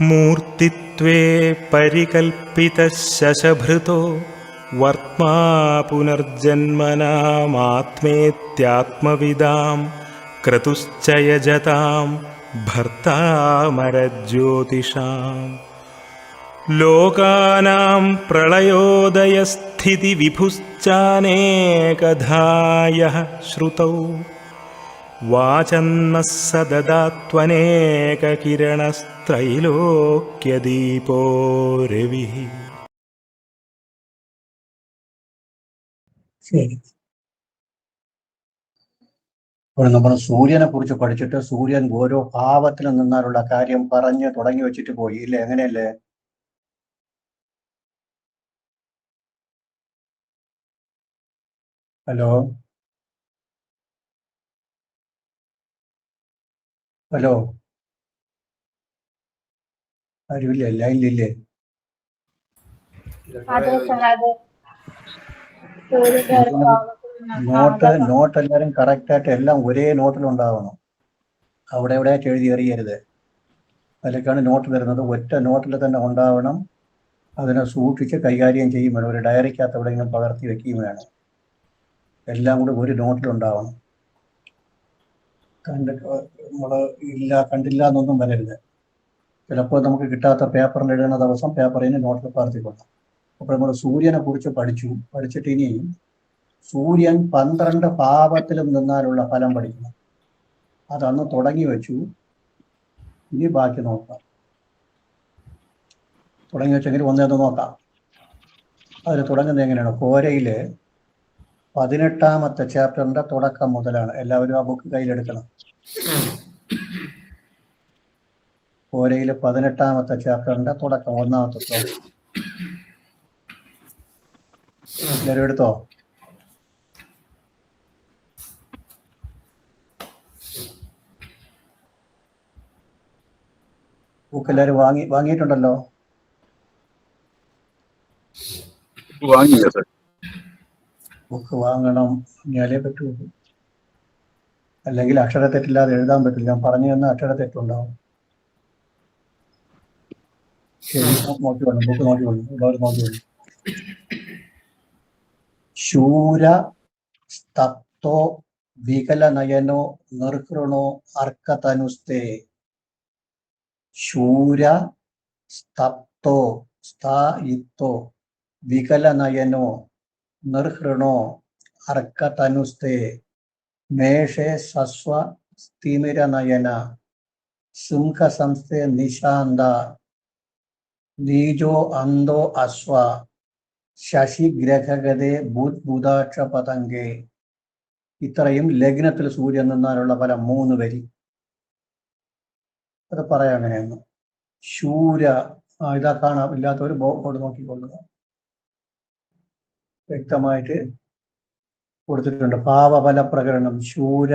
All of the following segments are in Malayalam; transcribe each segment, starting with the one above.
മൂർത്തിത്വേ പരികൽപ്പിതഃ ശശഭൃതോ വർത്മാ പുനർജന്മനാമാത്മേത്യാത്മവിദാം ക്രതുശ്ച യജതാം ഭർത്താമരജ്യോതിഷാം ലോകാനാം പ്രളയോദയസ്ഥിതിവിഭുശ്ചാനേകധായഃ ശ്രുതൗ വാചന്നഃ സദദാത്വനേകകിരണസ്ത്രൈലോക്യദീപോ രവിഃ. ശരി. ഇപ്പോൾ നമ്മൾ സൂര്യനെ കുറിച്ച് പഠിച്ചിട്ട് സൂര്യൻ ഓരോ ഭാവത്തിൽ നിന്നാലുള്ള കാര്യം പറഞ്ഞ് തുടങ്ങി വെച്ചിട്ട് പോയി ഇല്ലേ? എങ്ങനെയല്ലേ? ഹലോ ഹലോ, ആരുമില്ലേ? ലൈനിലില്ലേ? നോട്ട് എല്ലാവരും കറക്റ്റായിട്ട് എല്ലാം ഒരേ നോട്ടിലുണ്ടാവണം. അവിടെ എവിടെ എഴുതി എറിയരുത്. അതിലേക്കാണ് നോട്ട് വരുന്നത്. ഒറ്റ നോട്ടിൽ തന്നെ ഉണ്ടാവണം. അതിനെ സൂക്ഷിച്ച് കൈകാര്യം ചെയ്യും വേണം. ഒരു ഡയറിക്കകത്ത് എവിടെയെങ്കിലും പകർത്തി വെക്കുകയും വേണം. എല്ലാം കൂടി ഒരു നോട്ടിലുണ്ടാവണം. കണ്ടില്ല എന്നൊന്നും വരരുത്. ചിലപ്പോൾ നമുക്ക് കിട്ടാത്ത പേപ്പറിൽ എഴുതുന്ന ദിവസം പേപ്പറിന് നോട്ടിൽ പകർത്തിക്കൊള്ളാം. അപ്പോൾ നമ്മൾ സൂര്യനെ കുറിച്ച് പഠിച്ചിട്ട് ഇനി സൂര്യൻ 12 ഭാവത്തിലും നിന്നാലുള്ള ഫലം പഠിക്കണം. അതന്ന് തുടങ്ങി വെച്ചു. ഇനി ബാക്കി നോക്കാം. തുടങ്ങി വെച്ചെങ്കിൽ ഒന്നേന്ന് നോക്കാം. അതിൽ തുടങ്ങുന്നത് എങ്ങനെയാണ്? കോരയിലെ 18ാമത്തെ ചാപ്റ്ററിന്റെ തുടക്കം മുതലാണ്. എല്ലാവരും ആ ബുക്ക് കയ്യിലെടുക്കണം. കോരയിലെ 18ാമത്തെ ചാപ്റ്ററിന്റെ തുടക്കം, 1ാമത്തെ ശ്ലോകം. എല്ലാവരും എടുത്തോ? ബുക്ക് എല്ലാവരും വാങ്ങിയിട്ടുണ്ടല്ലോ? ബുക്ക് വാങ്ങണം, എന്നാലേ പറ്റുള്ളൂ. അല്ലെങ്കിൽ അക്ഷരത്തെറ്റില്ലാതെ എഴുതാൻ പറ്റില്ല. ഞാൻ പറഞ്ഞു തന്ന അക്ഷരത്തെറ്റുണ്ടാവും. ശരി, നോക്കിക്കൊള്ളു. ബുക്ക് നോക്കിക്കൊള്ളു. എല്ലാവരും നോക്കിക്കൊള്ളു. ശൂര സ്തപ്തോ വികലനയനോ നിർഹൃണോ അർക്കതനുസ്തേ. ശൂര സ്തപ്തോ സ്ഥായിത്തോ വികലനയനോ നിർഹൃണോ അർക്കതനുസ്തേ. മേഷേ സസ്വ സ്ഥിമിരനയന സിംഹസംസ്ഥേ നിശാന്ത നീജോ അന്തോ അശ്വ ശശിഗ്രഹഗതേ ബുധാക്ഷ പതംഗേ. ഇത്രയും ലഗ്നത്തിൽ സൂര്യൻ നിന്നാലുള്ള ഫലം 3 വരി. അത് പറയാം അങ്ങനെയാണ്. ശൂര, ഇതാ കാണാം. ഇല്ലാത്തവർ ബോർഡ് നോക്കിക്കൊള്ളുക. വ്യക്തമായിട്ട് കൊടുത്തിട്ടുണ്ട്. ഭാവഫല പ്രകരണം. ശൂര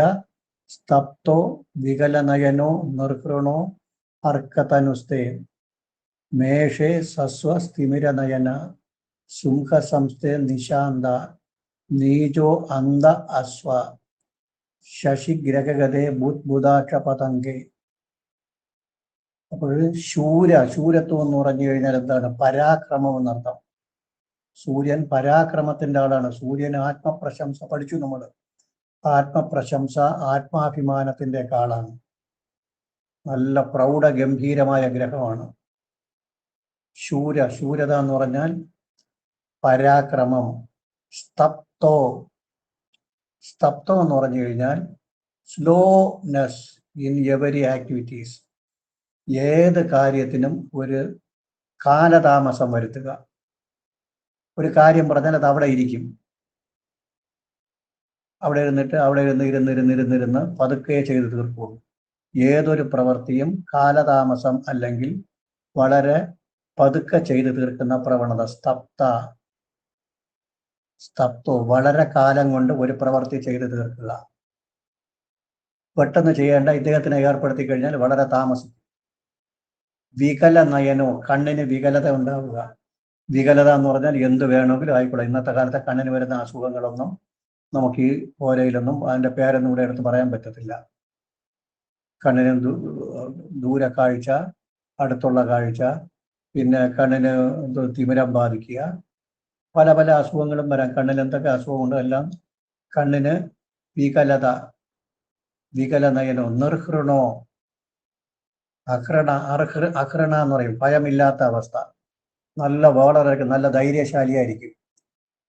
സ്തപ്തോ വികലനയനോ നിർഹൃണോ അർക്കതനുസ്തേ. മേഷേ സസ്വ സ്ഥിമിരനയന സിംഹസംസ്ഥേ നിശാന്ത നീജോ അന്ത അശ്വ ശശിഗ്രഹഗതേ ബുധാക്ഷ പതംഗേ. അപ്പോൾ ശൂരത്വം എന്ന് പറഞ്ഞു കഴിഞ്ഞാൽ എന്താണ്? പരാക്രമം എന്നർത്ഥം. സൂര്യൻ പരാക്രമത്തിന്റെ ആളാണ്. സൂര്യൻ ആത്മപ്രശംസ പഠിച്ചു നമ്മൾ. ആത്മപ്രശംസ, ആത്മാഭിമാനത്തിന്റെ ആളാണ്. നല്ല പ്രൗഢഗംഭീരമായ ഗ്രഹമാണ് ശൂരത എന്ന് പറഞ്ഞാൽ പരാക്രമം. സ്തപ്തോ എന്ന് പറഞ്ഞു കഴിഞ്ഞാൽ സ്ലോനെസ് ഇൻ എവരി ആക്ടിവിറ്റീസ്. ഏത് കാര്യത്തിനും ഒരു കാലതാമസം വരുത്തുക. ഒരു കാര്യം പറഞ്ഞാൽ അത് അവിടെ ഇരിക്കും. അവിടെ ഇരുന്നിരുന്ന് പതുക്കെ ചെയ്ത് തീർക്കുള്ളൂ. ഏതൊരു പ്രവൃത്തിയും കാലതാമസം അല്ലെങ്കിൽ വളരെ പതുക്കെ ചെയ്ത് തീർക്കുന്ന പ്രവണത. സ്തപ്തോ വളരെ കാലം കൊണ്ട് ഒരു പ്രവൃത്തി ചെയ്ത് തീർക്കുക. പെട്ടെന്ന് ചെയ്യേണ്ട ഇദ്ദേഹത്തിനെ ഏർപ്പെടുത്തി കഴിഞ്ഞാൽ വളരെ താമസിക്കും. വികല നയനോ, കണ്ണിന് വികലത ഉണ്ടാവുക. വികലത എന്ന് പറഞ്ഞാൽ എന്ത് വേണമെങ്കിലും ആയിക്കോട്ടെ. ഇന്നത്തെ കാലത്തെ കണ്ണിന് വരുന്ന അസുഖങ്ങളൊന്നും നമുക്ക് ഈ ഓരയിലൊന്നും അതിൻ്റെ പേരൊന്നും ഇവിടെ എടുത്ത് പറയാൻ പറ്റത്തില്ല. കണ്ണിന് ദൂരക്കാഴ്ച, അടുത്തുള്ള കാഴ്ച, പിന്നെ കണ്ണിന് തിമിരം ബാധിക്കുക, പല പല അസുഖങ്ങളും വരാം. കണ്ണിന് എന്തൊക്കെ അസുഖമുണ്ടോ എല്ലാം കണ്ണിന് വികലത, വികലനയനോ, നിർഹൃണോ, അഹൃണ എന്ന് പറയും, ഭയമില്ലാത്ത അവസ്ഥ, നല്ല ബോളറായിരിക്കും, നല്ല ധൈര്യശാലിയായിരിക്കും.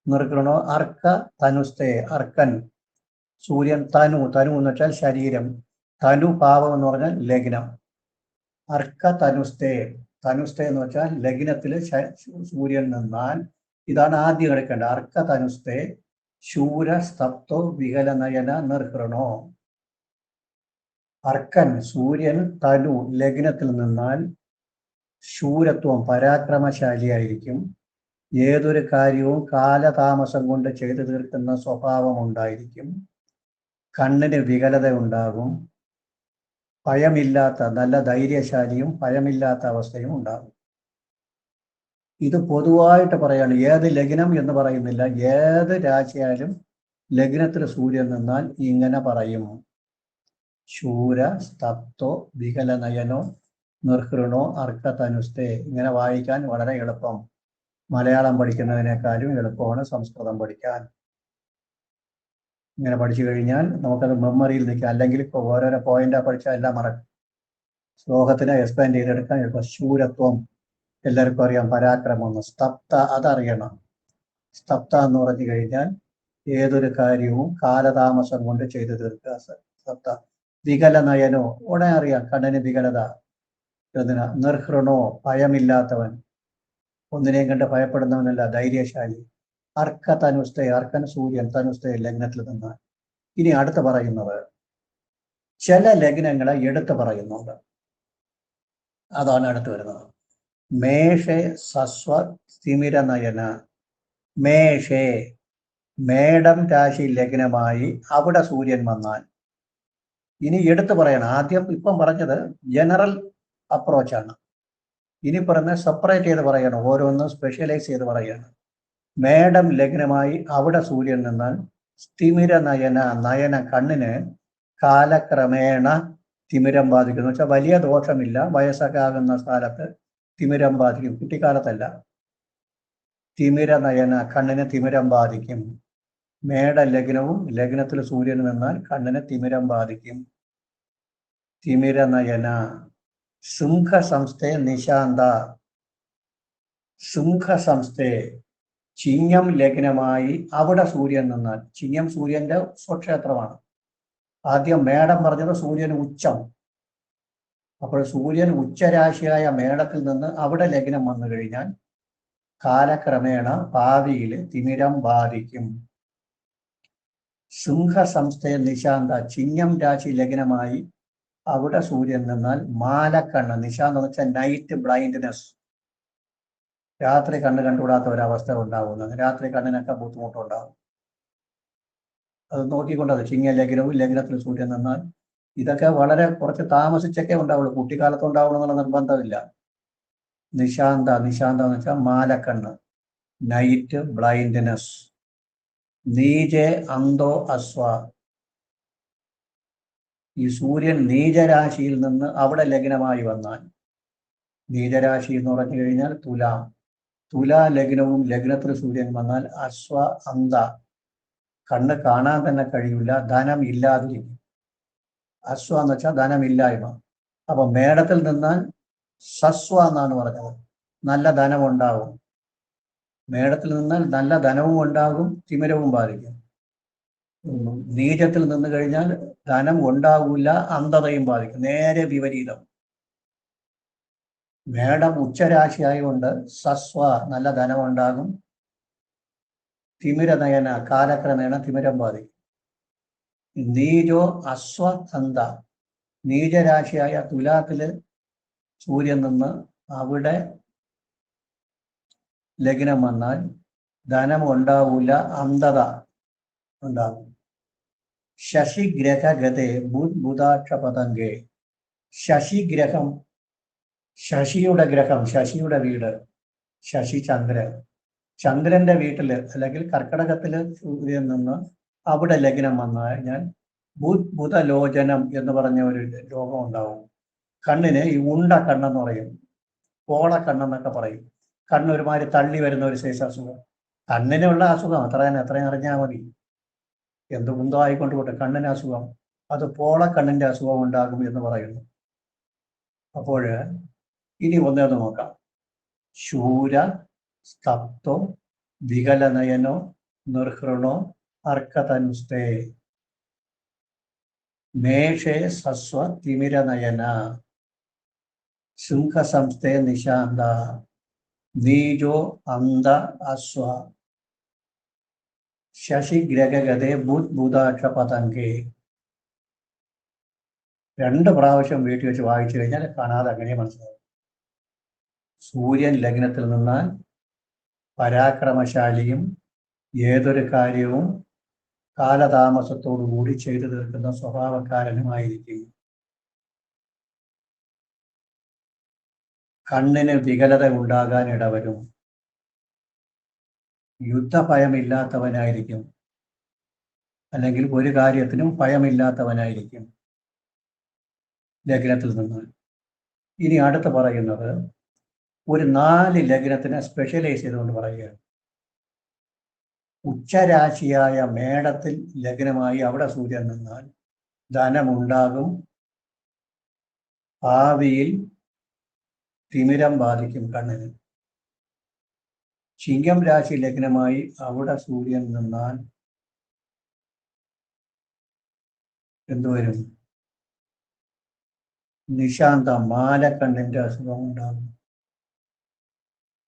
നിർഹൃണോ അർക്ക തനുസ്തേ, അർക്കൻ സൂര്യൻ, തനു എന്ന് വെച്ചാൽ ശരീരം, തനു പാവം എന്ന് പറഞ്ഞാൽ ലഗ്നം. അർക്ക തനുസ്തേ, തനുസ്തേ എന്ന് വെച്ചാൽ ലഗ്നത്തിൽ സൂര്യൻ നിന്നാൽ, ഇതാണ് ആദ്യം എടുക്കേണ്ടത്. അർക്ക തനുസ്തേ ശൂര സ്തപ്തോ വികലനയന നിർഹൃണോ. അർക്കൻ സൂര്യൻ, തനു ലഗ്നത്തിൽ നിന്നാൽ ശൂരത്വം പരാക്രമശാലിയായിരിക്കും. ഏതൊരു കാര്യവും കാലതാമസം കൊണ്ട് ചെയ്തു തീർക്കുന്ന സ്വഭാവം ഉണ്ടായിരിക്കും. കണ്ണിന് വികലത ഉണ്ടാകും. ഭയമില്ലാത്ത, നല്ല ധൈര്യശാലിയും ഭയമില്ലാത്ത അവസ്ഥയും ഉണ്ടാകും. ഇത് പൊതുവായിട്ട് പറയാണ്. ഏത് ലഗ്നം എന്ന് പറയുന്നില്ല, ഏത് രാശിയായാലും ലഗ്നത്തിൽ സൂര്യൻ നിന്നാൽ ഇങ്ങനെ പറയും. ശൂര സ്തപ്തോ വികലനയനോ നിർഹൃണോ അർക്കതനുസ്തേ. ഇങ്ങനെ വായിക്കാൻ വളരെ എളുപ്പം. മലയാളം പഠിക്കുന്നതിനേക്കാളും എളുപ്പമാണ് സംസ്കൃതം പഠിക്കാൻ. ഇങ്ങനെ പഠിച്ചു കഴിഞ്ഞാൽ നമുക്കത് മെമ്മറിയിൽ നിൽക്കാം. അല്ലെങ്കിൽ ഇപ്പോൾ ഓരോരോ പോയിന്റാ പഠിച്ചാൽ എല്ലാം മറക്കും. ശ്ലോകത്തിനെ എക്സ്പാൻഡ് ചെയ്തെടുക്കാൻ എളുപ്പം. ശൂരത്വം എല്ലാവർക്കും അറിയാം, പരാക്രമം എന്ന്. സ്തപ്ത അതറിയണം. സ്തപ്ത എന്ന് പറഞ്ഞു കഴിഞ്ഞാൽ ഏതൊരു കാര്യവും കാലതാമസം കൊണ്ട് ചെയ്തു തീർക്കുക. സ്തപ്ത. വികലനയനോ ഉടനെ അറിയാം, കണ്ണിന് വികലത. നിർഹൃണോ ഭയമില്ലാത്തവൻ, ഒന്നിനെയും കണ്ട് ഭയപ്പെടുന്നവനല്ല, ധൈര്യശാലി. അർക്ക തനുസ്തേ, അർക്കൻ സൂര്യൻ, തനുസ്തേ ലഗ്നത്തിൽ നിന്ന്. ഇനി അടുത്ത് പറയുന്നത് ചില ലഗ്നങ്ങളെ എടുത്ത് പറയുന്നുണ്ട്. അതാണ് അടുത്ത് വരുന്നത്. മേഷേ സസ്വ സ്ഥിമിരനയന. മേഷേ മേടം രാശി ലഗ്നമായി അവിടെ സൂര്യൻ വന്നാൽ. ഇനി എടുത്ത് പറയണം. ആദ്യം ഇപ്പം പറഞ്ഞത് ജനറൽ അപ്രോച്ചാണ്. ഇനി പറഞ്ഞ സെപ്പറേറ്റ് ചെയ്ത് പറയണം, ഓരോന്നും സ്പെഷ്യലൈസ് ചെയ്ത് പറയണം. മേടം ലഗ്നമായി അവിടെ സൂര്യൻ നിന്നാൽ സ്ഥിമിര നയന, നയന കണ്ണിന് കാലക്രമേണ തിമിരം ബാധിക്കുന്നു. വെച്ചാൽ വലിയ ദോഷമില്ല, വയസ്സൊക്കെ ആകുന്ന സ്ഥലത്ത് തിമിരം ബാധിക്കും, കുട്ടിക്കാലത്തല്ല. തിമിര നയന കണ്ണിന് തിമിരം ബാധിക്കും. മേട ലഗ്നവും ലഗ്നത്തിൽ സൂര്യൻ നിന്നാൽ കണ്ണിന് തിമിരം ബാധിക്കും. തിമിര നയന. സിംഹ സംസ്ഥേ നിശാന്ത. സിംഹ സംസ്ഥേ ചിങ്ങം ലഗ്നമായി അവിടെ സൂര്യൻ നിന്നാൽ. ചിങ്ങം സൂര്യന്റെ സ്വക്ഷേത്രമാണ്. ആദ്യം മേടം പറഞ്ഞത് സൂര്യൻ ഉച്ചം. അപ്പോൾ സൂര്യൻ ഉച്ചരാശിയായ മേടത്തിൽ നിന്ന് അവിടെ ലഗ്നം വന്നു കഴിഞ്ഞാൽ കാലക്രമേണ ഭാവിയിൽ തിമിരം ബാധിക്കും. സിംഹ സംസ്ഥയ നിശാന്ത ചിങ്ങം രാശി ലഗ്നമായി അവിടെ സൂര്യൻ നിന്നാൽ മാലക്കണ്ണ്. നിശാന്ത് എന്ന് വെച്ചാൽ നൈറ്റ് ബ്ലൈൻഡ്നെസ്, രാത്രി കണ്ണ് കണ്ടുകൂടാത്ത ഒരവസ്ഥ ഉണ്ടാകുന്നത്. രാത്രി കണ്ണിനൊക്കെ ബുദ്ധിമുട്ടുണ്ടാകും. അത് നോക്കിക്കൊണ്ടത് ചിങ്ങ ലഗ്നവും ലഗ്നത്തിൽ സൂര്യൻ നിന്നാൽ. ഇതൊക്കെ വളരെ കുറച്ച് താമസിച്ചൊക്കെ ഉണ്ടാവുള്ളൂ, കുട്ടിക്കാലത്ത് ഉണ്ടാവണമെന്നുള്ള നിർബന്ധമില്ല. നിശാന്ത, നിശാന്ത എന്ന് വെച്ചാൽ മാലക്കണ്ണ്, നൈറ്റ് ബ്ലൈൻഡ്നെസ്. നീജേ അന്തോ അസ്വ. ഈ സൂര്യൻ നീചരാശിയിൽ നിന്ന് അവിടെ ലഗ്നമായി വന്നാൽ, നീചരാശി എന്ന് പറഞ്ഞു കഴിഞ്ഞാൽ തുലാം, തുലാ ലഗ്നവും ലഗ്നത്തിൽ സൂര്യൻ വന്നാൽ അശ്വ അന്ത, കണ്ണ് കാണാൻ തന്നെ കഴിയില്ല, ധനം ഇല്ലാതിരിക്കും. അശ്വ എന്ന് വെച്ചാൽ ധനമില്ലായ്മ. അപ്പൊ മേടത്തിൽ നിന്നാൽ സസ്വ എന്നാണ് പറഞ്ഞത്, നല്ല ധനം ഉണ്ടാകും. മേടത്തിൽ നിന്നാൽ നല്ല ധനവും ഉണ്ടാകും, തിമിരവും ബാധിക്കും. നീചത്തിൽ നിന്ന് കഴിഞ്ഞാൽ ധനം ഉണ്ടാകില്ല, അന്ധതയും ബാധിക്കും. നേരെ വിപരീതം. മേടം ഉച്ചരാശിയായതുകൊണ്ട് സസ്വ നല്ല ധനമുണ്ടാകും, തിമിരനയന കാലക്രമേണ തിമിരം ബാധിക്കും. നീജോ അസ്വന്ധ നീചരാശിയായ തുലാത്തില് സൂര്യൻ നിന്ന് അവിടെ ലഗ്നം വന്നാൽ ധനം ഉണ്ടാവില്ല, അന്ധത ഉണ്ടാകും. ശശിഗ്രഹ ഗതേ ബുധാക്ഷ പതംഗേ. ശശിഗ്രഹം, ശശിയുടെ ഗ്രഹം, ശശിയുടെ വീട്, ശശി ചന്ദ്രൻ. ചന്ദ്രന്റെ വീട്ടില് അല്ലെങ്കിൽ കർക്കടകത്തില് സൂര്യൻ നിന്ന് അവിടെ ലഗ്നം വന്നു കഴിഞ്ഞാൽ ബുധലോചനം എന്ന് പറഞ്ഞ ഒരു രോഗം ഉണ്ടാവും. കണ്ണിന് ഈ ഉണ്ട കണ്ണെന്ന് പറയും, പോള കണ്ണെന്നൊക്കെ പറയും. കണ്ണ് ഒരുമാതിരി തള്ളി വരുന്ന ഒരു സൈസ് അസുഖം. കണ്ണിനുള്ള അസുഖം അത്രയും അറിഞ്ഞാൽ മതി. എന്ത് കുന്തോ ആയിക്കൊണ്ട് പോട്ടെ, കണ്ണിന് അസുഖം, അത് പോള കണ്ണിന്റെ അസുഖം ഉണ്ടാകും എന്ന് പറയുന്നു. അപ്പോൾ ഇനി ഒന്നേന്ന് നോക്കാം. ശൂര, സ്തപ്തോ, വികലനയനോ, നിർഹൃണോ, അർക്കതനുസ്തേ, മേഷേ സസ്വ തിമിരനയന, ശൃംഖസംസ്ഥേ നിശാന്ത, നീജോ അന്ത അശ്വ, ശശിഗ്രഗഗതേ ബുദ്ബുദാക്ഷ പതംഗേ. 2 പ്രാവശ്യം വീട്ടിൽ വെച്ച് വായിച്ചു കഴിഞ്ഞാൽ കാണാതെ അങ്ങനെ മനസ്സിലാവും. സൂര്യൻ ലഗ്നത്തിൽ നിന്നാൽ പരാക്രമശാലിയും ഏതൊരു കാര്യവും കാലതാമസത്തോടുകൂടി ചെയ്തു തീർക്കുന്ന സ്വഭാവക്കാരനുമായിരിക്കും. കണ്ണിന് വികലത ഉണ്ടാകാൻ ഇടവരും. യുദ്ധഭയമില്ലാത്തവനായിരിക്കും, അല്ലെങ്കിൽ ഒരു കാര്യത്തിനും ഭയമില്ലാത്തവനായിരിക്കും ലഗ്നത്തിൽ നിന്ന്. ഇനി അടുത്ത് പറയുന്നത് ഒരു 4 ലഗ്നത്തിനെ സ്പെഷ്യലൈസ് ചെയ്തുകൊണ്ട് പറയുകയാണ്. ഉച്ചരാശിയായ മേടത്തിൽ ലഗ്നമായി അവിടെ സൂര്യൻ നിന്നാൽ ധനമുണ്ടാകും, ഭാവിയിൽ തിമിരം ബാധിക്കും കണ്ണിന്. ചിങ്ങം രാശി ലഗ്നമായി അവിടെ സൂര്യൻ നിന്നാൽ എന്തുവരും? നിശാന്ത, മാലക്കണ്ണിന്റെ അസുഖം ഉണ്ടാകും.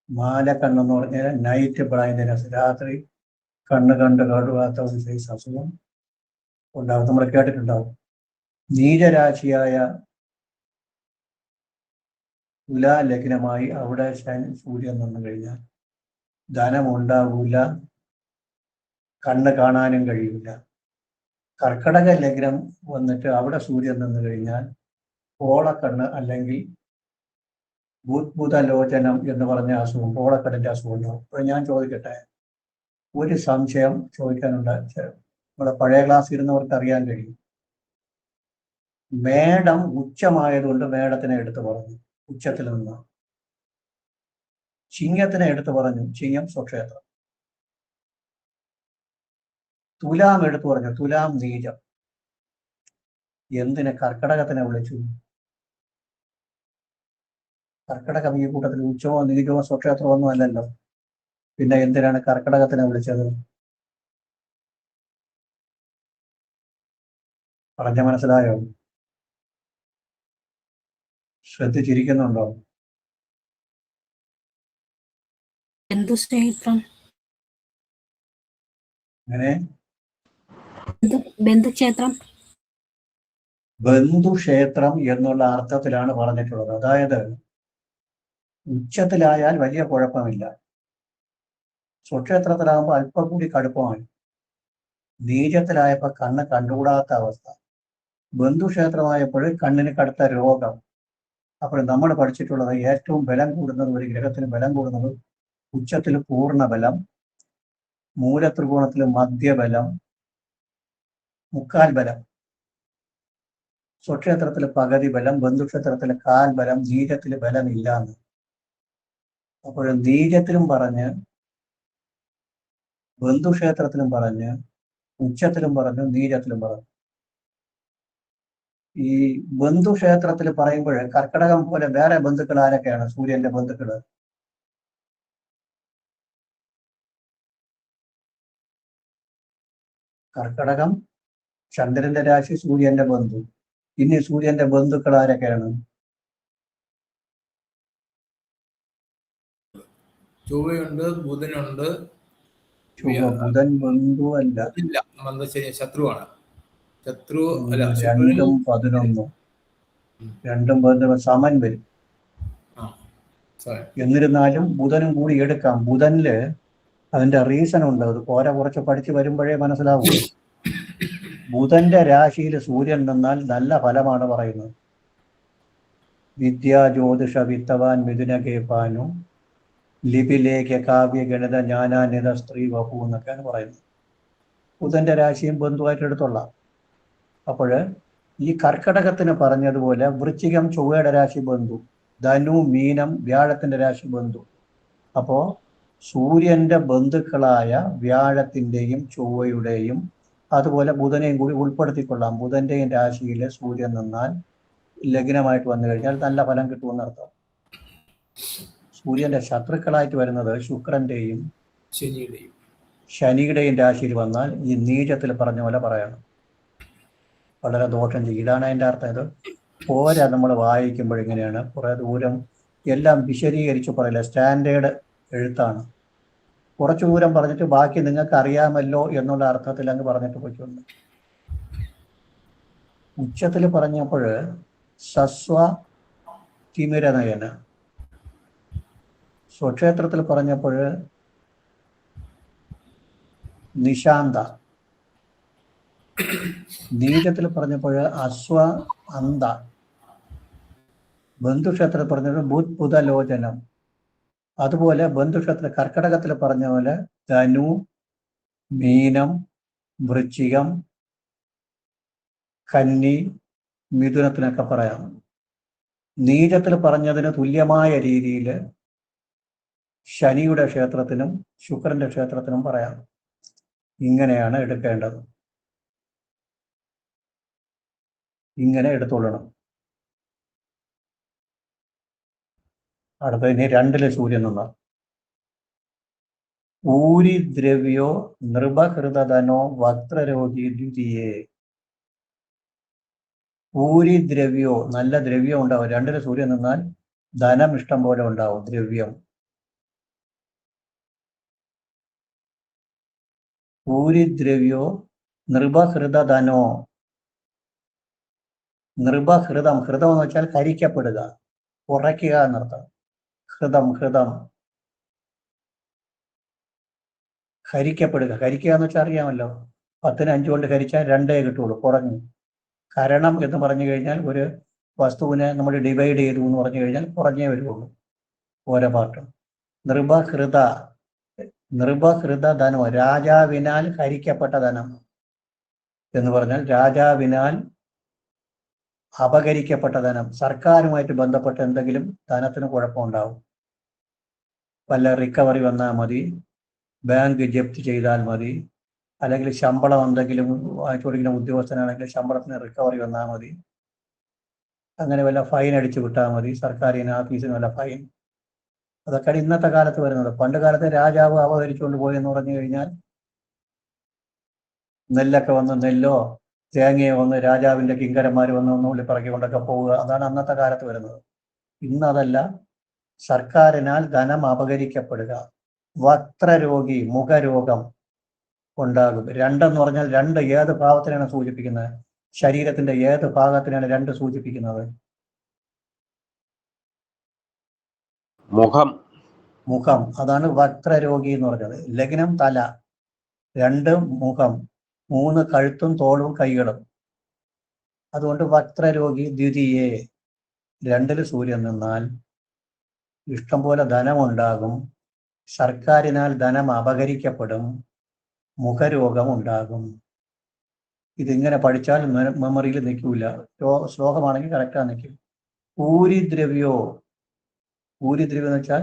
മാലക്കണ്ണെന്ന് പറഞ്ഞാൽ നൈറ്റ് ബ്ലൈൻഡ്നെസ്, രാത്രി കണ്ണ് കാണുവാത്ത ഒരു സൈസ് അസുഖം ഉണ്ടാകും. നമ്മൾ കേട്ടിട്ടുണ്ടാവും. നീചരാശിയായ തുലാ ലഗ്നമായി അവിടെ സൂര്യൻ നിന്ന് കഴിഞ്ഞാൽ ധനമുണ്ടാകൂല, കണ്ണ് കാണാനും കഴിയില്ല. കർക്കടക ലഗ്നം വന്നിട്ട് അവിടെ സൂര്യൻ നിന്ന് കഴിഞ്ഞാൽ പോളക്കണ്ണ് അല്ലെങ്കിൽ ബുദ്ബുദലോചനം എന്ന് പറഞ്ഞ അസുഖം, പോളക്കണ്ണിന്റെ അസുഖം ഉണ്ടാവും. അപ്പോൾ ഞാൻ ചോദിക്കട്ടെ, ഒരു സംശയം ചോദിക്കാനുണ്ട്. നമ്മുടെ പഴയ ക്ലാസ് ഇരുന്നവർക്ക് അറിയാൻ കഴിയും. മേടം ഉച്ചമായതുകൊണ്ട് മേടത്തിനെ എടുത്തു പറഞ്ഞു, ഉച്ചത്തിൽ നിന്ന്. ചിങ്ങത്തിനെ എടുത്തു പറഞ്ഞു, ചിങ്ങം സ്വക്ഷേത്രം. തുലാം എടുത്തു പറഞ്ഞു, തുലാം നീചം. എന്തിനെ കർക്കടകത്തിനെ വിളിച്ചു? കർക്കടകം ഈ കൂട്ടത്തിൽ ഉച്ചമോ നീചമോ സ്വക്ഷേത്രമോ ഒന്നും അല്ലല്ലോ. പിന്നെ എന്തിനാണ് കർക്കടകത്തിനെ വിളിച്ചത്? പറഞ്ഞ മനസ്സിലായോ? ശ്രദ്ധിച്ചിരിക്കുന്നുണ്ടോ? ബന്ധുക്ഷേത്രം. അങ്ങനെ ബന്ധുക്ഷേത്രം. ബന്ധുക്ഷേത്രം എന്നുള്ള അർത്ഥത്തിലാണ് പറഞ്ഞിട്ടുള്ളത്. അതായത് ഉച്ചത്തിലായാൽ വലിയ കുഴപ്പമില്ല, സ്വക്ഷേത്രത്തിലാകുമ്പോൾ അല്പം കൂടി കടുപ്പമായി. നീചത്തിലായപ്പോൾ കണ്ണ് കണ്ടുകൂടാത്ത അവസ്ഥ. ബന്ധുക്ഷേത്രമായപ്പോൾ കണ്ണിന് കടുത്ത രോഗം. അപ്പോൾ നമ്മൾ പഠിച്ചിട്ടുള്ളത് ഏറ്റവും ബലം കൂടുന്നത്, ഒരു ഗ്രഹത്തിന് ബലം കൂടുന്നത് ഉച്ചത്തിൽ പൂർണ്ണ ബലം, മൂലത്രികോണത്തിൽ മധ്യബലം, മുക്കാൽ ബലം, സ്വക്ഷേത്രത്തിൽ പകുതി ബലം, ബന്ധുക്ഷേത്രത്തിൽ കാൽ ബലം, നീചത്തിൽ ബലമില്ല എന്ന്. അപ്പോൾ നീചത്തിലും പറഞ്ഞ്, ബന്ധുക്ഷേത്രത്തിലും പറഞ്ഞ്, ഉച്ചത്തിലും പറഞ്ഞു, നീചത്തിലും പറഞ്ഞു. ഈ ബന്ധുക്ഷേത്രത്തിൽ പറയുമ്പോൾ കർക്കടകം പോലെ വേറെ ബന്ധുക്കൾ ആരൊക്കെയാണ്? സൂര്യന്റെ ബന്ധുക്കള് കർക്കടകം ചന്ദ്രന്റെ രാശി, സൂര്യന്റെ ബന്ധു. ഇനി സൂര്യന്റെ ബന്ധുക്കൾ ആരൊക്കെയാണ്? ചൊവ്വയുണ്ട്, ബുധനുണ്ട്. ബുധൻ ബന്ധു അല്ല, ശത്രുവാണ്. ശത്രു അല്ല, 2ഉം 11ഉം 2ഉം 11 സമൻ വരും. എന്നിരുന്നാലും ബുധനും കൂടി എടുക്കാം. ബുധനില് അതിന്റെ റീസൺ ഉണ്ട്, അത് കുറച്ച് പഠിച്ച് വരുമ്പോഴേ മനസ്സിലാവൂ. ബുധന്റെ രാശിയിൽ സൂര്യൻ നിന്നാൽ നല്ല ഫലമാണ് പറയുന്നത്. വിദ്യാ ജ്യോതിഷ വിത്തവാൻ മിഥുനകേപാനു ലിപിലേഖ കാവ്യ ഗണിത ജ്ഞാനാനിത സ്ത്രീ വപു എന്നൊക്കെയാണ് പറയുന്നത്. ബുധന്റെ രാശിയും ബന്ധുവായിട്ട് എടുത്തുള്ള. അപ്പോൾ ഈ കർക്കടകത്തിന് പറഞ്ഞതുപോലെ വൃശ്ചികം ചൊവ്വയുടെ രാശി ബന്ധു, ധനു മീനം വ്യാഴത്തിന്റെ രാശി ബന്ധു. അപ്പോ സൂര്യന്റെ ബന്ധുക്കളായ വ്യാഴത്തിന്റെയും ചൊവ്വയുടെയും അതുപോലെ ബുധനെയും കൂടി ഉൾപ്പെടുത്തിക്കൊള്ളാം. ബുധന്റെയും രാശിയിൽ സൂര്യൻ നിന്നാൽ ലഗ്നമായിട്ട് വന്നു കഴിഞ്ഞാൽ നല്ല ഫലം കിട്ടുമെന്നർത്ഥം. സൂര്യന്റെ ശത്രുക്കളായിട്ട് വരുന്നത് ശുക്രന്റെയും ശനിയുടെയും രാശിയിൽ വന്നാൽ ഈ നീചത്തിൽ പറഞ്ഞ പോലെ പറയണം, വളരെ ദോഷം ചെയ്യും. ഇതാണ് അതിൻ്റെ അർത്ഥം. ഇത് പോരാ, നമ്മൾ വായിക്കുമ്പോൾ ഇങ്ങനെയാണ് കുറെ ദൂരം എല്ലാം വിശദീകരിച്ച് പറയില്ല, സ്റ്റാൻഡേർഡ് എഴുത്താണ്. കുറച്ചു ദൂരം പറഞ്ഞിട്ട് ബാക്കി നിങ്ങൾക്ക് അറിയാമല്ലോ എന്നുള്ള അർത്ഥത്തിൽ അങ്ങ് പറഞ്ഞിട്ട് പോയിട്ടുണ്ട്. ഉച്ചത്തിൽ പറഞ്ഞപ്പോൾ സസ്വ തിമിരനയന, സ്വക്ഷേത്രത്തിൽ പറഞ്ഞപ്പോൾ നിശാന്ത, നീചത്തിൽ പറഞ്ഞപ്പോൾ അശ്വ അന്ത, ബന്ധുക്ഷേത്രത്തിൽ പറഞ്ഞപ്പോൾ ബുധലോചനം. അതുപോലെ ബന്ധുക്ഷേത്ര കർക്കടകത്തിൽ പറഞ്ഞ പോലെ ധനു മീനം വൃശ്ചികം കന്നി മിഥുനത്തിനൊക്കെ പറയാം. നീചത്തിൽ പറഞ്ഞതിന് തുല്യമായ രീതിയിൽ ശനിയുടെ ക്ഷേത്രത്തിനും ശുക്രന്റെ ക്ഷേത്രത്തിനും പറയാം. ഇങ്ങനെയാണ് എടുക്കേണ്ടത്, ഇങ്ങനെ എടുത്തോളണം. അടുത്ത ഇനി 2 സൂര്യൻ നിന്ന ഊരി ദ്രവ്യോ നൃപഹൃതധനോ വക്രരോഗി ദ്വിതീയേ. ഊരി ദ്രവ്യോ, നല്ല ദ്രവ്യം ഉണ്ടാവും. 2 സൂര്യൻ നിന്നാൽ ധനം ഇഷ്ടം പോലെ ഉണ്ടാവും. ദ്രവ്യം ഊരി ദ്രവ്യോ നൃപഹൃതധനോ. നൃപഹൃതം, ഹൃതം എന്ന് വെച്ചാൽ ഹരിക്കപ്പെടുക, കുറയ്ക്കുക എന്നർത്ഥം. ഹൃതം ഹൃതം ഹരിക്കപ്പെടുക. ഹരിക്കുക എന്ന് വെച്ചാൽ അറിയാമല്ലോ, 10ന് 5 കൊണ്ട് ഹരിച്ചാൽ 2 കിട്ടുള്ളൂ, കുറഞ്ഞു. ഹരണം എന്ന് പറഞ്ഞു കഴിഞ്ഞാൽ ഒരു വസ്തുവിനെ നമ്മൾ ഡിവൈഡ് ചെയ്തു എന്ന് പറഞ്ഞു കഴിഞ്ഞാൽ കുറഞ്ഞേ വരുള്ളൂ ഓരോ പാർട്ടും. നൃപഹൃത, നൃപഹൃത ധനം, രാജാവിനാൽ ഹരിക്കപ്പെട്ട ധനം എന്ന് പറഞ്ഞാൽ രാജാവിനാൽ അപഹരിക്കപ്പെട്ട ധനം. സർക്കാരുമായിട്ട് ബന്ധപ്പെട്ട എന്തെങ്കിലും ധനത്തിന് കുഴപ്പമുണ്ടാവും, വല്ല റിക്കവറി വന്നാൽ മതി, ബാങ്ക് ജപ്തി ചെയ്താൽ മതി, അല്ലെങ്കിൽ ശമ്പളം എന്തെങ്കിലും വാങ്ങിച്ചു കൊടുക്കുന്ന ഉദ്യോഗസ്ഥനാണെങ്കിൽ ശമ്പളത്തിന് റിക്കവറി വന്നാൽ മതി, അങ്ങനെ വല്ല ഫൈൻ അടിച്ചു വിട്ടാൽ മതി, സർക്കാരിന് ഓഫീസിന് വല്ല ഫൈൻ. അതൊക്കെയാണ് ഇന്നത്തെ കാലത്ത് വരുന്നത്. പണ്ട് കാലത്ത് രാജാവ് അപഹരിച്ചുകൊണ്ട് പോയെന്ന് പറഞ്ഞു കഴിഞ്ഞാൽ നെല്ലൊക്കെ വന്ന്, നെല്ലോ തേങ്ങയോ വന്ന് രാജാവിന്റെ കിങ്കരന്മാർ വന്ന് ഒന്നുള്ളി പറക്കിക്കൊണ്ടൊക്കെ പോവുക. അതാണ് അന്നത്തെ കാലത്ത് വരുന്നത്. ഇന്നതല്ല, സർക്കാരിനാൽ ധനം അപഹരിക്കപ്പെടുക. വക്രരോഗി, മുഖരോഗം ഉണ്ടാകും. 2 എന്ന് പറഞ്ഞാൽ 2 ഏത് ഭാവത്തിനാണ് സൂചിപ്പിക്കുന്നത്? ശരീരത്തിന്റെ ഏത് ഭാഗത്തിനാണ് 2 സൂചിപ്പിക്കുന്നത്? മുഖം. മുഖം. അതാണ് വക്രരോഗി എന്ന് പറഞ്ഞത്. ലഗ്നം തല, 2 മുഖം, 3 കഴുത്തും തോളും കൈകളും. അതുകൊണ്ട് വക്രരോഗി ദ്വിതീയേ. 2 സൂര്യൻ നിന്നാൽ ഇഷ്ടം പോലെ ധനമുണ്ടാകും, സർക്കാരിനാൽ ധനം അപഹരിക്കപ്പെടും, മുഖരോഗം ഉണ്ടാകും. ഇതിങ്ങനെ പഠിച്ചാൽ മെമ്മറിയിൽ നിൽക്കൂല. ശ്ലോകമാണെങ്കിൽ കറക്റ്റാ നിൽക്കും. ഊരിദ്രവ്യോ, ഊരിദ്രവ്യം എന്ന് വെച്ചാൽ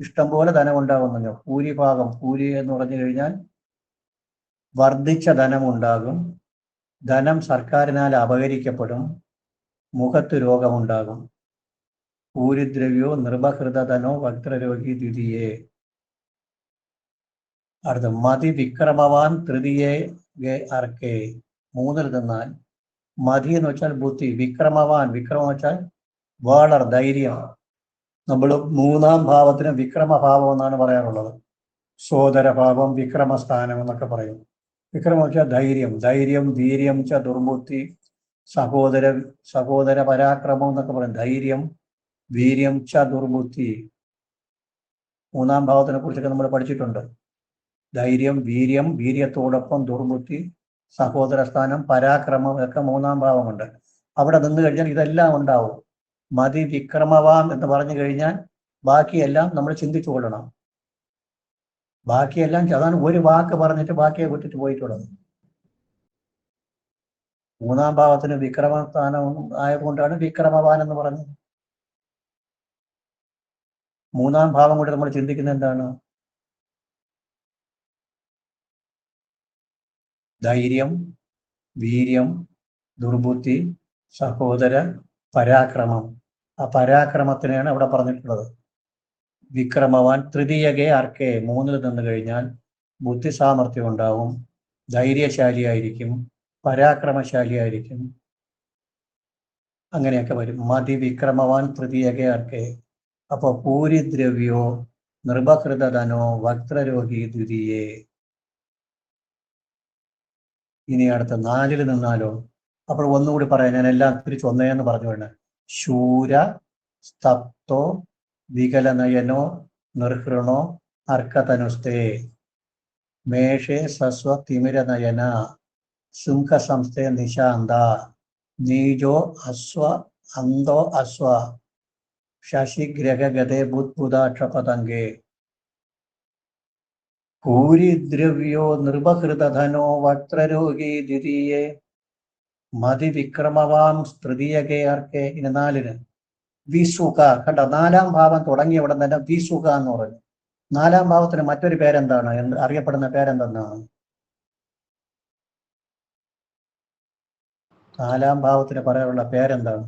ഇഷ്ടം പോലെ ധനം ഉണ്ടാകുന്നല്ലോ. ഭൂരിഭാഗം, ഭൂരി എന്ന് പറഞ്ഞു കഴിഞ്ഞാൽ വർദ്ധിച്ച ധനം ഉണ്ടാകും, ധനം സർക്കാരിനാൽ അപഹരിക്കപ്പെടും, മുഖത്ത് രോഗമുണ്ടാകും. ഊരിദ്രവ്യോ നൃപഹൃതധനോ വക്രരോഗി ദ്വിതീയേ. അടുത്ത മതി വിക്രമവാൻ തൃതീയേ അർക്കേ. 3 നിന്നാൽ മതി എന്ന് വെച്ചാൽ ബുദ്ധി, വിക്രമവാൻ, വിക്രമം വെച്ചാൽ വാളർ, ധൈര്യം. നമ്മൾ 3-ാം ഭാവത്തിന് വിക്രമഭാവം എന്നാണ് പറയാറുള്ളത്. സോദരഭാവം, വിക്രമസ്ഥാനം എന്നൊക്കെ പറയും. വിക്രമം വെച്ചാൽ ധൈര്യം, ധൈര്യം, വീര്യം ച ദുർബുദ്ധി, സഹോദര പരാക്രമം എന്നൊക്കെ പറയും. ധൈര്യം, വീര്യം ച ദുർബുദ്ധി. 3-ാം ഭാവത്തിനെ കുറിച്ചൊക്കെ നമ്മൾ പഠിച്ചിട്ടുണ്ട്. ധൈര്യം, വീര്യം, വീര്യത്തോടൊപ്പം ദുർബുദ്ധി, സഹോദരസ്ഥാനം, പരാക്രമം ഒക്കെ 3-ാം ഭാവമുണ്ട്. അവിടെ നിന്ന് കഴിഞ്ഞാൽ ഇതെല്ലാം ഉണ്ടാവും. മതി വിക്രമവാൻ എന്ന് പറഞ്ഞു കഴിഞ്ഞാൽ ബാക്കിയെല്ലാം നമ്മൾ ചിന്തിച്ചു കൊള്ളണം. ബാക്കിയെല്ലാം, അതാണ് ഒരു വാക്ക് പറഞ്ഞിട്ട് ബാക്കിയെ വിട്ടിട്ട് പോയിട്ടുള്ളത്. മൂന്നാം ഭാവത്തിന് വിക്രമസ്ഥാനം ആയതുകൊണ്ടാണ് വിക്രമവാൻ എന്ന് പറഞ്ഞത്. മൂന്നാം ഭാവം കൊണ്ട് നമ്മൾ ചിന്തിക്കുന്നത് എന്താണ്? ധൈര്യം, വീര്യം, ദുർബുദ്ധി, സഹോദര പരാക്രമം. ആ പരാക്രമത്തിനെയാണ് അവിടെ പറഞ്ഞിട്ടുള്ളത്. വിക്രമവാൻ തൃതീയകെ അർക്കെ, മൂന്നിൽ നിന്ന് കഴിഞ്ഞാൽ ബുദ്ധി സാമർഥ്യം ഉണ്ടാവും, ധൈര്യശാലിയായിരിക്കും, പരാക്രമശാലിയായിരിക്കും, അങ്ങനെയൊക്കെ വരും. മതി വിക്രമവാൻ തൃതീയകെ അർക്കെ. അപ്പൊ പൂരിദ്രവ്യോ നിർഭകൃതധനോ വക്രരോഗി ദ്വിതീയേ. ഇനി അടുത്ത 4 നിന്നാലോ? അപ്പോൾ ഒന്നുകൂടി പറയാം, ഞാൻ എല്ലാം തിരിച്ച് ഒന്നേന്ന് പറഞ്ഞു വേണം. ശൂര സ്തപ്തോ വികലനയനോ നിർഹൃണോ അർക്കതനുസ്തേ മേഷേ സസ്വ തിമിരനയന സിംഹസംസ്ഥേ നിശാന്ത നീജോ അശ്വ അന്തോ അശ്വ ശശിഗ്രഹഗതേ ബുദ്ബുദാക്ഷപതംഗേ ഭൂരിദ്രവ്യോ നിർഭകൃതധനോ വക്രരോഗി ദ്വിതീയേ മതി വിക്രമവാം തൃതീയകേ അർക്കെ. ഇനി 4 വിസുഖ. കണ്ട, 4-ാം ഭാവം തുടങ്ങിയ ഉടൻ തന്നെ വിസുഖ എന്ന് പറഞ്ഞു. 4-ാം ഭാവത്തിന് മറ്റൊരു പേരെന്താണ്? അറിയപ്പെടുന്ന പേരെന്തെന്നാണ്? 4-ാം ഭാവത്തിന് പറയാനുള്ള പേരെന്താണ്?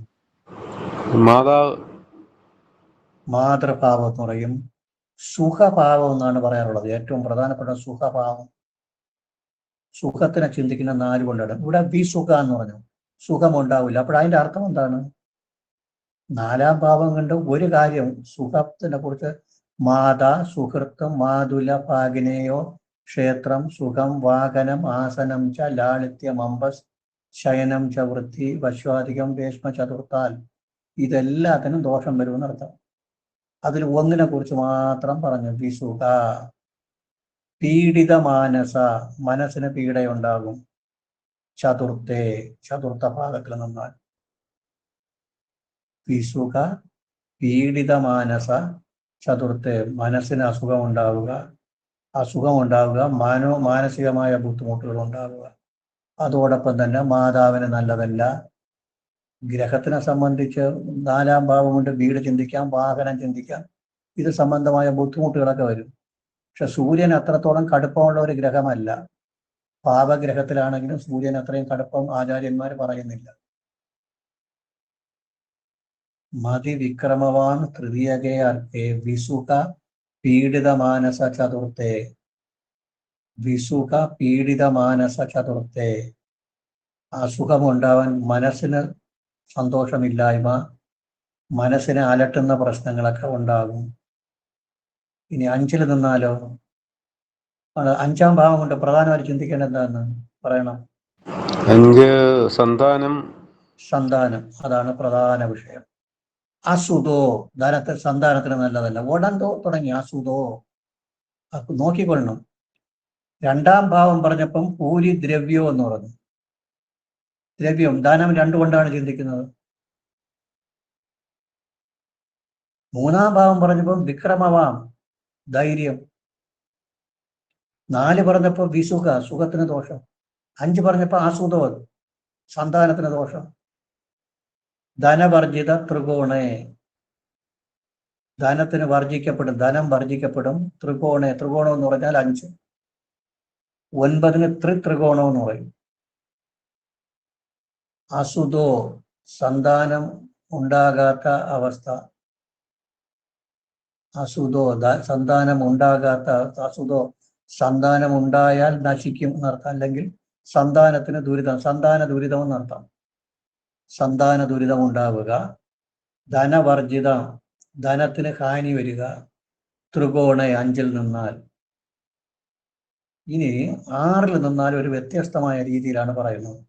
മാതൃഭാവം എന്ന് പറയും. സുഖഭാവം എന്നാണ് പറയാറുള്ളത്. ഏറ്റവും പ്രധാനപ്പെട്ട സുഖഭാവം. സുഖത്തിനെ ചിന്തിക്കുന്ന 4 കൊണ്ടാണ്. ഇവിടെ വിസുഖ എന്ന് പറഞ്ഞു, സുഖമുണ്ടാവില്ല. അപ്പോൾ അതിന്റെ അർത്ഥം എന്താണ്? 4-ാം ഭാവം കൊണ്ട് ഒരു കാര്യം സുഖത്തിനെ കുറിച്ച് മാതാ സുഹൃത്തും മാതുല പാകിനേയോ ക്ഷേത്രം സുഖം വാഹനം ആസനം ച ലാളിത്യം അമ്പസ് ശയനം ച വൃത്തി വശ്വാധികം ഭേഷ്മ ചതുർത്താൽ, ഇതെല്ലാത്തിനും ദോഷം വരുമെന്നർത്ഥം. അതിൽ ഒന്നിനെ കുറിച്ച് മാത്രം പറഞ്ഞു, വിസുഖ. പീഡിത മാനസ, മനസ്സിന് പീഡയുണ്ടാകും. ചതുർത്ഥേ, ചതുർത്ഥ ഭാഗത്തിൽ നിന്നാൽ. വിസുഖ പീഡിത മാനസ ചതുർത്ഥേ, മനസ്സിന് അസുഖം ഉണ്ടാവുക, മാനസികമായ ബുദ്ധിമുട്ടുകൾ ഉണ്ടാവുക. അതോടൊപ്പം തന്നെ മാതാവിന് നല്ലതല്ല. ഗ്രഹത്തിനെ സംബന്ധിച്ച് 4-ാം ഭാവം കൊണ്ട് വീട് ചിന്തിക്കാം, വാഹനം ചിന്തിക്കാം, ഇത് സംബന്ധമായ ബുദ്ധിമുട്ടുകളൊക്കെ വരും. പക്ഷെ സൂര്യൻ അത്രത്തോളം കടുപ്പമുള്ള ഒരു ഗ്രഹമല്ല. പാപഗ്രഹത്തിലാണെങ്കിലും സൂര്യൻ അത്രയും കടുപ്പം ആചാര്യന്മാർ പറയുന്നില്ല. മതി വിക്രമവാൻ തൃതീയകേ അർക്കേ വിസുഖ പീഡിത മാനസ ചതുർത്ഥേ. വിസുഖ പീഡിത മാനസ ചതുർത്ഥേ. അസുഖമുണ്ടാവാൻ, മനസ്സിന് സന്തോഷമില്ലായ്മ, മനസ്സിനെ അലട്ടുന്ന പ്രശ്നങ്ങളൊക്കെ ഉണ്ടാകും. ഇനി 5 നിന്നാലോ? 5-ാം ഭാവം കൊണ്ട് പ്രധാനമായി ചിന്തിക്കേണ്ടത് എന്താന്ന് പറയണം? 5 സന്താനം. അതാണ് പ്രധാന വിഷയം. അസുതോ, സന്താനത്തിന് നല്ലതല്ല. ഉടന്തോ തുടങ്ങി അസുതോ നോക്കിക്കൊള്ളണം. 2-ാം ഭാവം പറഞ്ഞപ്പം പൂരി ദ്രവ്യോ എന്ന് പറഞ്ഞു. ദ്രവ്യം, ധനം 2 കൊണ്ടാണ് ചിന്തിക്കുന്നത്. 3-ാം ഭാവം പറഞ്ഞപ്പോൾ വിക്രമവാം, ധൈര്യം. 4 പറഞ്ഞപ്പോൾ വിസുഖ, സുഖത്തിന് ദോഷം. 5 പറഞ്ഞപ്പോൾ അസുതോ, സന്താനത്തിന് ദോഷം. ധനവർജിത ത്രികോണേ, ധനത്തിന് വർജിക്കപ്പെടും, ധനം വർജിക്കപ്പെടും. ത്രികോണേ, ത്രികോണം എന്ന് പറഞ്ഞാൽ 5. 9-ന് ത്രികോണം എന്ന് പറയും. അസുതോ, സന്താനം ഉണ്ടാകാത്ത അവസ്ഥ. അസുതോ, സന്താനം ഉണ്ടാകാത്ത. അസുതോ, സന്താനം ഉണ്ടായാൽ നശിക്കും എന്നർത്ഥം, അല്ലെങ്കിൽ സന്താനത്തിന് ദുരിതം, സന്താന ദുരിതം എന്നർത്ഥം. സന്താന ദുരിതം ഉണ്ടാവുക. ധനവർജിതം, ധനത്തിന് ഹാനി വരിക. ത്രികോണ 5-ൽ നിന്നാൽ. ഇനി 6-ൽ നിന്നാൽ ഒരു വ്യത്യസ്തമായ രീതിയിലാണ് പറയുന്നത്.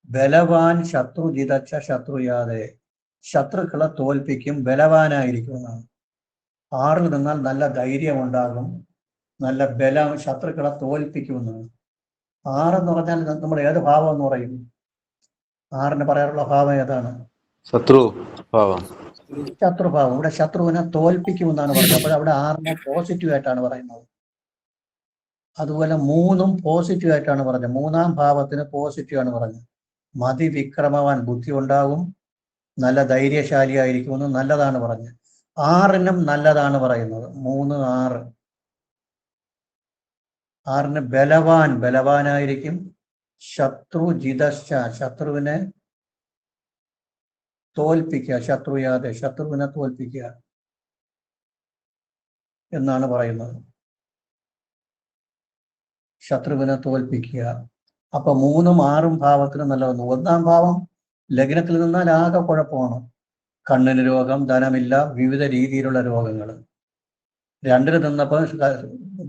ബലവാൻ ശത്രുജിതച്ച ശത്രുയാതെ, ശത്രുക്കളെ തോൽപ്പിക്കും, ബലവാനായിരിക്കും എന്നാണ്. 6-ൽ നിന്നാൽ നല്ല ധൈര്യം ഉണ്ടാകും, നല്ല ബലം, ശത്രുക്കളെ തോൽപ്പിക്കുമെന്നാണ്. 6 എന്ന് പറഞ്ഞാൽ നമ്മൾ ഏത് ഭാവം എന്ന് പറയും? 6-ന് പറയാറുള്ള ഭാവം ഏതാണ്? ശത്രുഭാവം. ഇവിടെ ശത്രുവിനെ തോൽപ്പിക്കുമെന്നാണ് പറയുന്നത്. അപ്പോൾ അവിടെ 6-നെ പോസിറ്റീവ് ആയിട്ടാണ് പറയുന്നത്. അതുപോലെ 3-ഉം പോസിറ്റീവ് ആയിട്ടാണ് പറഞ്ഞത്. 3-ാം ഭാവത്തിന് പോസിറ്റീവ് ആണ് പറഞ്ഞത്. മതിവിക്രമവാൻ, ബുദ്ധി ഉണ്ടാകും, നല്ല ധൈര്യശാലിയായിരിക്കുമെന്ന് നല്ലതാണ് പറഞ്ഞത്. 6നും നല്ലതാണ് പറയുന്നത്. 3, 6. 6ന് ബലവാൻ, ബലവാനായിരിക്കും. ശത്രുജിതശ്ച, ശത്രുവിനെ തോൽപ്പിക്കുക, ശത്രുവിനെ തോൽപ്പിക്കുക എന്നാണ് പറയുന്നത്. ശത്രുവിനെ തോൽപ്പിക്കുക. അപ്പൊ 3ഉം 6ഉം ഭാവത്തിന് നല്ലതെന്ന്. 1ാം ഭാവം ലഗ്നത്തിൽ നിന്നാൽ ആകെ കുഴപ്പമാണ്. കണ്ണിന് രോഗം, ധനമില്ല, വിവിധ രീതിയിലുള്ള രോഗങ്ങൾ. 2ന് നിന്നപ്പോൾ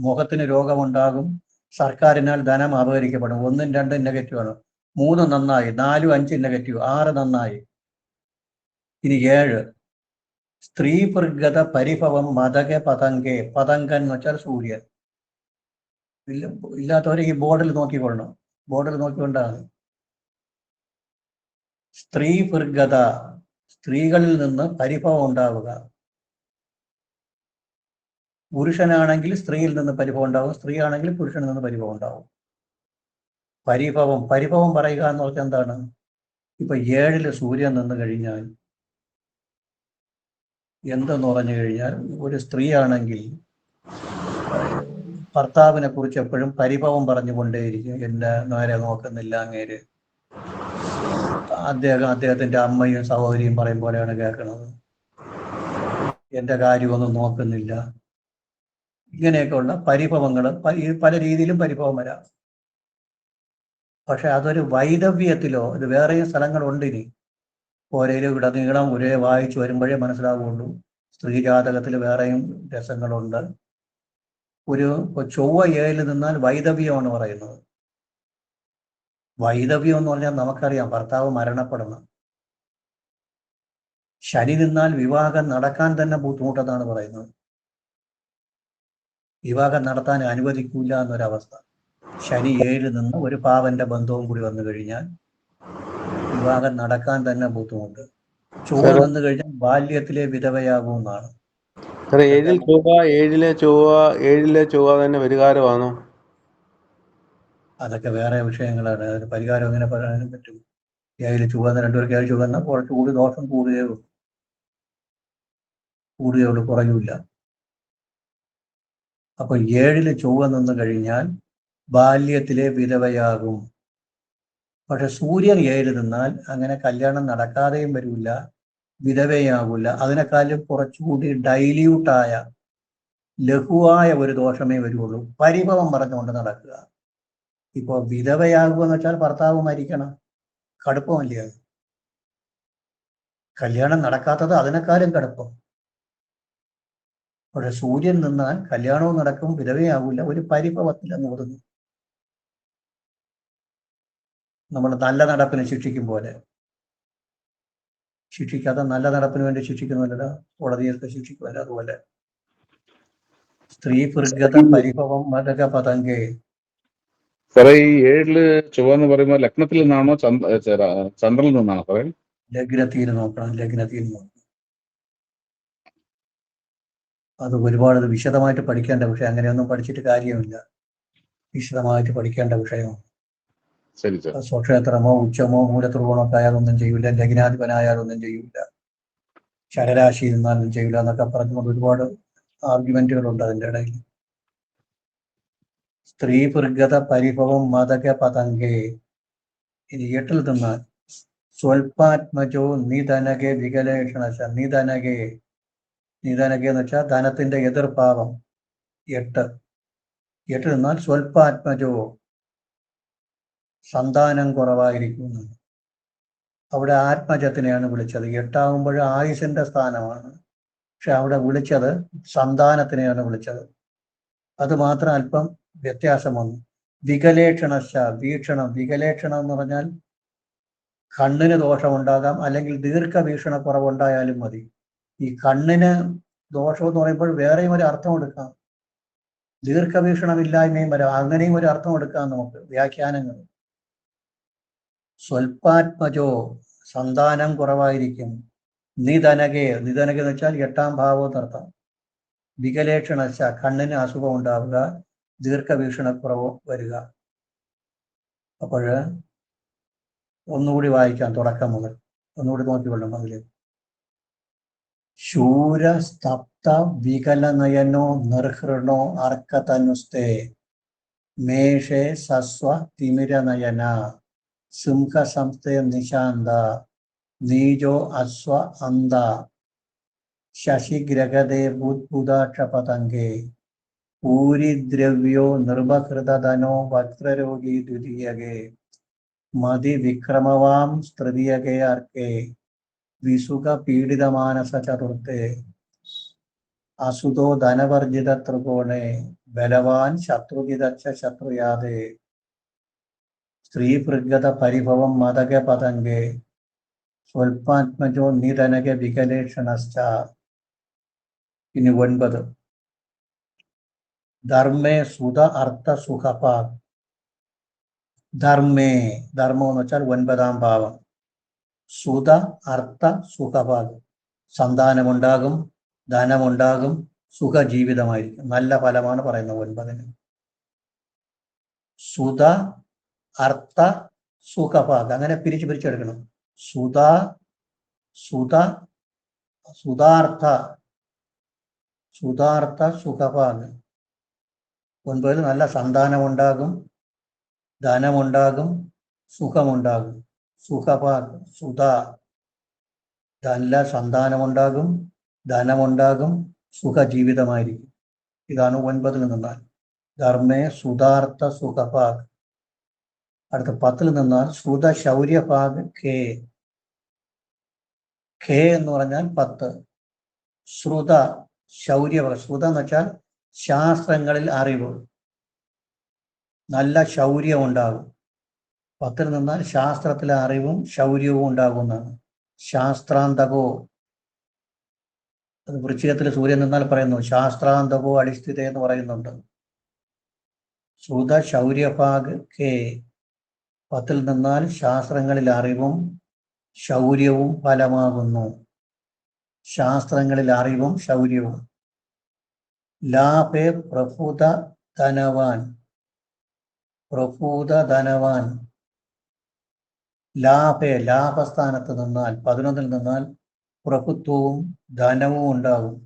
മുഖത്തിന് രോഗമുണ്ടാകും, സർക്കാരിനാൽ ധനം അപഹരിക്കപ്പെടും. 1ഉം 2ഉം നെഗറ്റീവാണ്. 3 നന്നായി, 4ഉം 5ഉം നെഗറ്റീവ്, 6 നന്നായി. ഇനി 7, സ്ത്രീ പ്രഗത പരിഭവം മതകെ പതങ്കെ. പതങ്കൻ എന്ന് വെച്ചാൽ സൂര്യൻ. ഇല്ലാത്തവരെ ഈ ബോർഡിൽ നോക്കിക്കൊള്ളണം. ബോർഡിൽ നോക്കിക്കൊണ്ടാണ്. സ്ത്രീ പ്രഗത, സ്ത്രീകളിൽ നിന്ന് പരിഭവം ഉണ്ടാവുക. പുരുഷനാണെങ്കിൽ സ്ത്രീയിൽ നിന്ന് പരിഭവം ഉണ്ടാവും, സ്ത്രീ ആണെങ്കിൽ പുരുഷനിൽ നിന്ന് പരിഭവം ഉണ്ടാവും. പരിഭവം പറയുക എന്ന് പറഞ്ഞാൽ എന്താണ്? ഇപ്പൊ 7ല് സൂര്യൻ നിന്ന് കഴിഞ്ഞാൽ എന്തെന്ന് പറഞ്ഞു കഴിഞ്ഞാൽ, ഒരു സ്ത്രീ ആണെങ്കിൽ ഭർത്താവിനെ കുറിച്ച് എപ്പോഴും പരിഭവം പറഞ്ഞുകൊണ്ടേയിരിക്കും. എന്നെ നേരെ നോക്കുന്നില്ല അങ്ങേര്, അദ്ദേഹത്തിന്റെ അമ്മയും സഹോദരിയും പറയും പോലെയാണ് കേൾക്കുന്നത്, എന്റെ കാര്യമൊന്നും നോക്കുന്നില്ല. ഇങ്ങനെയൊക്കെയുള്ള പരിഭവങ്ങൾ പല രീതിയിലും പരിഭവം വരാം. പക്ഷെ അതൊരു വൈദവ്യത്തിലോ, ഇത് വേറെയും സ്ഥലങ്ങളുണ്ട്. ഇനി ഓരോ നീളം ഒരേ വായിച്ചു വരുമ്പോഴേ മനസ്സിലാവുള്ളൂ. സ്ത്രീജാതകത്തിൽ വേറെയും രസങ്ങളുണ്ട്. ഒരു ചൊവ്വ 7ൽ നിന്നാൽ വൈദവ്യമാണ് പറയുന്നത്. വൈദവ്യം എന്ന് പറഞ്ഞാൽ നമുക്കറിയാം, ഭർത്താവ് മരണപ്പെടണം. ശനി നിന്നാൽ വിവാഹം നടക്കാൻ തന്നെ ബുദ്ധിമുട്ടെന്നാണ് പറയുന്നത്. വിവാഹം നടത്താൻ അനുവദിക്കില്ല എന്നൊരവസ്ഥ. ശനി 7ൽ നിന്ന് ഒരു പാവന്റെ ബന്ധവും കൂടി വന്നു കഴിഞ്ഞാൽ വിവാഹം നടക്കാൻ തന്നെ ബുദ്ധിമുട്ട്. ചൊവ്വ നിന്ന് കഴിഞ്ഞാൽ ബാല്യത്തിലെ വിധവയാകുമെന്നാണ്. 7ലെ ചൊവ്വ തന്നെ പരിഹാരമാണോ? അതൊക്കെ വേറെ വിഷയങ്ങളാണ്. അതിന് പരിഹാരം എങ്ങനെ പറയാനും പറ്റും? 7ൽ ചൊവ്വ 2 പേർക്ക് 7 ചൊവ്വ എന്നാൽ കുറച്ചുകൂടി ദോഷം കൂടുകയുള്ളൂ, കുറയൂല. അപ്പൊ 7ൽ ചൊവ്വ നിന്ന് കഴിഞ്ഞാൽ ബാല്യത്തിലെ വിധവയാകും. പക്ഷെ സൂര്യൻ 7ൽ നിന്നാൽ അങ്ങനെ കല്യാണം നടക്കാതെയും വരില്ല, വിധവയാകില്ല. അതിനേക്കാളും കുറച്ചുകൂടി ഡൈല്യൂട്ടായ, ലഘുവായ ഒരു ദോഷമേ വരുള്ളൂ. പരിഭവം പറഞ്ഞുകൊണ്ട് നടക്കുക. ഇപ്പൊ വിധവയാകുക എന്ന് വെച്ചാൽ ഭർത്താവ് മരിക്കണം, കടുപ്പമല്ലേ അത്? കല്യാണം നടക്കാത്തത് അതിനേക്കാളും കടുപ്പം. പക്ഷെ സൂര്യൻ നിന്നാൽ കല്യാണവും നടക്കും, വിധവയാകില്ല, ഒരു പരിഭവത്തിലെന്ന് ഓതുന്നു. നമ്മൾ നല്ല നടപ്പിന് ശിക്ഷിക്കും പോലെ, ശിക്ഷിക്കാതെ നല്ല നടപ്പിന് വേണ്ടി ശിക്ഷിക്കുന്നില്ല, കോടതിയൊക്കെ ശിക്ഷിക്കുമല്ലോ, അതുപോലെ. സ്ത്രീ പ്രഗത പരിഭവം മതക പതങ്കേ. സാറേ, ഈ 7ല് ചൊവ്വ എന്ന് പറയുമ്പോൾ ലഗ്നത്തിൽ നിന്നാണോ ചന്ദ്രനിൽ നിന്നാണോ സാറേ? ലഗ്നത്തിൽ നോക്കണം, ലഗ്നത്തിൽ നോക്കണം. അത് ഒരുപാട് വിശദമായിട്ട് പഠിക്കേണ്ട വിഷയം. അങ്ങനെയൊന്നും പഠിച്ചിട്ട് കാര്യമില്ല, വിശദമായിട്ട് പഠിക്കേണ്ട വിഷയമാണ്. ശരി സാർ. സ്വക്ഷേത്രമോ ഉച്ചമോ മൂലത്രികോണമൊക്കെ ആയാലൊന്നും ചെയ്യൂല, ലഗ്നാധിപനായാലൊന്നും ചെയ്യൂല, ശരരാശി നിന്നാലും ചെയ്യൂല എന്നൊക്കെ പറഞ്ഞുകൊണ്ട് ഒരുപാട് ആർഗ്യുമെന്റുകളുണ്ട് അതിൻ്റെ ഇടയിൽ. സ്ത്രീ പ്രഗത പരിഭവം മതക പതങ്കേ. ഇനി 8ൽ നിന്നാൽ സ്വൽപാത്മജോ നിധനകെ വികലേഷണശ. നിധനകെ എന്ന് വെച്ചാൽ ധനത്തിന്റെ എതിർഭാവം. 8 നിന്നാൽ സ്വൽപാത്മജോ, സന്താനം കുറവായിരിക്കുന്നു. അവിടെ ആത്മജത്തിനെയാണ് വിളിച്ചത്. 8ആകുമ്പോൾ ആയുസിന്റെ സ്ഥാനമാണ്, പക്ഷെ അവിടെ വിളിച്ചത് സന്താനത്തിനെയാണ് വിളിച്ചത്. അത് മാത്രം അല്പം വ്യത്യാസം വന്നു. വികലേക്ഷണശ, വീക്ഷണം. വികലേക്ഷണം എന്ന് പറഞ്ഞാൽ കണ്ണിന് ദോഷമുണ്ടാകാം, അല്ലെങ്കിൽ ദീർഘവീക്ഷണ കുറവുണ്ടായാലും മതി. ഈ കണ്ണിന് ദോഷം എന്ന് പറയുമ്പോൾ വേറെയും ഒരു അർത്ഥം എടുക്കാം, ദീർഘവീക്ഷണമില്ലായ്മയും വരാം, അങ്ങനെയും ഒരു അർത്ഥം എടുക്കാം നമുക്ക്, വ്യാഖ്യാനങ്ങൾ. സ്വൽപാത്മജോ, സന്താനം കുറവായിരിക്കും. നിധനകെ എന്ന് വെച്ചാൽ 8ആം ഭാവം എന്നർത്ഥം. വികലേക്ഷണശ, കണ്ണിന് അസുഖം ഉണ്ടാവുക, ദീർഘവീക്ഷണക്കുറവ് വരിക. അപ്പോൾ ഒന്നുകൂടി വായിക്കാം തുടക്കം മുതൽ. ഒന്നുകൂടി നോക്കിക്കൊള്ളും അതിൽ. ശൂര സ്തപ്ത വികലനയനോ നിർഹൃണോ അർക്കതനുസ്തേ മേഷേ സസ്വ തിമിരനയന സിംഹ സംസ്ഥയ നിശാന്ത നീജോ അശ്വ അന്ത ശശിഗ്രഗതേ ബുദ്ബുദാക്ഷപതംഗേ പൂരിദ്രവ്യോ നിർഭകൃതധനോ വക്രരോഗി ദ്വിതീയകേ മതി വിക്രമവാം തൃതീയകേ അർക്കേ വിസുഖ പീഡിതമാനസ ചതുർത്ഥേ അസുതോ ധനവർജിത ത്രികോണേ ബലവാൻ ശത്രുജിതച്ച ശത്രുയാതേ സ്ത്രീഭൃഗത പരിഭവം മതക പതംഗേ സ്വൽപാത്മജോ നിധനക വികലേഷണശ്ച. ഇനി 9. ധർമ്മേ സുത അർത്ഥ സുഖപാക്. ധർമ്മേ, ധർമ്മം എന്ന് വെച്ചാൽ 9ാം ഭാവം. സുത അർത്ഥ സുഖപാക്, സന്താനമുണ്ടാകും, ധനമുണ്ടാകും, സുഖജീവിതമായിരിക്കും. നല്ല ഫലമാണ് പറയുന്നത് 9. സുത അർത്ഥ സുഖപാക്, അങ്ങനെ പിരിച്ചെടുക്കണം. സുത സുത സുതാർത്ഥ സുതാർത്ഥ സുഖപാക്. 9 നല്ല സന്താനമുണ്ടാകും, ധനമുണ്ടാകും, സുഖമുണ്ടാകും. സുഖപാക് സുത, നല്ല സന്താനമുണ്ടാകും, ധനമുണ്ടാകും, സുഖജീവിതമായിരിക്കും. ഇതാണ് 9 നിന്നാൽ. ധർമ്മേ സുതാർത്ഥ സുഖപാക്. അടുത്ത 10 നിന്നാൽ ശ്രുത ശൗര്യഭാഗ് ഖേ. ഖേ എന്ന് പറഞ്ഞാൽ 10. ശ്രുത ശൗര്യഭാഗ്, ശ്രുത എന്ന് വെച്ചാൽ ശാസ്ത്രങ്ങളിൽ അറിവ്, നല്ല ശൗര്യം ഉണ്ടാകും. 10 നിന്നാൽ ശാസ്ത്രത്തിലെ അറിവും ശൗര്യവും ഉണ്ടാകുന്നതാണ്. ശാസ്ത്രാന്തകോ, അത് വൃശ്ചികത്തിൽ സൂര്യൻ നിന്നാൽ പറയുന്നു ശാസ്ത്രാന്തകോ അടിസ്ഥിത എന്ന് പറയുന്നുണ്ട്. ശ്രുത ശൗര്യഭാഗ് ഖേ. 10 നിന്നാൽ ശാസ്ത്രങ്ങളിൽ അറിവും ശൗര്യവും ഫലമാകുന്നു. ശാസ്ത്രങ്ങളിൽ അറിവും ശൗര്യവും. ലാഭേ പ്രഭുത ധനവാൻ. പ്രഭുത ധനവാൻ. ലാഭേ, ലാഭസ്ഥാനത്ത് നിന്നാൽ 11 നിന്നാൽ പ്രഭുത്വവും ധനവും ഉണ്ടാകും.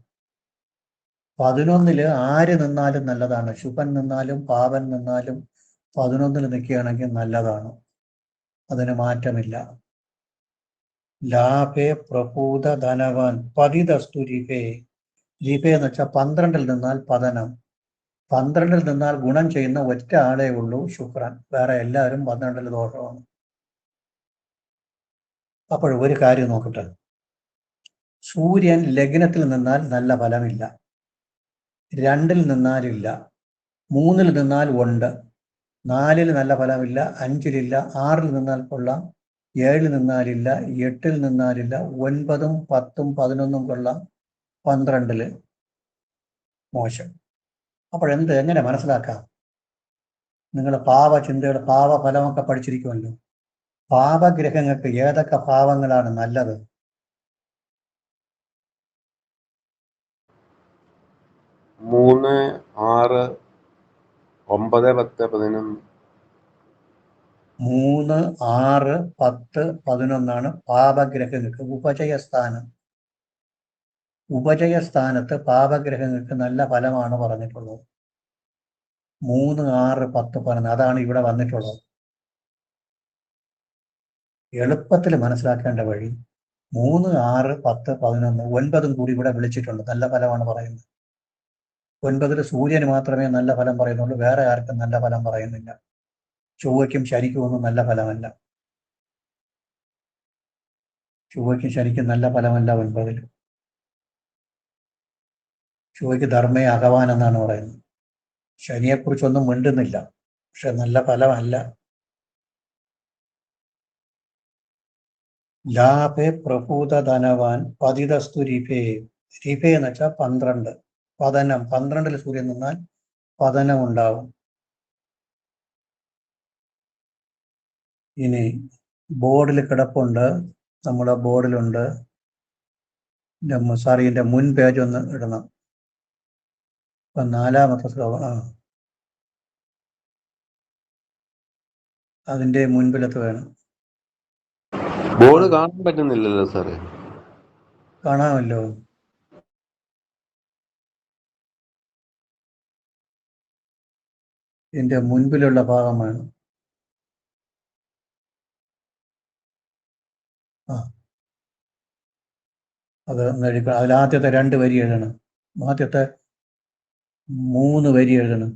11 ആര് നിന്നാലും നല്ലതാണ്. ശുഭൻ നിന്നാലും പാപൻ നിന്നാലും 11 നിൽക്കുകയാണെങ്കിൽ നല്ലതാണ്, അതിന് മാറ്റമില്ല. ലാഭേ പ്രഭൂത ധനവാൻ പതിതസ്തു രിപേ. രിപേ എന്ന് വെച്ചാൽ 12 നിന്നാൽ പതനം. 12 നിന്നാൽ ഗുണം ചെയ്യുന്ന ഒറ്റ ആളേ ഉള്ളൂ, ശുക്രൻ. വേറെ എല്ലാവരും 12 ദോഷമാണ്. അപ്പോൾ ഒരു കാര്യം നോക്കട്ടെ. സൂര്യൻ ലഗ്നത്തിൽ നിന്നാൽ നല്ല ഫലമില്ല, 2 നിന്നാലില്ല, 3 നിന്നാൽ ഉണ്ട്, 4 നല്ല ഫലമില്ല, 5 6 നിന്നാൽ കൊള്ളാം, 7 നിന്നാലില്ല, 8 നിന്നാലില്ല, 9, 10, 11 കൊള്ളാം, 12 മോശം. അപ്പോഴെന്ത്, എങ്ങനെ മനസ്സിലാക്കാം? നിങ്ങൾ പാപചിന്തയുടെ പാപഫലമൊക്കെ പഠിച്ചിരിക്കുമല്ലോ. പാപഗ്രഹങ്ങൾക്ക് ഏതൊക്കെ ഭാവങ്ങളാണ് നല്ലത്? 3, 6, 9, 10, 11. 3, 6, 10, 11 പാപഗ്രഹങ്ങൾക്ക് ഉപജയസ്ഥാനം. ഉപജയസ്ഥാനത്ത് പാപഗ്രഹങ്ങൾക്ക് നല്ല ഫലമാണ് പറഞ്ഞിട്ടുള്ളത്. 3, 6, 10, 11 അതാണ് ഇവിടെ വന്നിട്ടുള്ളത്. എളുപ്പത്തിൽ മനസ്സിലാക്കേണ്ട വഴി 3, 6, 10, 11, 9 കൂടി ഇവിടെ വിളിച്ചിട്ടുണ്ട്, നല്ല ഫലമാണ് പറയുന്നത്. 9 സൂര്യന് മാത്രമേ നല്ല ഫലം പറയുന്നുള്ളൂ, വേറെ ആർക്കും നല്ല ഫലം പറയുന്നില്ല. ചൊവ്വയ്ക്കും ശനിക്കും ഒന്നും നല്ല ഫലമല്ല. ചൊവ്വയ്ക്കും ശനിക്കും നല്ല ഫലമല്ല 9. ചൊവ്വയ്ക്ക് ധർമ്മേ അഹവാൻ എന്നാണ് പറയുന്നത്. ശനിയെക്കുറിച്ചൊന്നും മിണ്ടുന്നില്ല, പക്ഷെ നല്ല ഫലമല്ല. ലാഭേ പ്രഭൂത ധനവാൻ പതിതസ്തു രിപേ. രിപേ എന്ന് വെച്ചാൽ 12. പതനം, 12 സൂര്യൻ നിന്നാൽ പതനം ഉണ്ടാവും. ഇനി ബോർഡിൽ കിടപ്പുണ്ട്, നമ്മുടെ ബോർഡിലുണ്ട്. സാറി ഇതിന്റെ മുൻ പേജ് ഒന്ന് ഇടണം. 4ാമത്തെ ശ്ലോകം, അതിന്റെ മുൻപിലത്ത് വേണം. ബോർഡ് കാണാൻ പറ്റുന്നില്ലല്ലോ സാറേ. കാണാമല്ലോ. ഇതിന്റെ മുൻപിലുള്ള ഭാഗമാണ്. ആ, അത് എഴുതണം. അതിലാദ്യത്തെ 2 വരി എഴുതണം. ആദ്യത്തെ 3 വരി എഴുതണം.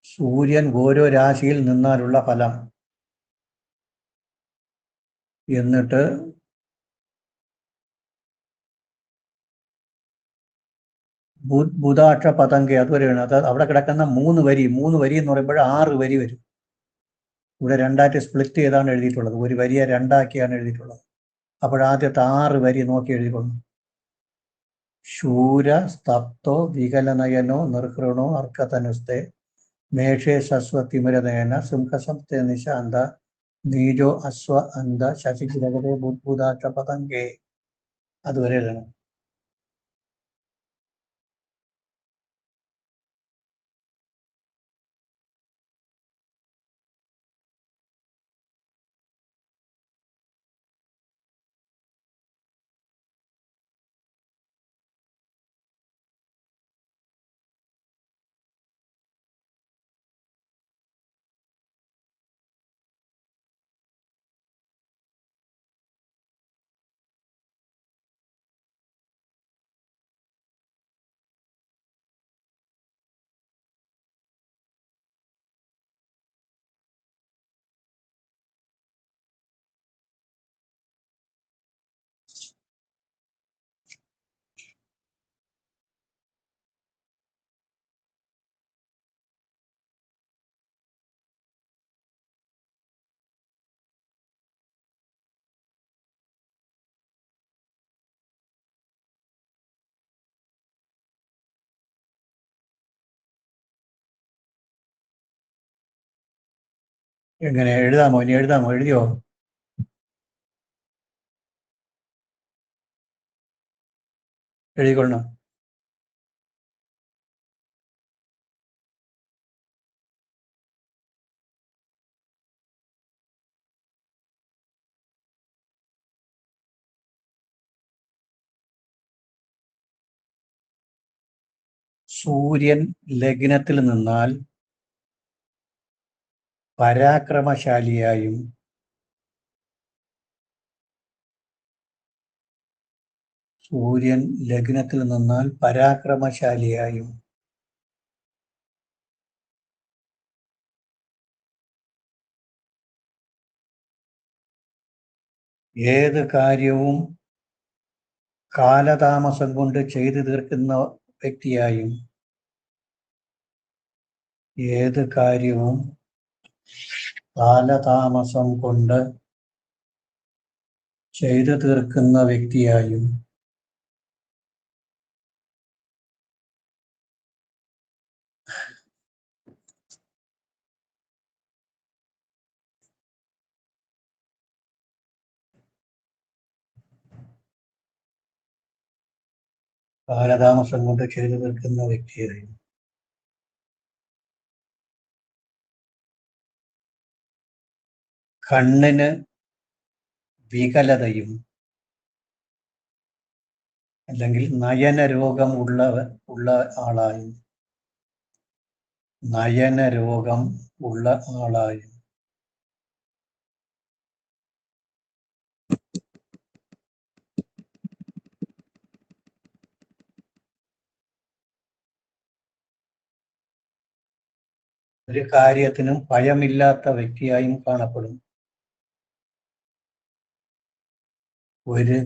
സൂര്യൻ ഓരോ രാശിയിൽ നിന്നാലുള്ള ഫലം. എന്നിട്ട് ബുധാക്ഷ പതംഗ അതുവരെയാണ്. അത് അവിടെ കിടക്കുന്ന 3 വരി എന്ന് പറയുമ്പോൾ 6 വരി വരും. ഇവിടെ 2ആയിട്ട് സ്പ്ലിറ്റ് ചെയ്താണ് എഴുതിയിട്ടുള്ളത്. ഒരു വരിയെ 2ആക്കിയാണ് എഴുതിയിട്ടുള്ളത്. അപ്പോഴാദ്യത്തെ 6 വരി നോക്കി എഴുതിക്കൊള്ളു. ശൂര സ്തപ്തോ വികലനയനോ നിർഹൃണോ അർക്കതനുസ്തേ മേഷേ സസ്വതിമിരനയന സിംഹസപ്തേ നിശാന്ത നീജോ അശ്വ അന്ത ശശിഗ്രഹേ ബുദ്ബുധാക്ഷ പതംഗേ. അതുവരെ എഴുതണം. എങ്ങനെ എഴുതാമോ? ഇനി എഴുതാമോ? എഴുതിയോ? എഴുതിക്കൊള്ളണം. സൂര്യൻ ലഗ്നത്തിൽ നിന്നാൽ പരാക്രമശാലിയായും സൂര്യൻ ലഗ്നത്തിൽ നിന്നാൽ പരാക്രമശാലിയായും ഏത് കാര്യവും കാലതാമസം കൊണ്ട് ചെയ്തു തീർക്കുന്ന വ്യക്തിയായും ഏത് കാര്യവും കാലതാമസം കൊണ്ട് ചെയ്തു തീർക്കുന്ന വ്യക്തിയായും കാലതാമസം കൊണ്ട് ചെയ്തു തീർക്കുന്ന വ്യക്തിയായും കണ്ണിന് വികലതയും അല്ലെങ്കിൽ നയനരോഗം ഉള്ള ആളായും നയനരോഗം ഉള്ള ആളായും ഒരു കാര്യത്തിനും ഭയമില്ലാത്ത വ്യക്തിയായും കാണപ്പെടും. ഒരു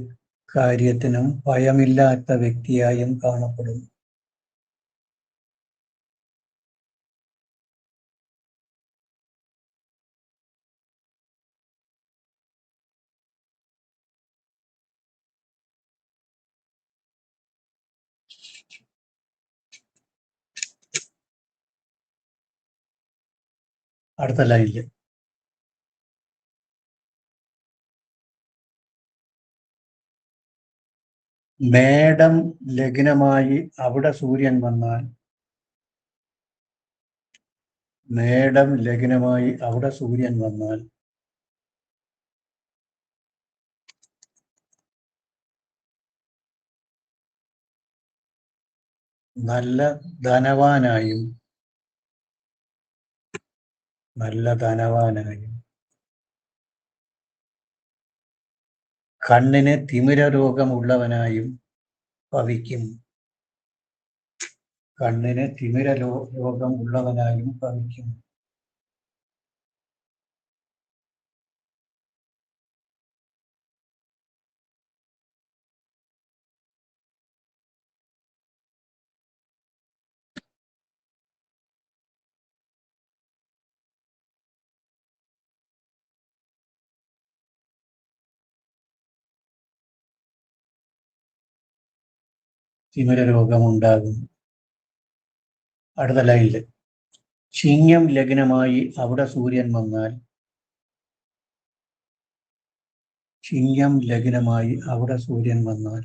കാര്യത്തിനും ഭയമില്ലാത്ത വ്യക്തിയായും കാണപ്പെടും. അടുത്ത ലൈനില് മേടം ലഗ്നമായി അവിടെ സൂര്യൻ വന്നാൽ മേടം ലഗ്നമായി അവിടെ സൂര്യൻ വന്നാൽ നല്ല ധനവാനായും കണ്ണിന് തിമിര രോഗമുള്ളവനായും ഭവിക്കും. കണ്ണിന് തിമിര രോഗം ഉള്ളവനായും ഭവിക്കും. തിമിര രോഗമുണ്ടാകും. അടുത്ത ലൈനില് ചിങ്ങം ലഗ്നമായി അവിടെ സൂര്യൻ വന്നാൽ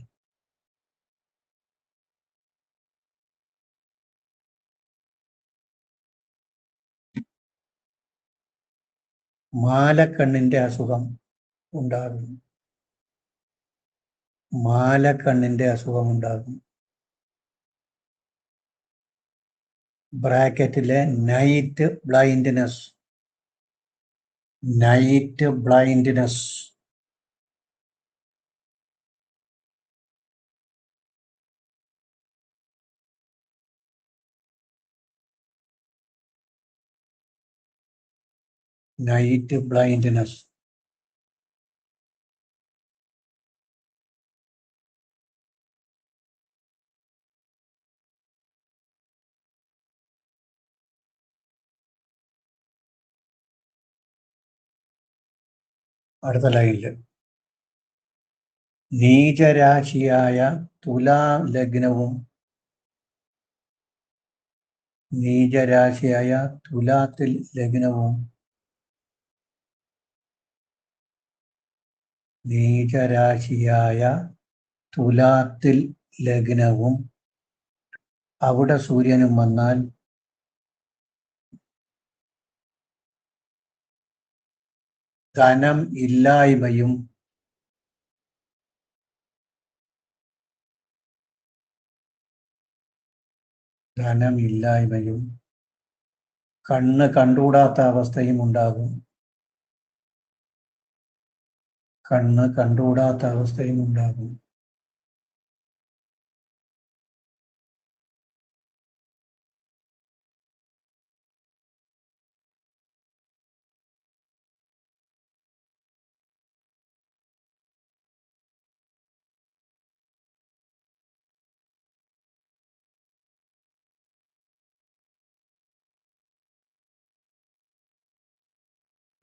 മാലക്കണ്ണിന്റെ അസുഖം ഉണ്ടാകും. ബ്രാക്കറ്റിലെ നൈറ്റ് ബ്ലൈൻഡ്നെസ് അടുത്ത ലൈനില് നീചരാശിയായ തുലാത്തിൽ ലഗ്നവും അവിടെ സൂര്യനും വന്നാൽ ധനം ഇല്ലായ്മയും കണ്ണ് കണ്ടുകൂടാത്ത അവസ്ഥയും ഉണ്ടാകും.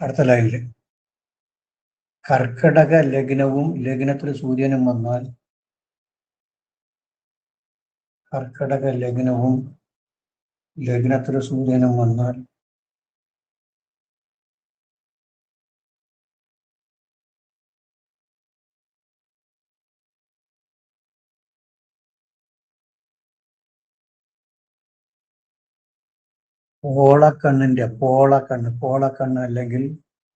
അടുത്ത ലൈനില് കർക്കടക ലഗ്നവും ലഗ്നത്തിൽ സൂര്യനും വന്നാൽ പോളക്കണ്ണ് അല്ലെങ്കിൽ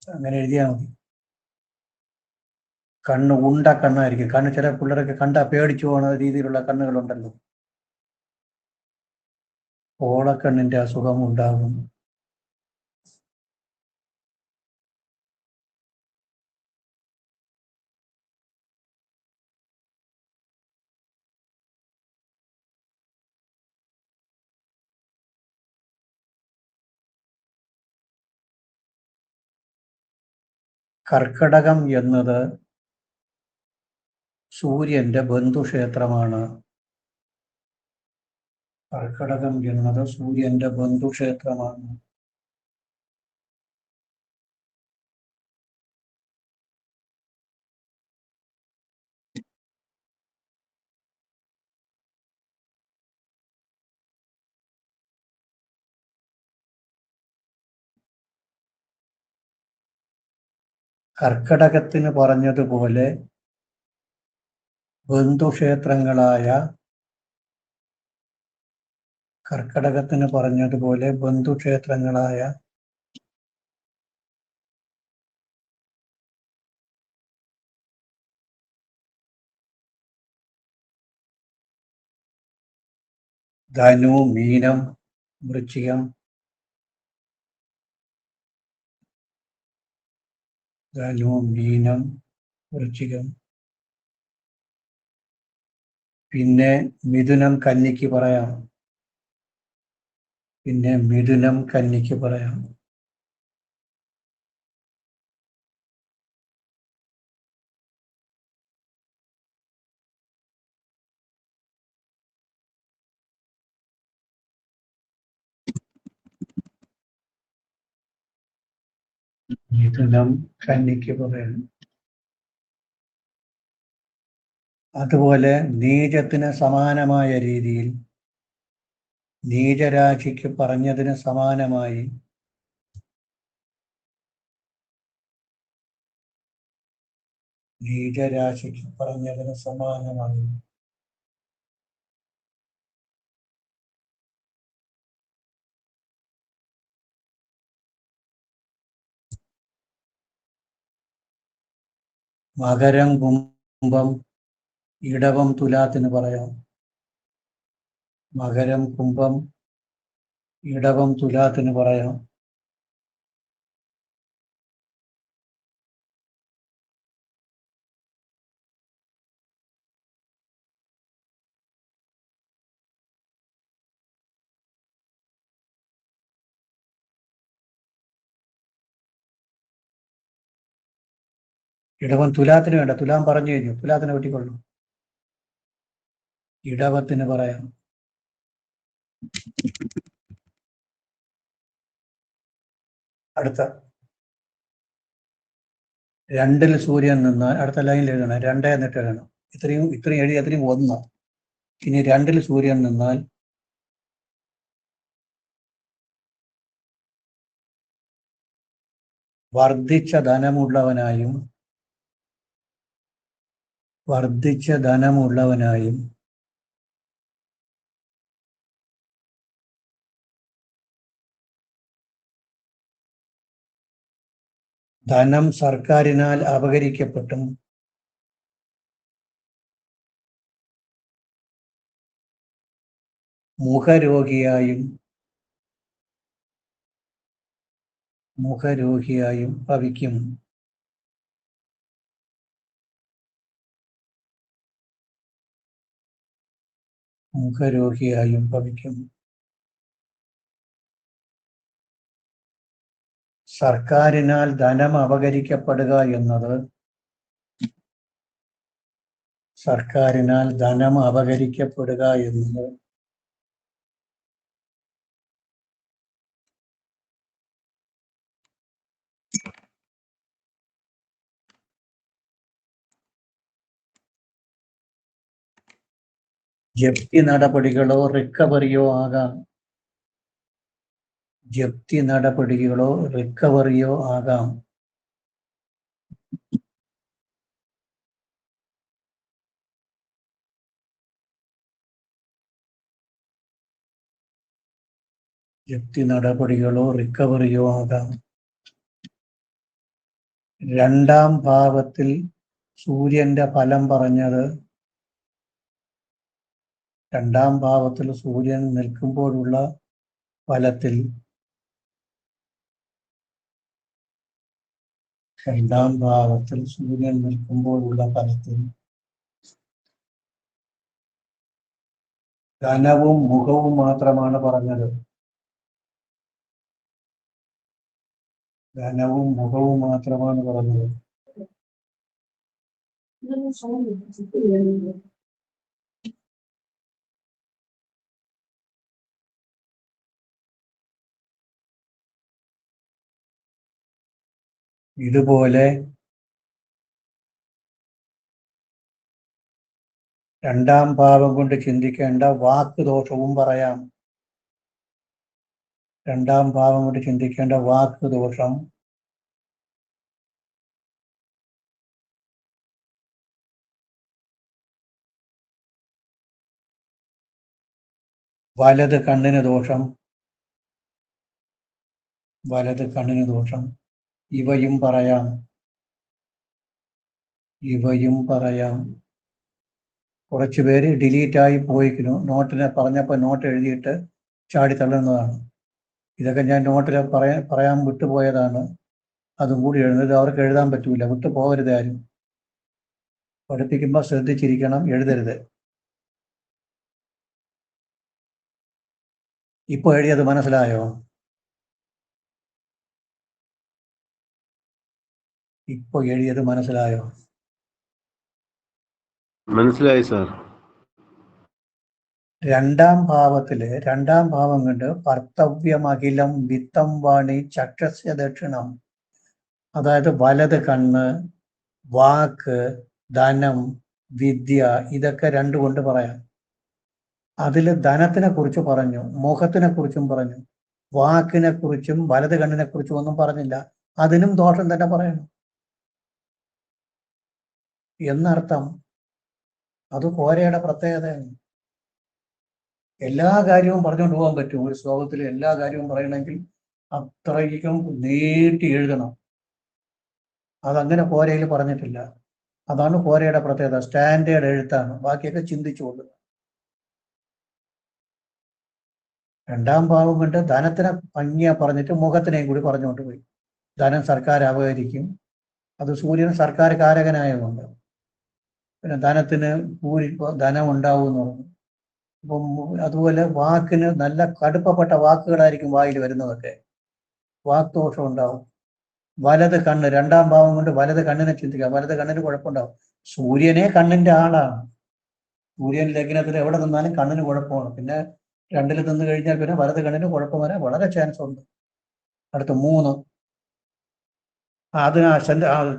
അങ്ങനെ എഴുതിയാൽ മതി. കണ്ണ് ഉണ്ട കണ്ണായിരിക്കും. കണ്ണ് ചില പിള്ളേരൊക്കെ കണ്ടാ പേടിച്ചു പോകുന്ന രീതിയിലുള്ള കണ്ണുകളുണ്ടല്ലോ. പോളക്കണ്ണിന്റെ അസുഖം ഉണ്ടാകും. കർക്കടകം എന്നത് സൂര്യന്റെ ബന്ധുക്ഷേത്രമാണ്. കർക്കടകത്തിന് പറഞ്ഞതുപോലെ ബന്ധുക്ഷേത്രങ്ങളായ കർക്കടകത്തിന് പറഞ്ഞതുപോലെ ബന്ധുക്ഷേത്രങ്ങളായ ധനു, മീനം, വൃശ്ചികം, ധനു, മീനം, വൃശ്ചികം, പിന്നെ മിഥുനം, കന്നിക്ക് പറയാം. പിന്നെ മിഥുനം, കന്നിക്ക് പറയാം. മിഥുനം, കന്നിക്ക് പറയാം. അതുപോലെ നീചത്തിന് സമാനമായ രീതിയിൽ നീചരാശിക്ക് പറഞ്ഞതിന് സമാനമായി നീചരാശിക്ക് പറഞ്ഞതിന് സമാനമായി മകരം, കുംഭം, ഇടവം, തുലാത്തിന് പറയാം. മകരം, കുംഭം, ഇടവം, തുലാത്തിന് പറയാം. ഇടവം തുലാത്തിന് വേണ്ട, തുലാം പറഞ്ഞു കഴിഞ്ഞു, തുലാത്തിന് വെട്ടിക്കൊള്ളു. ഇടവത്തിന് പറയാം. അടുത്ത 2-ൽ സൂര്യൻ നിന്നാൽ അടുത്ത ലൈനിൽ എഴുതണം. 2 എന്നിട്ട് എഴുതണം. ഇത്രയും എഴുതി അത്രയും 1. ഇനി 2-ൽ സൂര്യൻ നിന്നാൽ വർദ്ധിച്ച ധനമുള്ളവനായും ധനം സർക്കാരിനാൽ അപഹരിക്കപ്പെട്ടും മുഖരോഗിയായും ഭവിക്കും. സർക്കാരിനാൽ ധനം അപഹരിക്കപ്പെടുക എന്നത് ജപ്തി നടപടികളോ റിക്കവറിയോ ആകാം. രണ്ടാം ഭാവത്തിൽ സൂര്യന്റെ ഫലം പറഞ്ഞത്, രണ്ടാം ഭാവത്തിൽ സൂര്യൻ നിൽക്കുമ്പോഴുള്ള ഫലത്തിൽ ധനവും മുഖവും മാത്രമാണ് പറഞ്ഞത്. ഇതുപോലെ രണ്ടാം ഭാവം കൊണ്ട് ചിന്തിക്കേണ്ട വാക്ക് ദോഷവും പറയാം. രണ്ടാം ഭാവം കൊണ്ട് ചിന്തിക്കേണ്ട വാക്ക് ദോഷം വലത് കണ്ണിന് ദോഷം, വലത് കണ്ണിന് ദോഷം. ഇവയും പറയാം, ഇവയും പറയാം. കുറച്ചു പേര് ഡിലീറ്റായി പോയിക്കുന്നു. നോട്ടിനെ പറഞ്ഞപ്പോൾ നോട്ട് എഴുതിയിട്ട് ചാടി തള്ളുന്നതാണ്. ഇതൊക്കെ ഞാൻ നോട്ടിൽ പറയാൻ വിട്ടുപോയതാണ്. അതും കൂടി എഴുതുന്നത് അവർക്ക് എഴുതാൻ പറ്റൂല. വിട്ടു പോകരുത് ആരും. പഠിപ്പിക്കുമ്പോൾ ശ്രദ്ധിച്ചിരിക്കണം, എഴുതരുത്. ഇപ്പോൾ എഴുതിയത് മനസ്സിലായോ? ഇപ്പോൾ എഴുതിയത് മനസ്സിലായോ? മനസ്സിലായി സാർ. രണ്ടാം ഭാവം കൊണ്ട് കർത്തവ്യമഖിലം വിത്തം വാണി ചക്ഷസ്യ ദക്ഷിണം. അതായത് വലത് കണ്ണ്, വാക്ക്, ധനം, വിദ്യ, ഇതൊക്കെ രണ്ടുകൊണ്ട് പറയാം. അതിൽ ധനത്തിനെ കുറിച്ച് പറഞ്ഞു, മുഖത്തിനെ കുറിച്ചും പറഞ്ഞു, വാക്കിനെ കുറിച്ചും വലത് കണ്ണിനെ കുറിച്ചും ഒന്നും പറഞ്ഞില്ല. അതിനും ദോഷം തന്നെ പറയണം എന്നർത്ഥം. അത് കോരയുടെ പ്രത്യേകതയാണ്. എല്ലാ കാര്യവും പറഞ്ഞുകൊണ്ട് പോകാൻ പറ്റും. ഒരു ശ്ലോകത്തിൽ എല്ലാ കാര്യവും പറയണമെങ്കിൽ അത്രയ്ക്കും നീട്ടി എഴുതണം. അതങ്ങനെ കോരയിൽ പറഞ്ഞിട്ടില്ല. അതാണ് കോരയുടെ പ്രത്യേകത. സ്റ്റാൻഡേർഡ് എഴുത്താണ്. ബാക്കിയൊക്കെ ചിന്തിച്ചു കൊള്ളുക. രണ്ടാം ഭാവം കൊണ്ട് ധനത്തിനെ ഭംഗിയാ പറഞ്ഞിട്ട് മുഖത്തിനെയും കൂടി പറഞ്ഞുകൊണ്ട് പോയി. ധനം സർക്കാർ അപഹരിക്കും. അത് സൂര്യൻ സർക്കാർ കാരകനായതുകൊണ്ട്. പിന്നെ ധനത്തിന് ധനം ഉണ്ടാവും എന്ന് പറഞ്ഞു. അപ്പം അതുപോലെ വാക്കിന് നല്ല കടുപ്പപ്പെട്ട വാക്കുകളായിരിക്കും വായിൽ വരുന്നതൊക്കെ. വാക്ദോഷം ഉണ്ടാവും. വലത് കണ്ണ്, രണ്ടാം ഭാവം കൊണ്ട് വലത് കണ്ണിനെ ചിന്തിക്കുക. വലത് കണ്ണിന് കുഴപ്പമുണ്ടാവും. സൂര്യനെ കണ്ണിന്റെ ആളാണ്. സൂര്യൻ ലഗ്നത്തിൽ എവിടെ നിന്നാലും കണ്ണിന് കുഴപ്പമാണ്. പിന്നെ രണ്ടിൽ നിന്ന് കഴിഞ്ഞാൽ പിന്നെ വലത് കണ്ണിന് കുഴപ്പം വരാൻ വളരെ ചാൻസ് ഉണ്ട്. അടുത്ത 3. അതിന്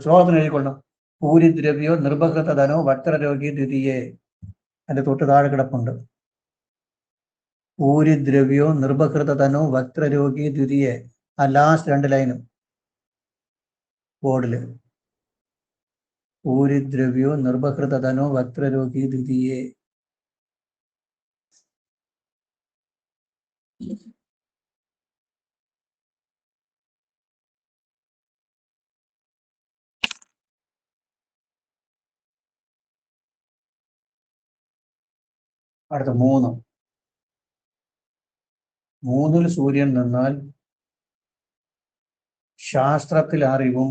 ശ്ലോകത്തിന് എഴുതിക്കൊള്ളണം. പൂരിദ്രവ്യോ നിർബഹൃതധനോ വക്രരോഗി ദ്വിതീയേ. അതിന്റെ തൊട്ട് താഴെ കിടപ്പുണ്ട്. പൂരിദ്രവ്യോ നിർബഹൃതധനോ വക്രരോഗി ദ്വിതീയേ. ആ ലാസ്റ്റ് 2 ലൈനും ബോർഡില്. പൂരിദ്രവ്യോ നിർബഹൃതധനോ വക്രരോഗി ദ്വിതീയേ. അടുത്ത 3. 3-ൽ സൂര്യൻ നിന്നാൽ ശാസ്ത്രത്തിൽ അറിവും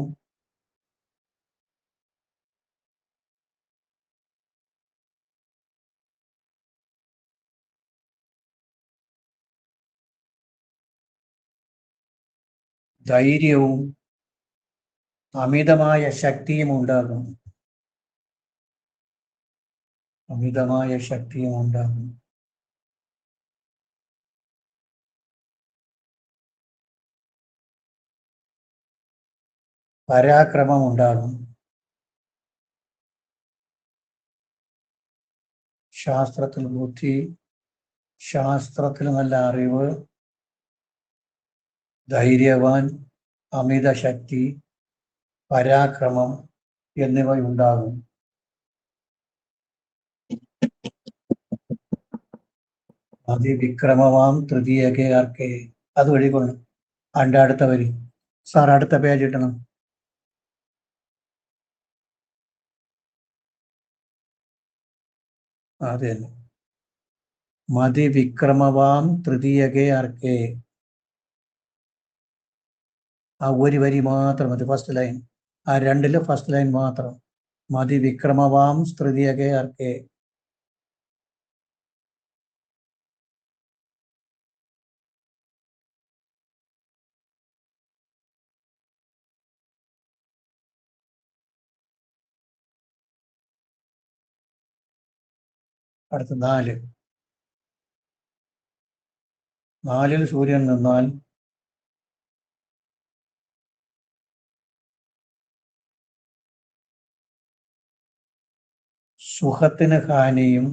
ധൈര്യവും അമിതമായ ശക്തിയും ഉണ്ടാകും. അമിതമായ ശക്തിയും ഉണ്ടാകും. പരാക്രമം ഉണ്ടാകും. ശാസ്ത്രത്തിൽ ബുദ്ധി, ശാസ്ത്രത്തിൽ നല്ല അറിവ്, ധൈര്യവാൻ, അമിത ശക്തി, പരാക്രമം എന്നിവ ഉണ്ടാകും. അതിവിക്രമവാം തൃതീയകെ ആർക്കെ. അത് വഴികൊണ്ട് അതിൻ്റെ അടുത്ത വരി. സാർ അടുത്ത പേജ് ഇട്ടണം. അതെ, മതിവിക്രമവാം തൃതീയകെ ആർക്കെ. ആ ഒരു വരി മാത്രം മതി. First line. ആ 2-ല് ഫസ്റ്റ് ലൈൻ മാത്രം. മതിവിക്രമവാം തൃതീയകെ ആർക്കെ. അടുത്ത 4. 4-ൽ സൂര്യൻ നിന്നാൽ സുഖത്തിന് ഹാനിയും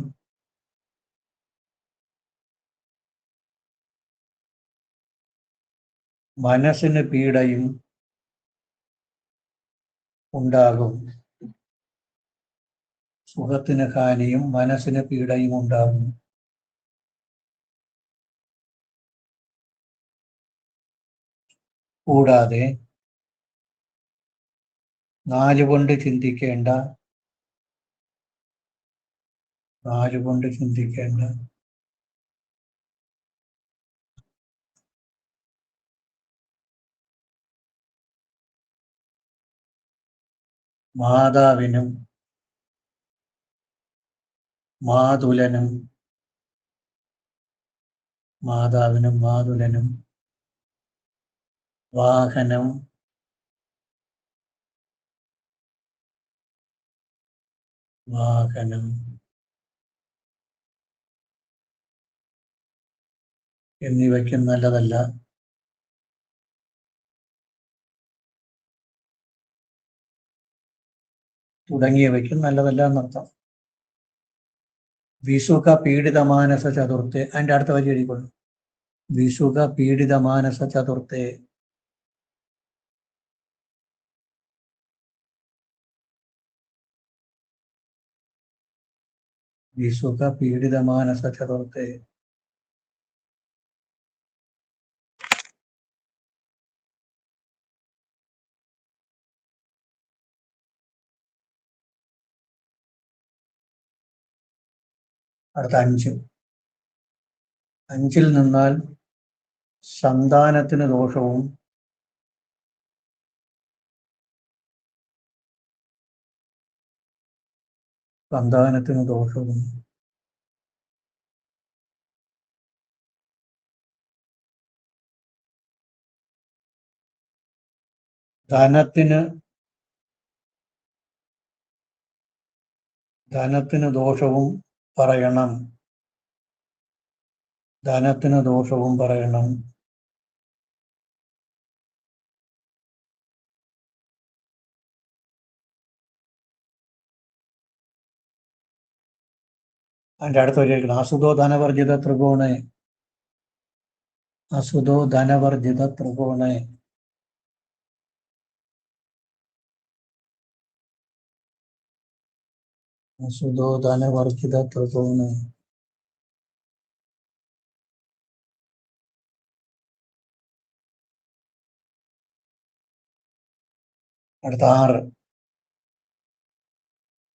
മനസ്സിന് പീഡയും ഉണ്ടാകും. സുഖത്തിന് ഹാനിയും മനസ്സിന് പീഡയും ഉണ്ടാകും. കൂടാതെ 4 കൊണ്ട് ചിന്തിക്കേണ്ട മാതാവിനും മാതുലനും വാഹനം എന്നിവയ്ക്കും നല്ലതല്ല. തുടങ്ങിയവയ്ക്കും നല്ലതല്ല എന്നർത്ഥം. വിസുഖ പീഡിതമാനസ ചതുർത്ഥേ, അതിന്റെ അടുത്ത വരി എഴുതിക്കൊള്ളു. വിസുഖ പീഡിതമാനസ ചതുർത്ഥേ, വിസുഖ പീഡിതമാനസ ചതുർത്ഥേ. അടുത്ത 5. 5-ൽ നിന്നാൽ സന്താനത്തിന് ദോഷവും ധനത്തിന് ദോഷവും പറയണം. അതിന്റെ അടുത്ത വരി എഴുതിക്കണം. അസുതോ ധനവർജിത ത്രികോണേ, അസുതോ ധനവർജിത ത്രികോണേ. അസുതോ ധനവർജിത ത്രികോണേ. അടുത്ത 6.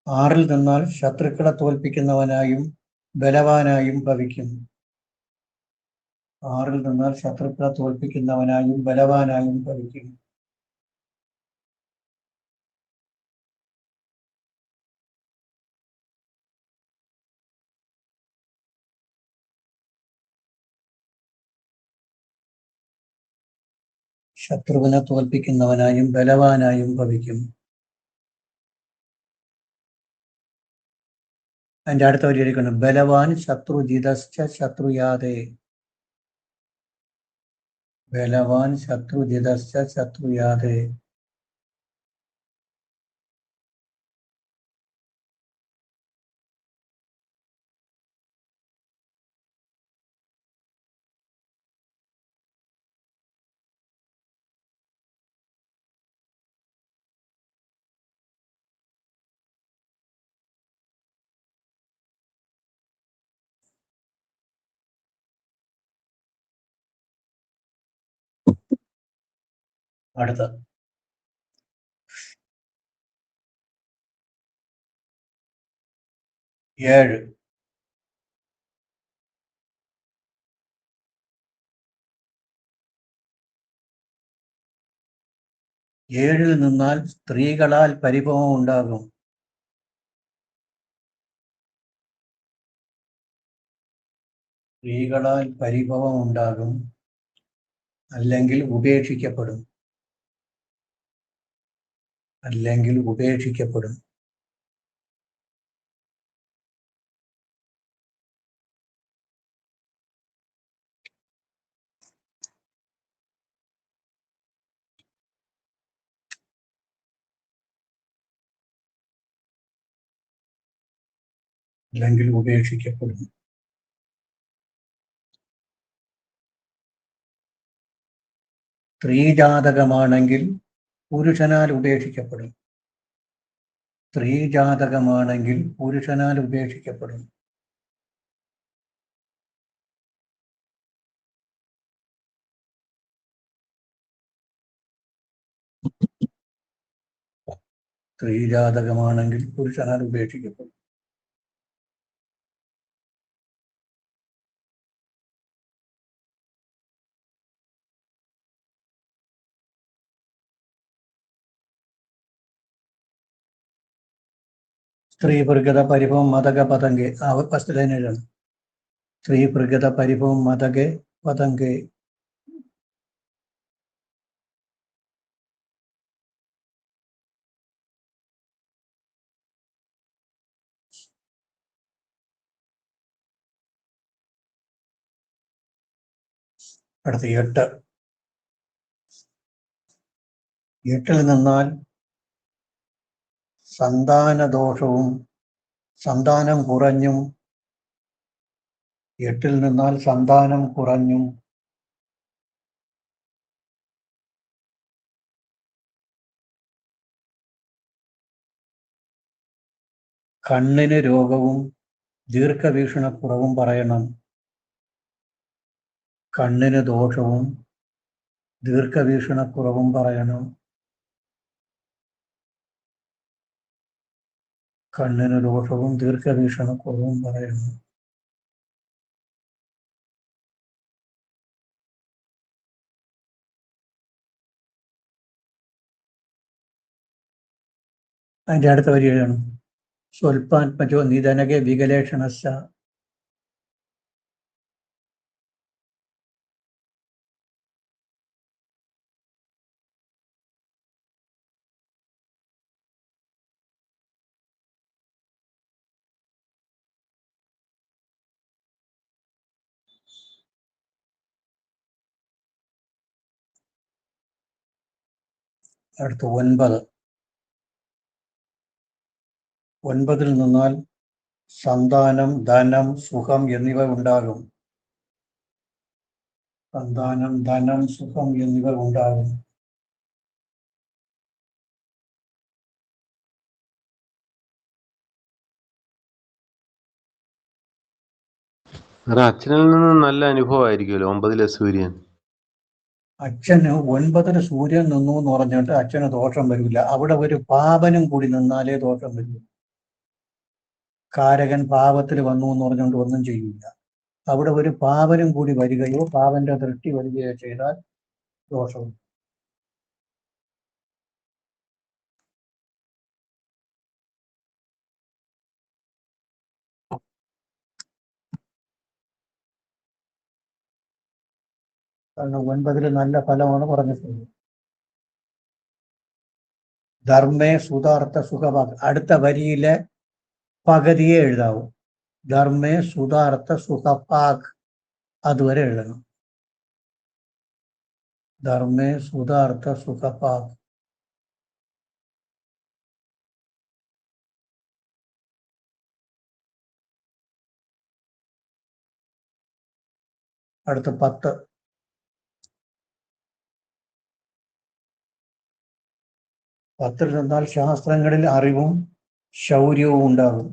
6-ൽ നിന്നാൽ ശത്രുക്കളെ തോൽപ്പിക്കുന്നവനായും ബലവാനായും ഭവിക്കും. 6-ൽ നിന്നാൽ ശത്രുക്കളെ തോൽപ്പിക്കുന്നവനായും ബലവാനായും ഭവിക്കും. ശത്രുവിനെ തോൽപ്പിക്കുന്നവനായും ബലവാനായും ഭവിക്കും. അതിന്റെ അടുത്ത വരി എഴുതിക്കണം. ബലവാൻ ശത്രുജിതശ്ച ശത്രുയാതേ, ബലവാൻ ശത്രുജിതശ്ച ശത്രുയാതേ. അടുത്ത 7. 7-ൽ നിന്നാൽ സ്ത്രീകളാൽ പരിഭവം ഉണ്ടാകും. അല്ലെങ്കിൽ ഉപേക്ഷിക്കപ്പെടും. സ്ത്രീജാതകമാണെങ്കിൽ പുരുഷനാൽ ഉപേക്ഷിക്കപ്പെടും. സ്ത്രീജാതകമാണെങ്കിൽ പുരുഷനാൽ ഉപേക്ഷിക്കപ്പെടും. സ്ത്രീ പ്രഗത പരിഭവം മതക പതങ്കെ ഫസ്റ്റ് ലൈൻ എഴുതണം. സ്ത്രീ പ്രഗത പരിഭവം മതകെ പതങ്കെ. അടുത്ത 8. 8ൽ നിന്നാൽ സന്താനദോഷവും സന്താനം കുറഞ്ഞും 8ൽ നിന്നാൽ സന്താനം കുറഞ്ഞും കണ്ണിന് രോഗവും ദീർഘവീക്ഷണക്കുറവും പറയണം. കണ്ണിന് ദോഷവും ദീർഘവീക്ഷണക്കുറവും പറയണം. കണ്ണിന് ദോഷവും ദീർഘവീക്ഷണക്കുറവും പറയണം. അതിന്റെ അടുത്ത വരി എഴുതണം. സ്വൽപാത്മജോ നിധനകെ വികലേഷണശ്ച. അടുത്ത 9. 9ൽ നിന്നാൽ സന്താനം ധനം സുഖം എന്നിവ ഉണ്ടാകും. സന്താനം ധനം സുഖം എന്നിവ ഉണ്ടാകും. സാറേ അച്ഛനിൽ നിന്ന് നല്ല അനുഭവമായിരിക്കുമല്ലോ 9ലെ സൂര്യൻ. അച്ഛന് 9ന് സൂര്യൻ നിന്നു എന്ന് പറഞ്ഞിട്ട് അച്ഛന് ദോഷം വരില്ല. അവിടെ ഒരു പാപനും കൂടി നിന്നാലേ ദോഷം വരില്ല. കാരകൻ പാപത്തിൽ വന്നു എന്ന് പറഞ്ഞുകൊണ്ട് ഒന്നും ചെയ്യില്ല. അവിടെ ഒരു പാപനും കൂടി വരികയോ പാപന്റെ ദൃഷ്ടി വരികയോ ചെയ്താൽ ദോഷവും. കാരണം 9ൽ നല്ല ഫലമാണ് പറഞ്ഞിട്ടുള്ളത്. ധർമ്മേ സുതാർത്ഥ സുഖഭാഗ്. അടുത്ത വരിയിലെ പകുതിയെ എഴുതാവൂ. ധർമ്മേ സുതാർത്ഥ സുഖഭാഗ് അതുവരെ എഴുതണം. ധർമ്മേ സുതാർത്ഥ സുഖഭാഗ്. അടുത്ത 10. 10ൽ നിന്നാൽ ശാസ്ത്രങ്ങളിൽ അറിവും ശൗര്യവും ഉണ്ടാകും.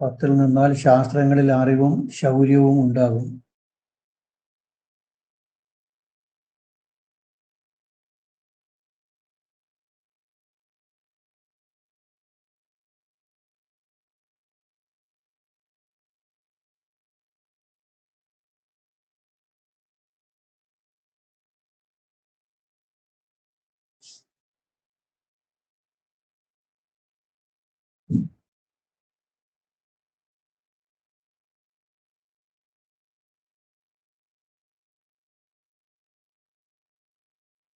10ൽ നിന്നാൽ ശാസ്ത്രങ്ങളിൽ അറിവും ശൗര്യവും ഉണ്ടാകും.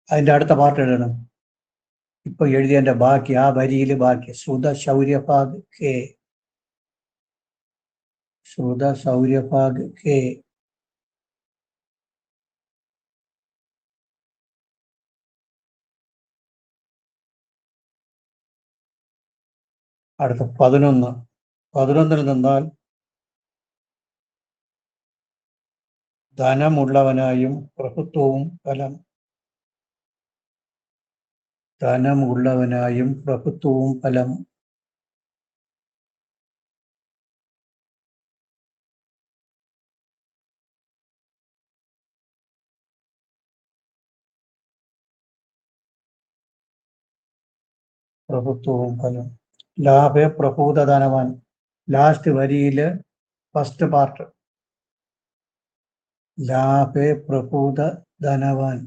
അതിന്റെ അടുത്ത പാർട്ട് എഴുതണം. ഇപ്പൊ എഴുതിയതിന്റെ ബാക്കി ആ വരിയിൽ ബാക്കി ശ്രുത ശൗര്യഭാഗ് കെ. ശ്രുത ശൗര്യഭാഗ് കെ. അടുത്ത 11. 11ൽ നിന്നാൽ ധനമുള്ളവനായും പ്രഭുത്വവും ഫലം. ധനമുള്ളവനായും പ്രഭുത്വവും ഫലം. പ്രഭുത്വവും ഫലം. ലാഭേ പ്രഭൂത ധനവാൻ. ലാസ്റ്റ് വരിയില് ഫസ്റ്റ് പാർട്ട്. ലാഭേ പ്രഭൂത ധനവാൻ.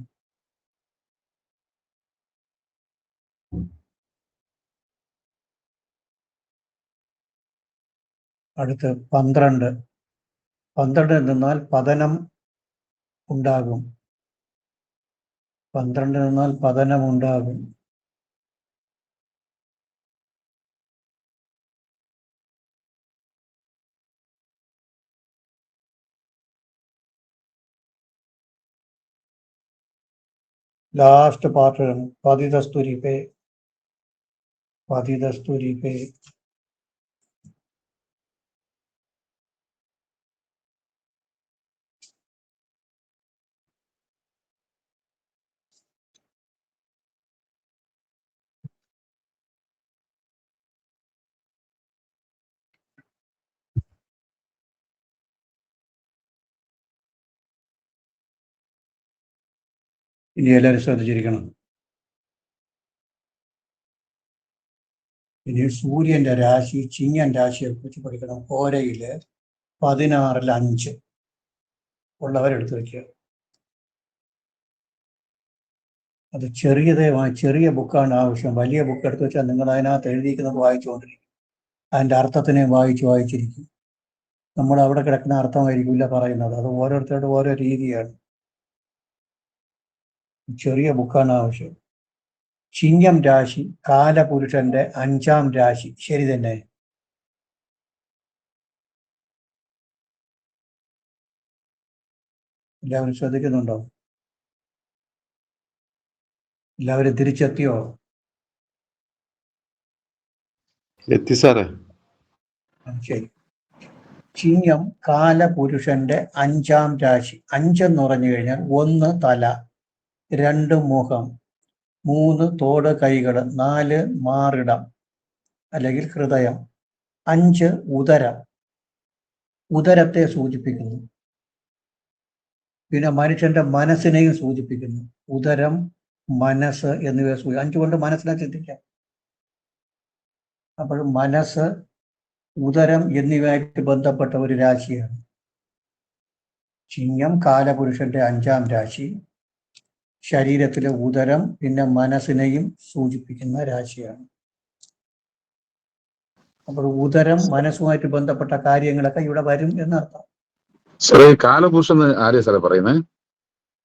അടുത്ത് 12. 12 നിന്നാൽ പതനം ഉണ്ടാകും. 12 നിന്നാൽ പതനം ഉണ്ടാകും. ലാസ്റ്റ് പാർട്ടാണ് പതിതസ്തുരിപേ. പതിതസ്തുരിപേ. ഇനി എല്ലാവരും ശ്രദ്ധിച്ചിരിക്കണം. ഇനി സൂര്യന്റെ രാശി, ചിങ്ങൻ രാശിയെ കുറിച്ച് പഠിക്കണം. ഓരയില് 16-ൽ 5 ഉള്ളവരെടുത്ത് വയ്ക്കുക. അത് ചെറിയ ബുക്കാണ് ആവശ്യം. വലിയ ബുക്ക് എടുത്ത് വെച്ചാൽ നിങ്ങൾ അതിനകത്ത് എഴുതിയിരിക്കുന്നത് വായിച്ചുകൊണ്ടിരിക്കും. അതിൻ്റെ അർത്ഥത്തിനെ വായിച്ചിരിക്കും. നമ്മൾ അവിടെ കിടക്കുന്ന അർത്ഥമായിരിക്കില്ല പറയുന്നത്. അത് ഓരോരുത്തരുടെ ഓരോ രീതിയാണ്. ചെറിയ ബുക്കാണ് ആവശ്യം. ചിങ്ങം രാശി കാലപുരുഷന്റെ 5-ാം രാശി. ശരി തന്നെ. എല്ലാവരും ശ്രദ്ധിക്കുന്നുണ്ടോ? എല്ലാവരും തിരിച്ചെത്തിയോ? എത്തി സാറേ. ശരി. ചിങ്ങം കാലപുരുഷന്റെ 5-ാം രാശി. 5 എന്ന് പറഞ്ഞു കഴിഞ്ഞാൽ 1 തല, 2 മുഖം, 3 തോട് കൈകൾ, 4 മാറിടം അല്ലെങ്കിൽ ഹൃദയം, 5 ഉദരം. ഉദരത്തെ സൂചിപ്പിക്കുന്നു. പിന്നെ മനുഷ്യന്റെ മനസ്സിനെയും സൂചിപ്പിക്കുന്നു. ഉദരം, മനസ്സ് എന്നിവയെ 5 കൊണ്ട് മനസ്സിനെ ചിന്തിക്കാം. അപ്പോൾ മനസ്സ്, ഉദരം എന്നിവയായിട്ട് ബന്ധപ്പെട്ട ഒരു രാശിയാണ് ചിങ്ങം. കാലപുരുഷന്റെ 5-ാം രാശി. ശരീരത്തിലെ ഉദരം പിന്നെ മനസ്സിനെയും സൂചിപ്പിക്കുന്ന രാശിയാണ്. അപ്പോൾ ഉദരം മനസ്സുമായിട്ട് ബന്ധപ്പെട്ട കാര്യങ്ങളൊക്കെ ഇവിടെ വരും എന്നർത്ഥം. സാറേ കാലപുരുഷൻ ആരെയാ സാറേ പറയുന്നത്?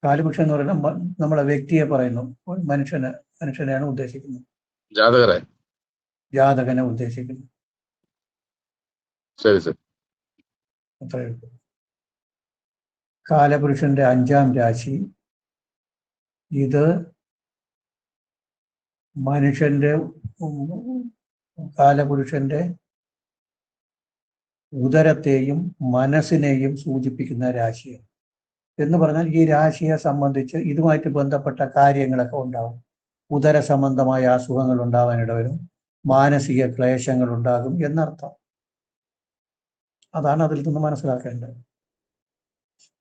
കാലപുരുഷൻ എന്ന് പറയുന്നത് നമ്മളെ വ്യക്തിയെ പറയുന്നു. മനുഷ്യനെയാണ് ഉദ്ദേശിക്കുന്നത്. ജാതകനെ ഉദ്ദേശിക്കുന്നു. ശരി ശരി. അത്രയേ ഉള്ളൂ. കാലപുരുഷന്റെ 5-ാം രാശി. ഇത് മനുഷ്യന്റെ കാലപുരുഷന്റെ ഉദരത്തെയും മനസ്സിനെയും സൂചിപ്പിക്കുന്ന രാശിയാണ്. എന്ന് പറഞ്ഞാൽ ഈ രാശിയെ സംബന്ധിച്ച് ഇതുമായിട്ട് ബന്ധപ്പെട്ട കാര്യങ്ങളൊക്കെ ഉണ്ടാവും. ഉദര സംബന്ധമായ അസുഖങ്ങൾ ഉണ്ടാവാനിടവരും, മാനസിക ക്ലേശങ്ങൾ ഉണ്ടാകും എന്നർത്ഥം. അതാണ് അതിൽ നിന്ന് മനസ്സിലാക്കേണ്ടത്.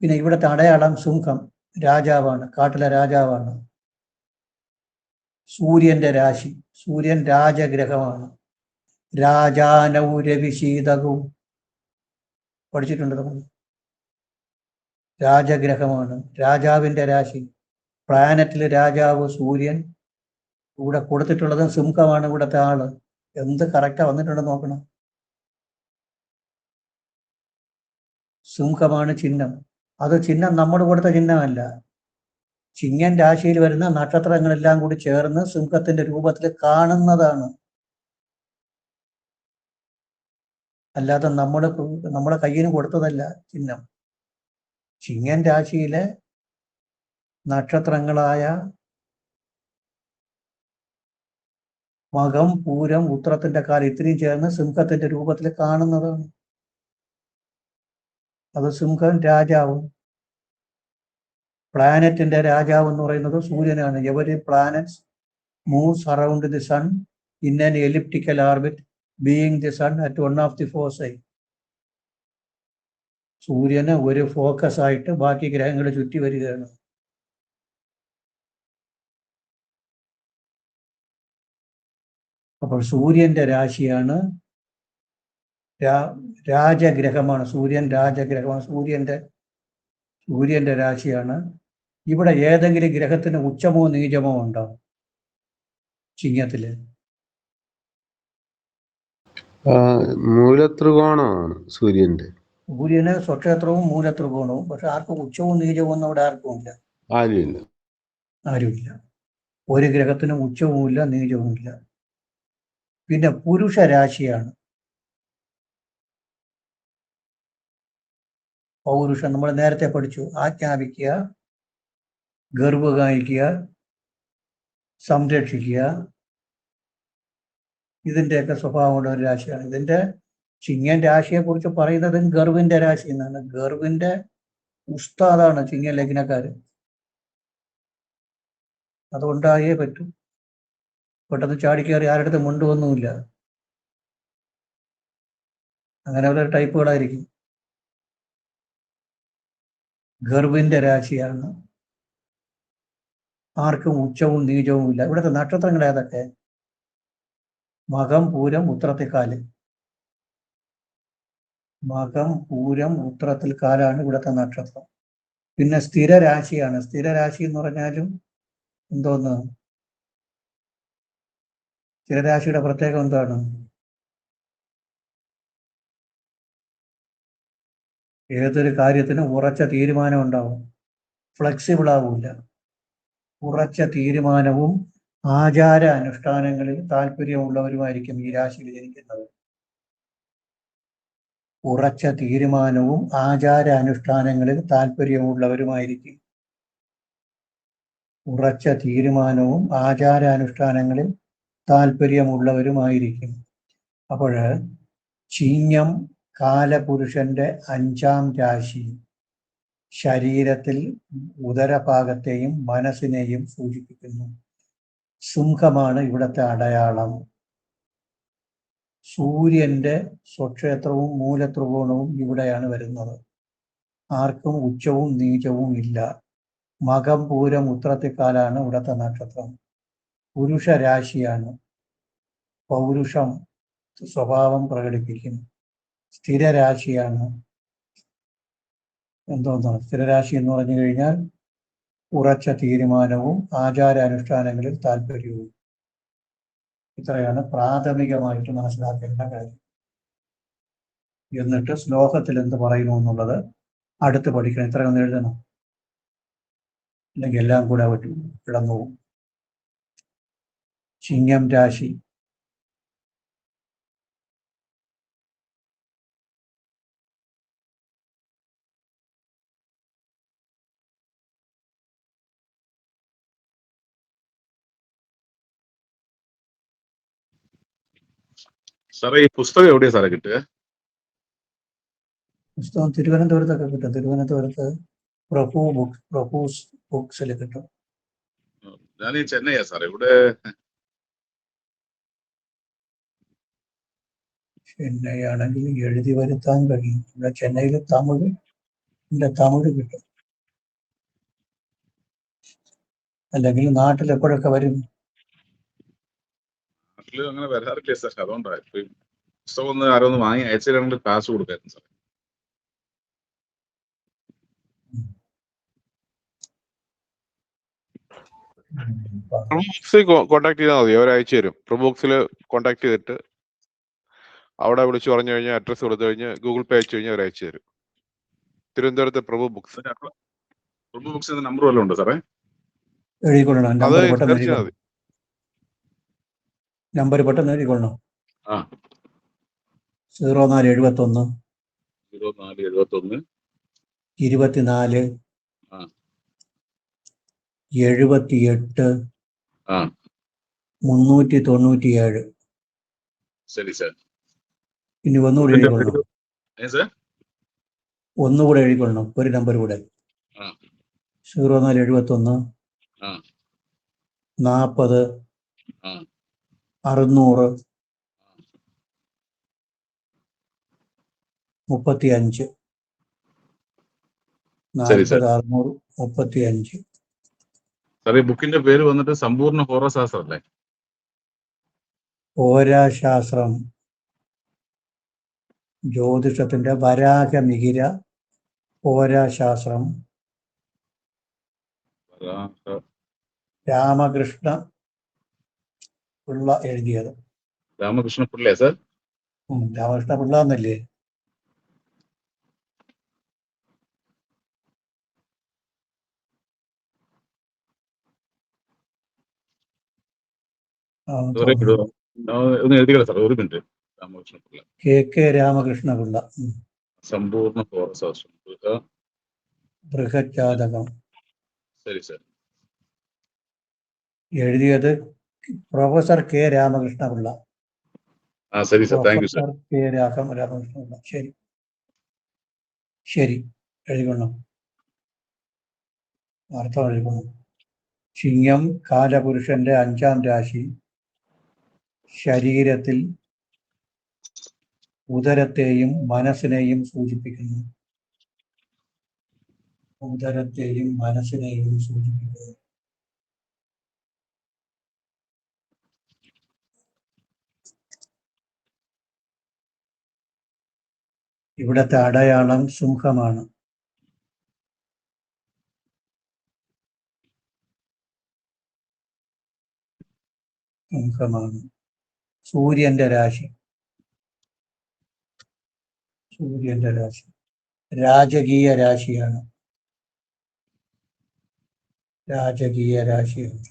പിന്നെ ഇവിടുത്തെ അടയാളം സിംഹം, രാജാവാണ്, കാട്ടിലെ രാജാവാണ്. സൂര്യന്റെ രാശി. സൂര്യൻ രാജഗ്രഹമാണ്. രാജാനൗ രവിശീതകവും പഠിച്ചിട്ടുണ്ട് നമ്മൾ. രാജഗ്രഹമാണ്, രാജാവിന്റെ രാശി. പ്ലാനറ്റില് രാജാവ് സൂര്യൻ. ഇവിടെ കൊടുത്തിട്ടുള്ളത് സിംഹമാണ്. ഇവിടുത്തെ ആള് എന്ത് കറക്റ്റാ വന്നിട്ടുണ്ടെന്ന് നോക്കണം. സിംഹമാണ് ചിഹ്നം. അത് ചിഹ്നം നമ്മൾ കൊടുത്ത ചിഹ്നമല്ല. ചിങ്ങൻ രാശിയിൽ വരുന്ന നക്ഷത്രങ്ങളെല്ലാം കൂടി ചേർന്ന് സിംഹത്തിന്റെ രൂപത്തിൽ കാണുന്നതാണ്. അല്ലാതെ നമ്മുടെ കയ്യിന് കൊടുത്തതല്ല ചിഹ്നം. ചിങ്ങൻ രാശിയിലെ നക്ഷത്രങ്ങളായ മകം, പൂരം, ഉത്രത്തിന്റെ കാലം ഇത്രയും ചേർന്ന് സിംഹത്തിന്റെ രൂപത്തിൽ കാണുന്നതാണ്. അത് സിംഹം രാജാവും. പ്ലാനറ്റിന്റെ രാജാവ് എന്ന് പറയുന്നത് സൂര്യനാണ്. Every planets moves around the sun in an elliptical orbit being the sun at one of the foci. സൂര്യന് ഒരു ഫോക്കസ് ആയിട്ട് ബാക്കി ഗ്രഹങ്ങൾ ചുറ്റി വരികയാണ്. അപ്പോൾ സൂര്യന്റെ രാശിയാണ് രാജഗ്രഹമാണ്. സൂര്യൻ രാജഗ്രഹമാണ്. സൂര്യന്റെ രാശിയാണ്. ഇവിടെ ഏതെങ്കിലും ഗ്രഹത്തിന് ഉച്ചമോ നീചമോ ഉണ്ടോ ചിങ്ങത്തില്? മൂലത്രികോണമാണ് സൂര്യന്റെ. സൂര്യന് സ്വക്ഷേത്രവും മൂലത്രികോണവും. പക്ഷെ ആർക്കും ഉച്ചവും നീചവും ഒന്നും അവിടെ ആർക്കും ഇല്ല. ആരുമില്ല. ഒരു ഗ്രഹത്തിനും ഉച്ചവുമില്ല നീചവുമില്ല. പിന്നെ പുരുഷ രാശിയാണ്. പൗരുഷം നമ്മൾ നേരത്തെ പഠിച്ചു. ആജ്ഞാപിക്കുക, ഗർവ് കാണിക്കുക, സംരക്ഷിക്കുക, ഇതിൻ്റെയൊക്കെ സ്വഭാവമുള്ള ഒരു രാശിയാണ്. ഇതിന്റെ ചിങ്ങൻ രാശിയെ കുറിച്ച് പറയുന്നത് ഗർവിന്റെ രാശി എന്നാണ്. ഗർവിന്റെ ഉസ്താദാണ് ചിങ്ങൻ ലഗ്നക്കാര്. അതുകൊണ്ടായേ പറ്റൂ. പെട്ടെന്ന് ചാടിക്കയറി ആരുടെ മുണ്ടുവൊന്നുമില്ല. അങ്ങനെയുള്ള ടൈപ്പുകളായിരിക്കും. ഗർവിന്റെ രാശിയാണ്. ആർക്കും ഉച്ചവും നീചവും ഇല്ല. ഇവിടുത്തെ നക്ഷത്രങ്ങൾ ഏതൊക്കെ? മകം, പൂരം, ഉത്രത്തിക്കാല്. മകം, പൂരം, ഉത്രത്തിൽക്കാലാണ് ഇവിടുത്തെ നക്ഷത്രം. പിന്നെ സ്ഥിരരാശിയാണ്. സ്ഥിരരാശി എന്ന് പറഞ്ഞാലും എന്തോന്ന്? സ്ഥിരരാശിയുടെ പ്രത്യേകം എന്താണ്? ഏതൊരു കാര്യത്തിനും ഉറച്ച തീരുമാനം ഉണ്ടാവും. ഫ്ലെക്സിബിൾ ആവില്ല. ഉറച്ച തീരുമാനവും ആചാര അനുഷ്ഠാനങ്ങളിൽ താല്പര്യമുള്ളവരുമായിരിക്കും ഈ രാശിയിൽ ജനിക്കുന്നത്. ഉറച്ച തീരുമാനവും ആചാര അനുഷ്ഠാനങ്ങളിൽ താല്പര്യമുള്ളവരുമായിരിക്കും. ഉറച്ച തീരുമാനവും ആചാര അനുഷ്ഠാനങ്ങളിൽ താല്പര്യമുള്ളവരുമായിരിക്കും. അപ്പോൾ ചിങ്ങം കാലപുരുഷന്റെ 5ാം രാശി. ശരീരത്തിൽ ഉദരഭാഗത്തെയും മനസ്സിനെയും സൂചിപ്പിക്കുന്നു. സിംഹമാണ് ഇവിടുത്തെ അടയാളം. സൂര്യന്റെ സ്വക്ഷേത്രവും മൂലത്രികോണവും ഇവിടെയാണ് വരുന്നത്. ആർക്കും ഉച്ചവും നീചവും ഇല്ല. മകം, പൂരം, ഉത്രത്തിക്കാലാണ് ഇവിടുത്തെ നക്ഷത്രം. പുരുഷ രാശിയാണ്. പൗരുഷം സ്വഭാവം പ്രകടിപ്പിക്കും. സ്ഥിരരാശിയാണ്. എന്തോന്നാണ് സ്ഥിരരാശി എന്ന് പറഞ്ഞു കഴിഞ്ഞാൽ? ഉറച്ച തീരുമാനവും ആചാരാനുഷ്ഠാനങ്ങളിൽ താല്പര്യവും. ഇത്രയാണ് പ്രാഥമികമായിട്ട് മനസ്സിലാക്കേണ്ട കാര്യം. എന്നിട്ട് ശ്ലോകത്തിൽ എന്ത് പറയുന്നു എന്നുള്ളത് അടുത്ത് പഠിക്കണം. ഇത്രയൊന്ന് എഴുതണം, അല്ലെങ്കിൽ എല്ലാം കൂടെ ഇടന്നു പോകും. ചിങ്ങം രാശി. സാറേ ഈ പുസ്തകം എവിടെയാ സാറേ കിട്ടുക? പുസ്തകം തിരുവനന്തപുരത്തൊക്കെ കിട്ടും. തിരുവനന്തപുരത്ത് പ്രഭൂസ് ബുക്സിൽ കിട്ടും. ഞാൻ ഈ ചെന്നൈയാ സാറേ. ഇവിടെ ചെന്നൈ ആണെങ്കിൽ എഴുതി വരുത്താൻ കഴിയും. ഇവിടെ ചെന്നൈയിൽ തമിഴ് കിട്ടും. അല്ലെങ്കിൽ നാട്ടിൽ എപ്പോഴൊക്കെ വരും? നാട്ടില് അങ്ങനെ വരാറില്ല സാർ. അതുകൊണ്ടാ ഇപ്പൊ ഈ പുസ്തകം ഒന്ന് ആരോ ഒന്ന് വാങ്ങി അയച്ചിട്ട് കാശ് കൊടുക്കായിരുന്നു സാർ. പ്രൊബോക്സിൽ കോൺടാക്ട് ചെയ്താൽ മതി, അവർ അയച്ചു തരും. പ്രൊബോക്സിൽ കോൺടാക്ട് ചെയ്തിട്ട് അവിടെ വിളിച്ചു പറഞ്ഞു കഴിഞ്ഞാൽ അഡ്രസ് കൊടുത്തു കഴിഞ്ഞാൽ ഗൂഗിൾ പേ അയച്ചു കഴിഞ്ഞാൽ അവർ അയച്ചു തരും. തിരുവനന്തപുരത്തെ പ്രഭു ബുക്സ്. പ്രഭു ബുക്സിന്റെ നമ്പർ വല്ലതും ഉണ്ടോ സാറേ? അത് തീർച്ചയായും മതി. നമ്പർ പെട്ടെന്ന് എഴുതിക്കൊള്ളണം. 0471 24 78 397. ശരി സാർ. ഇനി ഒന്നുകൂടെ എഴുതിക്കൊള്ളണം. ഒന്നുകൂടെ എഴുതിക്കൊള്ളണം, ഒരു നമ്പർ കൂടെ. 0471 40 600 35. 40 600 35. സാർ ഈ ബുക്കിന്റെ പേര് വന്നിട്ട് സമ്പൂർണ്ണ ഹോറർ ശാസ്ത്രം അല്ലേ? ഓരാശാസ്ത്രം ജ്യോതിഷത്തിന്റെ വരാഹമിഹിര ഓരാശാസ്ത്രം രാമകൃഷ്ണ പിള്ള എഴുതിയത്. രാമകൃഷ്ണ പിള്ളയാ സാർ? രാമകൃഷ്ണ പിള്ള എന്നല്ലേ? ഒന്ന് എഴുതിക്കല സാർ, ഒരു മിനിറ്റ്. രാമകൃഷ്ണ പിള്ള, കെ രാമകൃഷ്ണ പിള്ള. സമ്പൂർണ്ണ ശാസ്ത്രം, ബൃഹജാതകം. ശരി സാർ. എഴുതിയത് പ്രൊഫസർ കെ രാമകൃഷ്ണ പിള്ള. ശരി sir, thank you sir. Professor K Ramakrishna Pillai. ശരി ശരി, എഴുതിക്കൊള്ളാം. അർത്ഥം എഴുതിക്കൊള്ളാം. ചിങ്ങം കാലപുരുഷന്റെ 5ാം രാശി. ശരീരത്തിൽ ഉദരത്തെയും മനസ്സിനെയും സൂചിപ്പിക്കുന്നു. ഉദരത്തെയും മനസ്സിനെയും സൂചിപ്പിക്കുന്നു. ഇവിടത്തെ അടയാളം സിംഹമാണ്. സിംഹമാണ്. സൂര്യന്റെ രാശി. സൂര്യന്റെ രാശി രാജകീയ രാശിയാണ്. രാജകീയ രാശിയാണ്.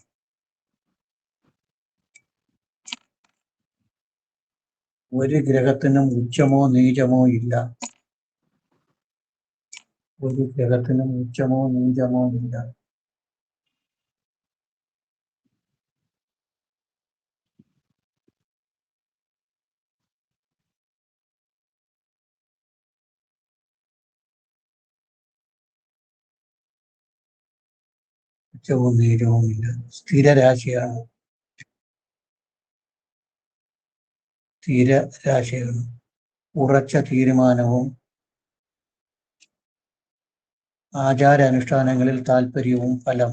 ഒരു ഗ്രഹത്തിനും ഉച്ചമോ നീചമോ ഇല്ല. ഒരു ഗ്രഹത്തിനും ഉച്ചമോ നീചമോ ഇല്ല. ഉച്ചവും നീചവും ഇല്ല. സ്ഥിരരാശിയാണ്. സ്ഥിരരാശിയാണ്. ഉറച്ച തീരുമാനവും ആചാരാനുഷ്ഠാനങ്ങളിൽ താല്പര്യവും ഫലം.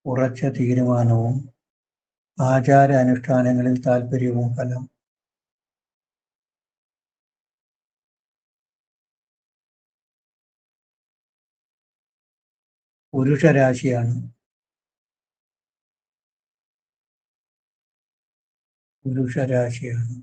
ഉറച്ച തീരുമാനവും ആചാരാനുഷ്ഠാനങ്ങളിൽ താല്പര്യവും ഫലം. പുരുഷരാശിയാണ്. പുരുഷരാശിയാണ്.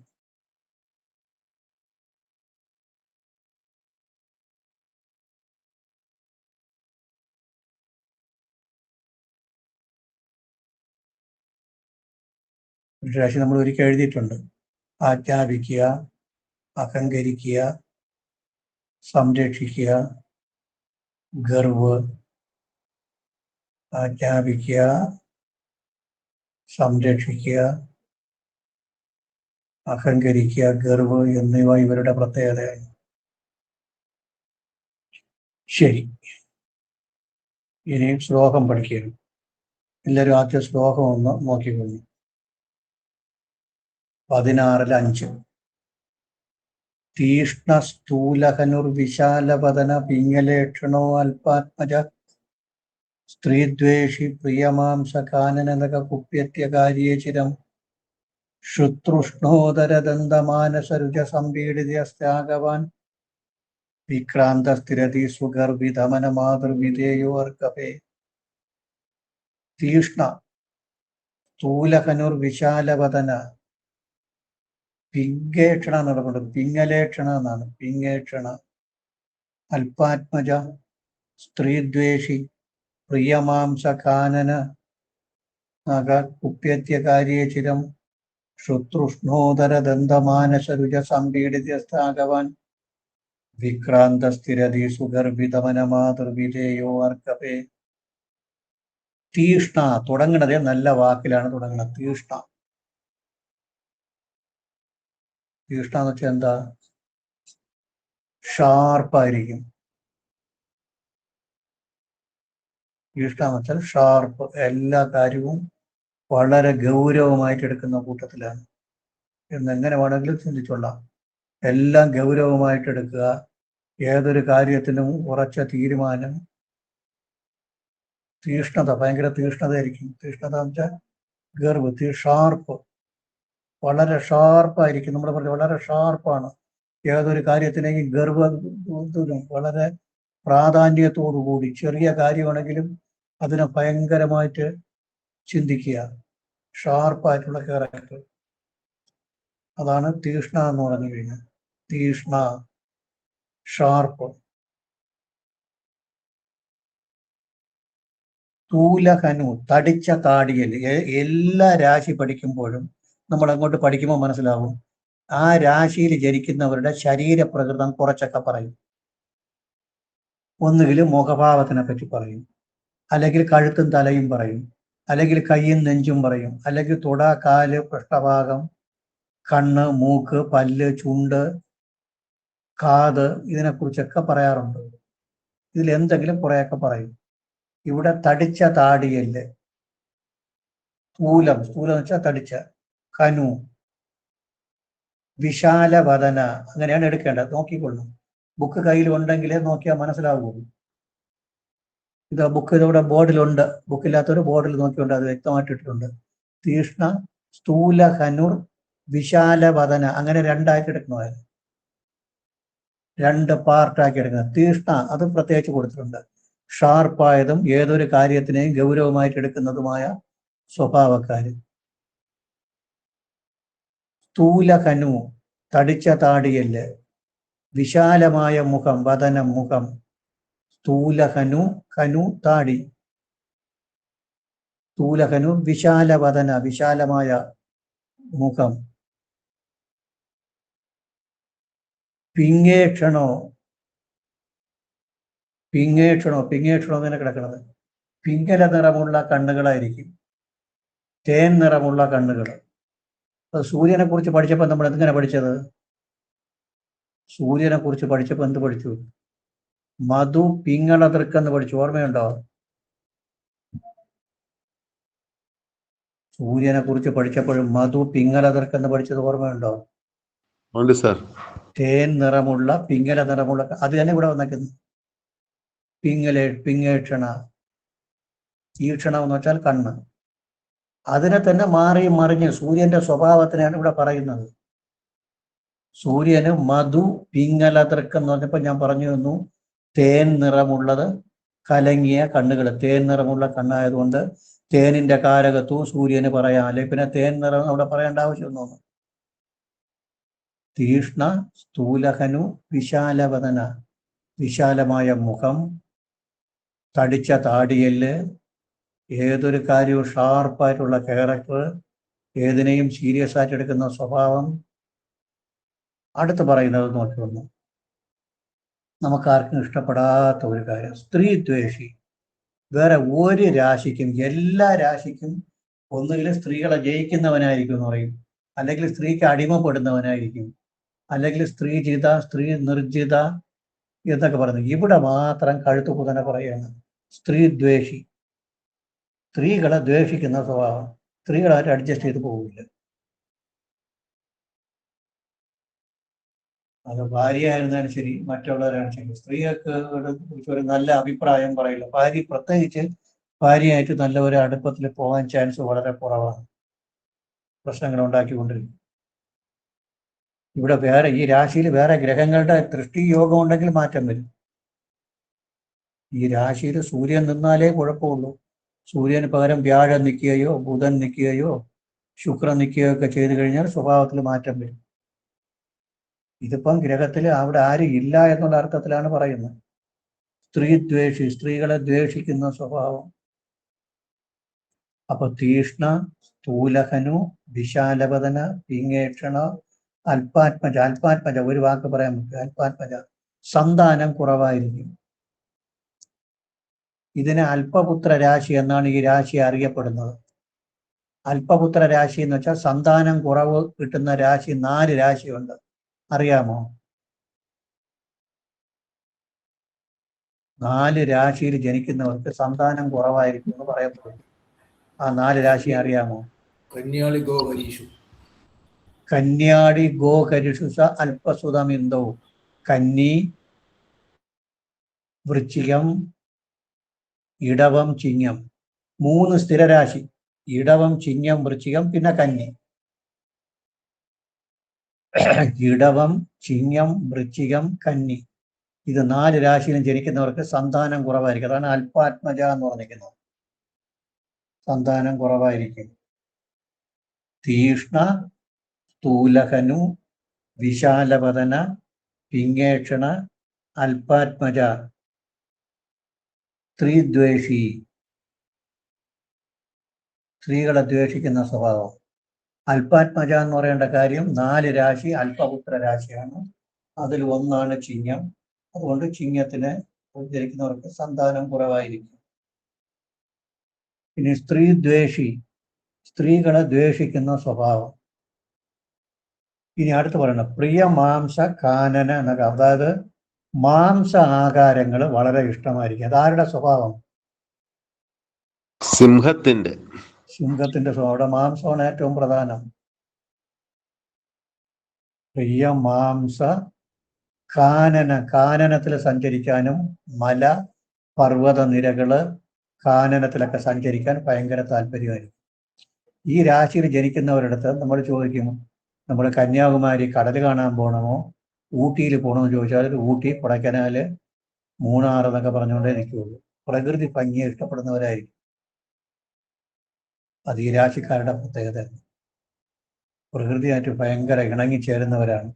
പുരുഷരാശി നമ്മൾ ഒരിക്കൽ എഴുതിയിട്ടുണ്ട്. ആജ്ഞാപിക്കുക, അഹങ്കരിക്കുക, സംരക്ഷിക്കുക, ഗർവ്. ആജ്ഞാപിക്കുക, സംരക്ഷിക്കുക, അഹങ്കരിക്കുക, ഗർവ് എന്നിവ ഇവരുടെ പ്രത്യേകതയാണ്. ശരി, ഇനി ശ്ലോകം പഠിക്കുകയാണ്. എല്ലാവരും ആദ്യ ശ്ലോകം ഒന്ന് നോക്കിക്കൊള്ളു. 16-5. തീഷ്ണ സ്ഥൂലഹനുർവിശാലപതന പിംഗലേക്ഷണോ അല്പാത്മജ സ്ത്രീദ്വേഷി പ്രിയമാംസകാനനക കുപ്യത്യകാര്യേ ചിരം ശുതൃഷ്ണോദരദന്തമാനസരുജ സംപീഡിതസ്ത്യാഗവാൻ വിക്രാന്തസ്ഥിരതി സുഗർഭിതമന മാതൃവിധേയോ അർക്കപേ. തീഷ്ണ സ്ഥൂലഹനുർവിശാലപതന. പിംഗേക്ഷണ നടക്കുന്നത് പിംഗലേക്ഷണ എന്നാണ്. പിംഗേക്ഷണ. അല്പാത്മജ സ്ത്രീദ്വേഷി പ്രിയമാംസകാനന കുപ്യത്യകാര്യേ ചിരം ശുതൃഷ്ണോദരദന്തമാനസരുജ സംപീഡിതസ്ത്യാഗവാൻ വിക്രാന്തസ്ഥിരതി സുഗർഭിതമന മാതൃവിധേയോ അർക്കപേ. തീഷ്ണ തുടങ്ങണത് നല്ല വാക്കിലാണ് തുടങ്ങുന്നത്. തീഷ്ണ. തീഷ്ണ എന്ന് വെച്ചാൽ എന്താ? ഷാർപ്പായിരിക്കും. തീഷ്ണ എന്ന് വെച്ചാൽ ഷാർപ്പ്. എല്ലാ കാര്യവും വളരെ ഗൗരവമായിട്ട് എടുക്കുന്ന കൂട്ടത്തിലാണ് എന്നെങ്ങനെ വേണമെങ്കിലും ചിന്തിച്ചോളാം. എല്ലാം ഗൗരവമായിട്ട് എടുക്കുക. ഏതൊരു കാര്യത്തിനും ഉറച്ച തീരുമാനം. തീഷ്ണത, ഭയങ്കര തീഷ്ണതയായിരിക്കും. തീഷ്ണത എന്ന് വെച്ചാൽ ഗർവ്, ഷാർപ്പ്, വളരെ ഷാർപ്പായിരിക്കും. നമ്മൾ പറഞ്ഞു വളരെ ഷാർപ്പാണ്. ഏതൊരു കാര്യത്തിനെയും വളരെ പ്രാധാന്യത്തോടു കൂടി, ചെറിയ കാര്യമാണെങ്കിലും അതിനെ ഭയങ്കരമായിട്ട് ചിന്തിക്കുക. ഷാർപ്പായിട്ടുള്ള ക്യാരക്ടർ, അതാണ് തീഷ്ണ എന്ന് പറഞ്ഞു കഴിഞ്ഞാൽ. തീഷ്ണ, ഷാർപ്പ്. സ്ഥൂലഹനു, തടിച്ച താടിയൽ. എല്ലാ രാശി പഠിക്കുമ്പോഴും നമ്മൾ അങ്ങോട്ട് പഠിക്കുമ്പോൾ മനസ്സിലാവും, ആ രാശിയിൽ ജനിക്കുന്നവരുടെ ശരീരപ്രകൃതം കുറച്ചൊക്കെ പറയും. ഒന്നുകിൽ മുഖഭാവത്തിനെ പറ്റി പറയും, അല്ലെങ്കിൽ കഴുത്തും തലയും പറയും, അല്ലെങ്കിൽ കൈയും നെഞ്ചും പറയും, അല്ലെങ്കിൽ തുട, കാല്, പൃഷ്ഠഭാഗം, കണ്ണ്, മൂക്ക്, പല്ല്, ചുണ്ട്, കാത്, ഇതിനെക്കുറിച്ചൊക്കെ പറയാറുണ്ട്. ഇതിൽ എന്തെങ്കിലും കുറെയൊക്കെ പറയും. ഇവിടെ തടിച്ച താടിയല്, സ്ഥൂലം എന്ന് വെച്ചാൽ തടിച്ച, കനു, വിശാലവദന, അങ്ങനെയാണ് എടുക്കേണ്ടത്. നോക്കിക്കൊള്ളും, ബുക്ക് കയ്യിൽ ഉണ്ടെങ്കിലേ നോക്കിയാൽ മനസ്സിലാവുള്ളൂ. ഇത് ബുക്ക് ഇതിവിടെ ബോർഡിലുണ്ട്, ബുക്കില്ലാത്തൊരു ബോർഡിൽ നോക്കിയുണ്ട്, അത് വ്യക്തമായിട്ടിട്ടുണ്ട്. തീഷ്ണ, സ്ഥൂല ഹനുർ, വിശാലവദന, അങ്ങനെ രണ്ടായിട്ട് എടുക്കണമായിരുന്നു, 2 പാർട്ടാക്കി എടുക്കുന്നത്. തീഷ്ണ അത് പ്രത്യേകിച്ച് കൊടുത്തിട്ടുണ്ട്. ഷാർപ്പായതും ഏതൊരു കാര്യത്തിനെയും ഗൗരവമായിട്ട് എടുക്കുന്നതുമായ സ്വഭാവക്കാര്. സ്ഥൂലഹനു, തടിച്ച താടിയല്, വിശാലമായ മുഖം, വദനം, മുഖം. സ്ഥൂലഹനു, ഹനു താടി. സ്ഥൂലഹനു, വിശാലവദന, വിശാലമായ മുഖം. പിങ്ങേക്ഷണോ അങ്ങനെ കിടക്കുന്നത്. പിങ്കല നിറമുള്ള കണ്ണുകളായിരിക്കും, തേൻ നിറമുള്ള കണ്ണുകൾ. സൂര്യനെ കുറിച്ച് പഠിച്ചപ്പോൾ നമ്മൾ എന്തിനാ പഠിച്ചത്? സൂര്യനെ കുറിച്ച് പഠിച്ചപ്പോൾ എന്ത് പഠിച്ചു? മധു പിങ്ങളതിർക്കെന്ന് പഠിച്ചു, ഓർമ്മയുണ്ടോ? സൂര്യനെ കുറിച്ച് പഠിച്ചപ്പോഴും മധു പിങ്ങളതിർക്കെന്ന് പഠിച്ചത് ഓർമ്മയുണ്ടോ? ഉണ്ട് സാർ. തേൻ നിറമുള്ള, പിങ്ങല നിറമുള്ള, അത് തന്നെ ഇവിടെ വന്നേക്കുന്നു. പിങ്ങേക്ഷണ, ഈക്ഷണം എന്ന് വെച്ചാൽ കണ്ണ്. അതിനെ തന്നെ മാറി മറിഞ്ഞ് സൂര്യന്റെ സ്വഭാവത്തിനാണ് ഇവിടെ പറയുന്നത്. സൂര്യന് മധു പിങ്ങലതൃക്ക് എന്ന് പറഞ്ഞപ്പോൾ ഞാൻ പറഞ്ഞു തന്നു, തേൻ നിറമുള്ളത്, കലങ്ങിയ കണ്ണുകൾ. തേൻ നിറമുള്ള കണ്ണായതുകൊണ്ട് തേനിന്റെ കാരകത്വവും സൂര്യന് പറയാം, അല്ലെ പിന്നെ തേൻ നിറം അവിടെ പറയേണ്ട ആവശ്യമൊന്നും. തീഷ്ണ, സ്ഥൂലഹനു, വിശാലവദന, വിശാലമായ മുഖം, തടിച്ച താടിയല്, ഏതൊരു കാര്യവും ഷാർപ്പായിട്ടുള്ള ക്യാരക്ടർ, ഏതിനെയും സീരിയസ് ആയിട്ട് എടുക്കുന്ന സ്വഭാവം. അടുത്ത് പറയുന്നത് നോക്കി വന്നു, നമുക്കാർക്കും ഇഷ്ടപ്പെടാത്ത ഒരു കാര്യം, സ്ത്രീ ദ്വേഷി. വേറെ ഒരു രാശിക്കും, എല്ലാ രാശിക്കും ഒന്നുകിൽ സ്ത്രീകളെ ജയിക്കുന്നവനായിരിക്കും എന്ന് പറയും, അല്ലെങ്കിൽ സ്ത്രീക്ക് അടിമപ്പെടുന്നവനായിരിക്കും, അല്ലെങ്കിൽ സ്ത്രീജിത, സ്ത്രീ നിർജിത എന്നൊക്കെ പറയുന്നത്. ഇവിടെ മാത്രം കഴുത്തു കുതനെ പറയുകയാണ്, സ്ത്രീ ദ്വേഷി. സ്ത്രീകളെ ദ്വേഷിക്കുന്ന സ്വഭാവം, സ്ത്രീകളായിട്ട് അഡ്ജസ്റ്റ് ചെയ്ത് പോകില്ല. അത് ഭാര്യയായിരുന്നാലും ശരി, മറ്റുള്ളവരാണ് ശരി, സ്ത്രീകൾക്ക് കുറിച്ച് ഒരു നല്ല അഭിപ്രായം പറയില്ല. പ്രത്യേകിച്ച് ഭാര്യയായിട്ട് നല്ല ഒരു അടുപ്പത്തിൽ പോകാൻ ചാൻസ് വളരെ കുറവാണ്, പ്രശ്നങ്ങൾ ഉണ്ടാക്കിക്കൊണ്ടിരിക്കും. ഇവിടെ വേറെ ഈ രാശിയിൽ വേറെ ഗ്രഹങ്ങളുടെ ദൃഷ്ടി യോഗം ഉണ്ടെങ്കിൽ മാറ്റം വരും. ഈ രാശിയിൽ സൂര്യൻ നിന്നാലേ കുഴപ്പമുള്ളൂ. സൂര്യന് പകരം വ്യാഴം നിൽക്കുകയോ ബുധൻ നിൽക്കുകയോ ശുക്രൻ നിൽക്കുകയോ ഒക്കെ ചെയ്തു കഴിഞ്ഞാൽ സ്വഭാവത്തിൽ മാറ്റം വരും. ഇതിപ്പം ഗ്രഹത്തിൽ അവിടെ ആരും ഇല്ല എന്നുള്ള അർത്ഥത്തിലാണ് പറയുന്നത്. സ്ത്രീ ദ്വേഷി, സ്ത്രീകളെ ദ്വേഷിക്കുന്ന സ്വഭാവം. അപ്പൊ തീഷ്ണ, സ്ഥൂലഹനു, വിശാലവദന, പിങ്ങേക്ഷണ, അല്പാത്മജ. അല്പാത്മജ ഒരു വാക്ക് പറയാൻ പറ്റും, അല്പാത്മജ. സന്താനം കുറവായിരിക്കും. ഇതിന് അല്പപുത്ര രാശി എന്നാണ് ഈ രാശി അറിയപ്പെടുന്നത്. അല്പപുത്ര രാശി എന്ന് വെച്ചാൽ സന്താനം കുറവ് കിട്ടുന്ന രാശി 4 രാശിയുണ്ട്, അറിയാമോ? 4 രാശിയിൽ ജനിക്കുന്നവർക്ക് സന്താനം കുറവായിരിക്കും എന്ന് പറയപ്പെടുന്നു. ആ 4 രാശി അറിയാമോ? കന്യാളി ഗോഹരീഷു. കന്യാടി ഗോഹരിഷു സ അല്പസുതമിന്ദോ. കന്നി, വൃശ്ചികം, ഇടവം, ചിങ്ങം, 3 സ്ഥിരരാശി. ഇടവം, ചിങ്ങം, വൃശ്ചികം, പിന്നെ കന്നി. ഇടവം, ചിങ്ങം, വൃശ്ചികം, കന്നി. ഇത് 4 രാശിയിലും ജനിക്കുന്നവർക്ക് സന്താനം കുറവായിരിക്കും. അതാണ് അല്പാത്മജ എന്ന് പറഞ്ഞിരിക്കുന്നത്. സന്താനം കുറവായിരിക്കും. തീഷ്ണ, സ്ഥൂലഹനു, വിശാലവദന, പിങ്ങേക്ഷണ, അല്പാത്മജ, സ്ത്രീദ്വേഷി. സ്ത്രീകളെ ദ്വേഷിക്കുന്ന സ്വഭാവം. അല്പാത്മജ എന്ന് പറയേണ്ട കാര്യം 4 രാശി അല്പപുത്ര രാശിയാണ്. അതിൽ ഒന്നാണ് ചിങ്ങം. അതുകൊണ്ട് ചിങ്ങത്തിന് ജനിക്കുന്നവർക്ക് സന്താനം കുറവായിരിക്കും. ഇനി സ്ത്രീദ്വേഷി, സ്ത്രീകളെ ദ്വേഷിക്കുന്ന സ്വഭാവം. ഇനി അടുത്ത് പറയണം പ്രിയ മാംസ കാനന എന്നൊക്കെ, അതായത് മാംസ ആഹാരങ്ങൾ വളരെ ഇഷ്ടമായിരിക്കും. അതാരുടെ സ്വഭാവം? സിംഹത്തിന്റെ. സിംഹത്തിന്റെ സ്വഭാവം. അവിടെ മാംസമാണ് ഏറ്റവും പ്രധാനം. പ്രിയ മാംസ കാനന, കാനനത്തിൽ സഞ്ചരിക്കാനും മല പർവ്വത നിരകള് കാനനത്തിലൊക്കെ സഞ്ചരിക്കാൻ ഭയങ്കര താല്പര്യമായിരിക്കും. ഈ രാശിയിൽ ജനിക്കുന്നവരടുത്ത് നമ്മൾ ചോദിക്കും, നമ്മൾ കന്യാകുമാരി കടൽ കാണാൻ പോകണമോ ഊട്ടിയിൽ പോകണമെന്ന് ചോദിച്ചാൽ ഊട്ടി, കൊടൈക്കനാല്, മൂന്നാർ എന്നൊക്കെ പറഞ്ഞുകൊണ്ടേ നിൽക്കുകയുള്ളൂ. പ്രകൃതി ഭംഗിയെ ഇഷ്ടപ്പെടുന്നവരായിരിക്കും. അത് ഈ രാശിക്കാരുടെ പ്രത്യേകത. പ്രകൃതിയായിട്ട് ഭയങ്കര ഇണങ്ങിച്ചേരുന്നവരാണ്.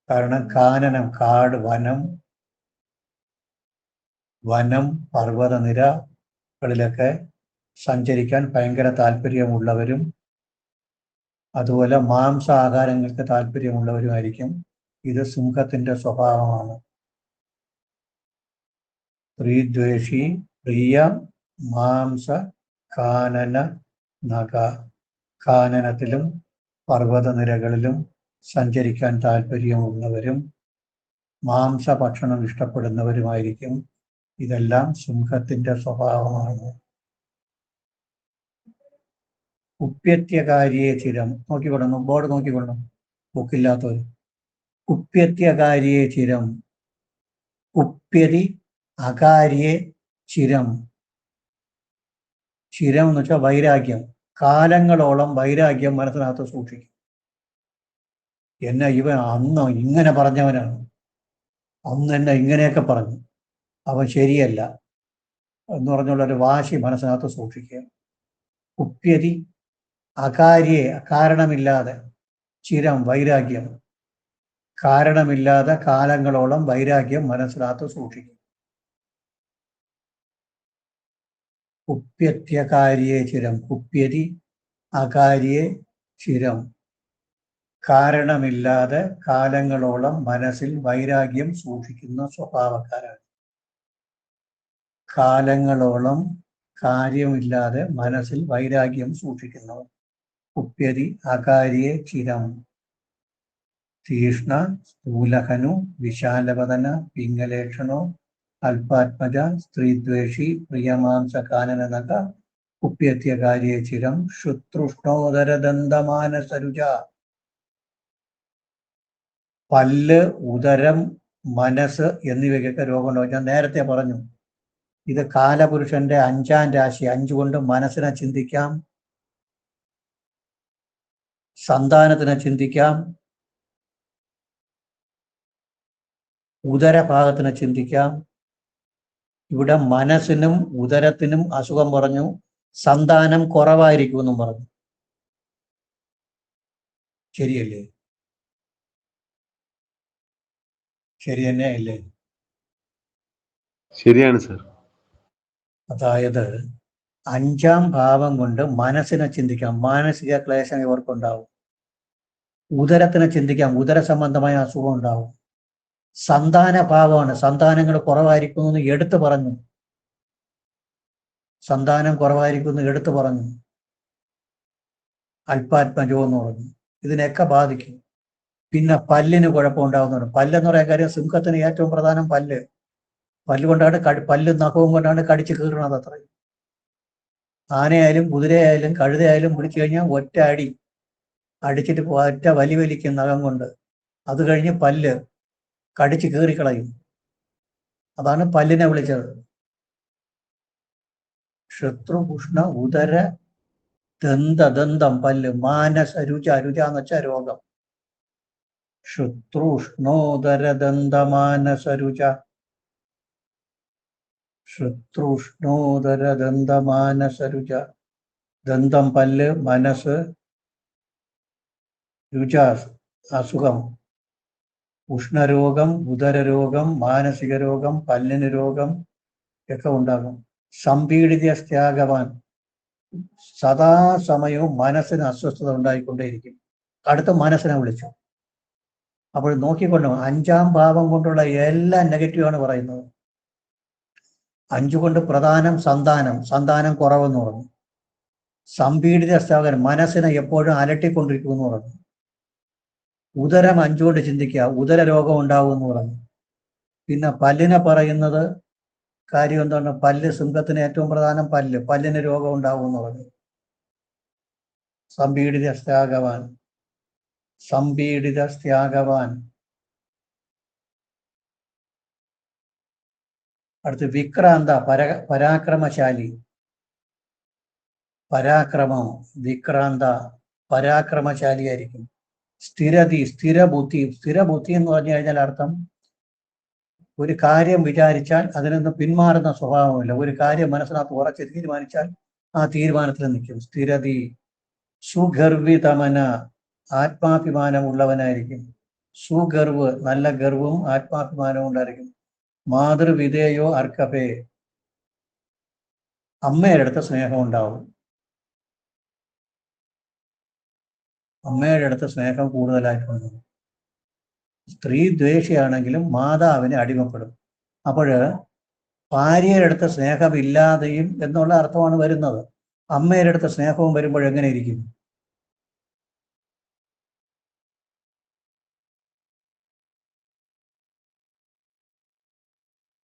കാരണം കാനനം, കാട്, വനം പർവ്വത നിരകളിലൊക്കെ സഞ്ചരിക്കാൻ ഭയങ്കര താല്പര്യമുള്ളവരും അതുപോലെ മാംസാഹാരങ്ങൾക്ക് താല്പര്യമുള്ളവരുമായിരിക്കും. ഇത് സിംഹത്തിന്റെ സ്വഭാവമാണ്. സ്ത്രീദ്വേഷി, പ്രിയ മാംസ കാനന നഖ. കാനനത്തിലും പർവ്വത നിരകളിലും സഞ്ചരിക്കാൻ താല്പര്യമുള്ളവരും മാംസഭക്ഷണം ഇഷ്ടപ്പെടുന്നവരുമായിരിക്കും. ഇതെല്ലാം സിംഹത്തിന്റെ സ്വഭാവമാണ്. കുപ്യത്യകാരിയെ ചിരം. നോക്കിക്കൊള്ളണം, ബോർഡ് നോക്കിക്കൊള്ളണം, ബുക്കില്ലാത്തവർ. കുപ്യത്യകാരിയെ ചിരം. കുപ്യതി അകാരിയെ ചിരം. ചിരം എന്ന് വെച്ചാൽ വൈരാഗ്യം. കാലങ്ങളോളം വൈരാഗ്യം മനസ്സിനകത്ത് സൂക്ഷിക്കും. എന്നെ ഇവൻ അന്ന് ഇങ്ങനെ പറഞ്ഞവനാണ്, അന്ന് എന്നെ ഇങ്ങനെയൊക്കെ പറഞ്ഞു, അവൻ ശരിയല്ല എന്ന് പറഞ്ഞുള്ളൊരു വാശി മനസ്സിനകത്ത് സൂക്ഷിക്കുക. കുപ്യതി അകാരിയെ, കാരണമില്ലാതെ, ചിരം വൈരാഗ്യം, കാരണമില്ലാതെ കാലങ്ങളോളം വൈരാഗ്യം മനസ്സിനകത്ത് സൂക്ഷിക്കും. കുപ്യത്യകാരിയെ ചിരം. കുപ്യതി അകാരിയെ ചിരം. കാരണമില്ലാതെ കാലങ്ങളോളം മനസ്സിൽ വൈരാഗ്യം സൂക്ഷിക്കുന്ന സ്വഭാവക്കാരാണ്. കാലങ്ങളോളം കാര്യമില്ലാതെ മനസ്സിൽ വൈരാഗ്യം സൂക്ഷിക്കുന്നവർ. കുപ്യതി അകാരിയെ ചിരം. തീഷ്ണ, സ്ഥൂലഹനു, വിശാലവദന, പിംഗലേക്ഷണോ, അല്പാത്മജ, സ്ത്രീദ്വേഷി, പ്രിയമാംസ കാനന നഖ, കുപ്യത്യകാരിയെ ചിരം. ശുത്രുഷ്ണോദരദന്തമാനസരുജ. പല്ല്, ഉദരം, മനസ്സ് എന്നിവയ്ക്കൊക്കെ രോഗമുണ്ടാവും. ഞാൻ നേരത്തെ പറഞ്ഞു, ഇത് കാലപുരുഷന്റെ 5ാം രാശി. 5 കൊണ്ട് മനസ്സിനെ ചിന്തിക്കാം, സന്താനത്തിനെ ചിന്തിക്കാം, ഉദരഭാഗത്തിനെ ചിന്തിക്കാം. ഇവിടെ മനസ്സിനും ഉദരത്തിനും അസുഖം പറഞ്ഞു, സന്താനം കുറവായിരിക്കുമെന്നും പറഞ്ഞു. ശരിയല്ലേ? ശരി തന്നെ അല്ലേ? ശരിയാണ് സർ. അതായത് 5ാം ഭാവം കൊണ്ട് മനസ്സിനെ ചിന്തിക്കാം, മാനസിക ക്ലേശം ഇവർക്കുണ്ടാവും. ഉദരത്തിനെ ചിന്തിക്കാം, ഉദര സംബന്ധമായ അസുഖം ഉണ്ടാവും. സന്താന ഭാവമാണ്, സന്താനങ്ങൾ കുറവായിരിക്കുന്നു എടുത്തു പറഞ്ഞു. സന്താനം കുറവായിരിക്കുന്നു എടുത്തു പറഞ്ഞു. അല്പാത്മജോ എന്ന് പറഞ്ഞു. ഇതിനെയൊക്കെ ബാധിക്കും. പിന്നെ പല്ലിന് കുഴപ്പമുണ്ടാകുന്നവർ. പല്ലെന്ന് പറയാൻ കാര്യം, സിംഹത്തിന് ഏറ്റവും പ്രധാനം പല്ല്. പല്ല് കൊണ്ടാണ് പല്ല് നഖവും കൊണ്ടാണ് കടിച്ചു കീറുന്നത്. അത്രയും. ആനയായാലും കുതിരയായാലും കഴുതയായാലും പിടിച്ചു കഴിഞ്ഞാൽ ഒറ്റ അടി അടിച്ചിട്ട് ഒറ്റ വലിക്കും നഖം കൊണ്ട്. അത് കഴിഞ്ഞ് പല്ല് കടിച്ചു കീറിക്കളയും. അതാണ് പല്ലിനെ വിളിച്ചത്. ശത്രു, ഉഷ്ണ, ഉദര ദന്തം പല്ല്. മാനസ രുച, രുച എന്ന് വെച്ചാൽ രോഗം. ശുത്രൂഷ്ണോദരദന്തമാനസരുച, ശുത്രൂഷ്ണോദരദന്തമാനസരുച. ദന്തം പല്ല്, മനസ്സ്, രുച അസുഖം. ഉഷ്ണരോഗം, ഉദരരോഗം, മാനസിക രോഗം, പല്ലിന് രോഗം ഒക്കെ ഉണ്ടാകും. സംപീഡിതസ്ത്യാഗവാൻ, സദാസമയവും മനസ്സിന് അസ്വസ്ഥത ഉണ്ടായിക്കൊണ്ടേയിരിക്കും. അടുത്ത മനസ്സിനെ വിളിച്ചു. അപ്പോൾ നോക്കിക്കൊണ്ട് 5-ാം ഭാവം കൊണ്ടുള്ള എല്ലാം നെഗറ്റീവാണ് പറയുന്നത്. 5 കൊണ്ട് പ്രധാനം സന്താനം കുറവെന്ന് പറഞ്ഞു. സംപീഡിത സ്ത്യാഗൻ, മനസ്സിനെ എപ്പോഴും അലട്ടിക്കൊണ്ടിരിക്കുമെന്ന് പറഞ്ഞു. ഉദരം 5 കൊണ്ട് ചിന്തിക്കുക, ഉദര രോഗം ഉണ്ടാവും എന്ന് പറഞ്ഞു. പിന്നെ പല്ലിനെ പറയുന്നത് കാര്യം എന്താണ്? പല്ല്, സിംഹത്തിന് ഏറ്റവും പ്രധാനം പല്ലിന് രോഗം ഉണ്ടാവും എന്ന് പറഞ്ഞു. സംപീഡിതസ്ത്യാഗവാൻ. അടുത്ത് വിക്രാന്ത, പരാക്രമശാലി. പരാക്രമം, വിക്രാന്ത, പരാക്രമശാലിയായിരിക്കും. സ്ഥിരതി, സ്ഥിരബുദ്ധി. സ്ഥിരബുദ്ധി എന്ന് പറഞ്ഞു കഴിഞ്ഞാൽ അർത്ഥം ഒരു കാര്യം വിചാരിച്ചാൽ അതിൽ നിന്ന് പിന്മാറുന്ന സ്വഭാവമില്ല. ഒരു കാര്യം മനസ്സിനകത്ത് ഉറച്ച് തീരുമാനിച്ചാൽ ആ തീരുമാനത്തിൽ നിൽക്കും. സ്ഥിരതി. സുഗർവിതമന, ആത്മാഭിമാനമുള്ളവനായിരിക്കും. സുഗർവ്, നല്ല ഗർവും ആത്മാഭിമാനവും ഉണ്ടായിരിക്കും. മാതൃവിധേയോ അർക്കപേ, അമ്മയുടെ അടുത്ത് സ്നേഹം ഉണ്ടാവും. അമ്മയുടെ അടുത്ത് സ്നേഹം കൂടുതലായിട്ടുണ്ട്. സ്ത്രീ ദ്വേഷിയാണെങ്കിലും മാതാവിനെ അടിമപ്പെടും. അപ്പോൾ ഭാര്യയുടെ അടുത്ത് സ്നേഹമില്ലാതെയും എന്നുള്ള അർത്ഥമാണ് വരുന്നത്. അമ്മയുടെ അടുത്ത് സ്നേഹവും വരുമ്പോൾ എങ്ങനെ ഇരിക്കും?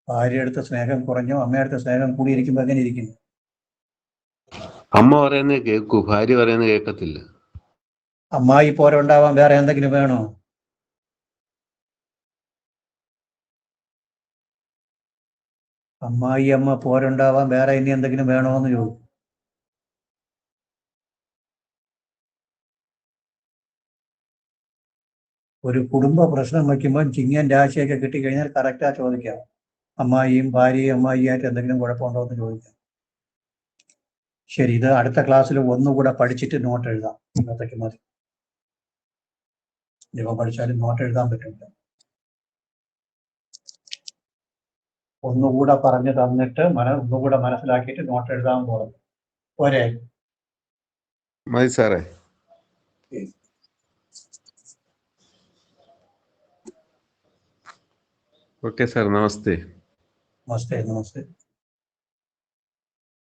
ഭാര്യയുടെ അടുത്ത് സ്നേഹം കുറഞ്ഞോ അമ്മയുടെ അടുത്ത് സ്നേഹം കൂടിയിരിക്കുമ്പോൾ എങ്ങനെ ഇരിക്കും? അമ്മ പറയുന്നത് കേൾക്കൂ, ഭാര്യ പറയുന്നത് കേൾക്കത്തില്ല. അമ്മായി പോരുണ്ടാവാൻ വേറെ എന്തെങ്കിലും വേണോ? അമ്മ പോരുണ്ടാവാൻ വേറെ ഇനി എന്തെങ്കിലും വേണോ എന്ന് ചോദിക്കും. ഒരു കുടുംബ പ്രശ്നം വയ്ക്കുമ്പോൾ ചിങ്ങൻ രാശിയൊക്കെ കിട്ടിക്കഴിഞ്ഞാൽ കറക്റ്റാ ചോദിക്കാം. അമ്മായിയും ഭാര്യയും അമ്മായിയായിട്ട് എന്തെങ്കിലും കുഴപ്പമുണ്ടോ എന്ന് ചോദിക്കാം. ശരി, ഇത് അടുത്ത ക്ലാസ്സിൽ ഒന്നുകൂടെ പഠിച്ചിട്ട് നോട്ട് എഴുതാം. ഇന്നത്തേക്ക് മതി. ഇപ്പം പഠിച്ചാലും നോട്ട് എഴുതാൻ പറ്റില്ല. ഒന്നുകൂടെ പറഞ്ഞു തന്നിട്ട് ഒന്നുകൂടെ മനസ്സിലാക്കിയിട്ട് നോട്ട് എഴുതാൻ പോകുന്നു. പോരെ? മതി സാറേ. ഓക്കെ സാർ, നമസ്തേ. നമസ്തേ.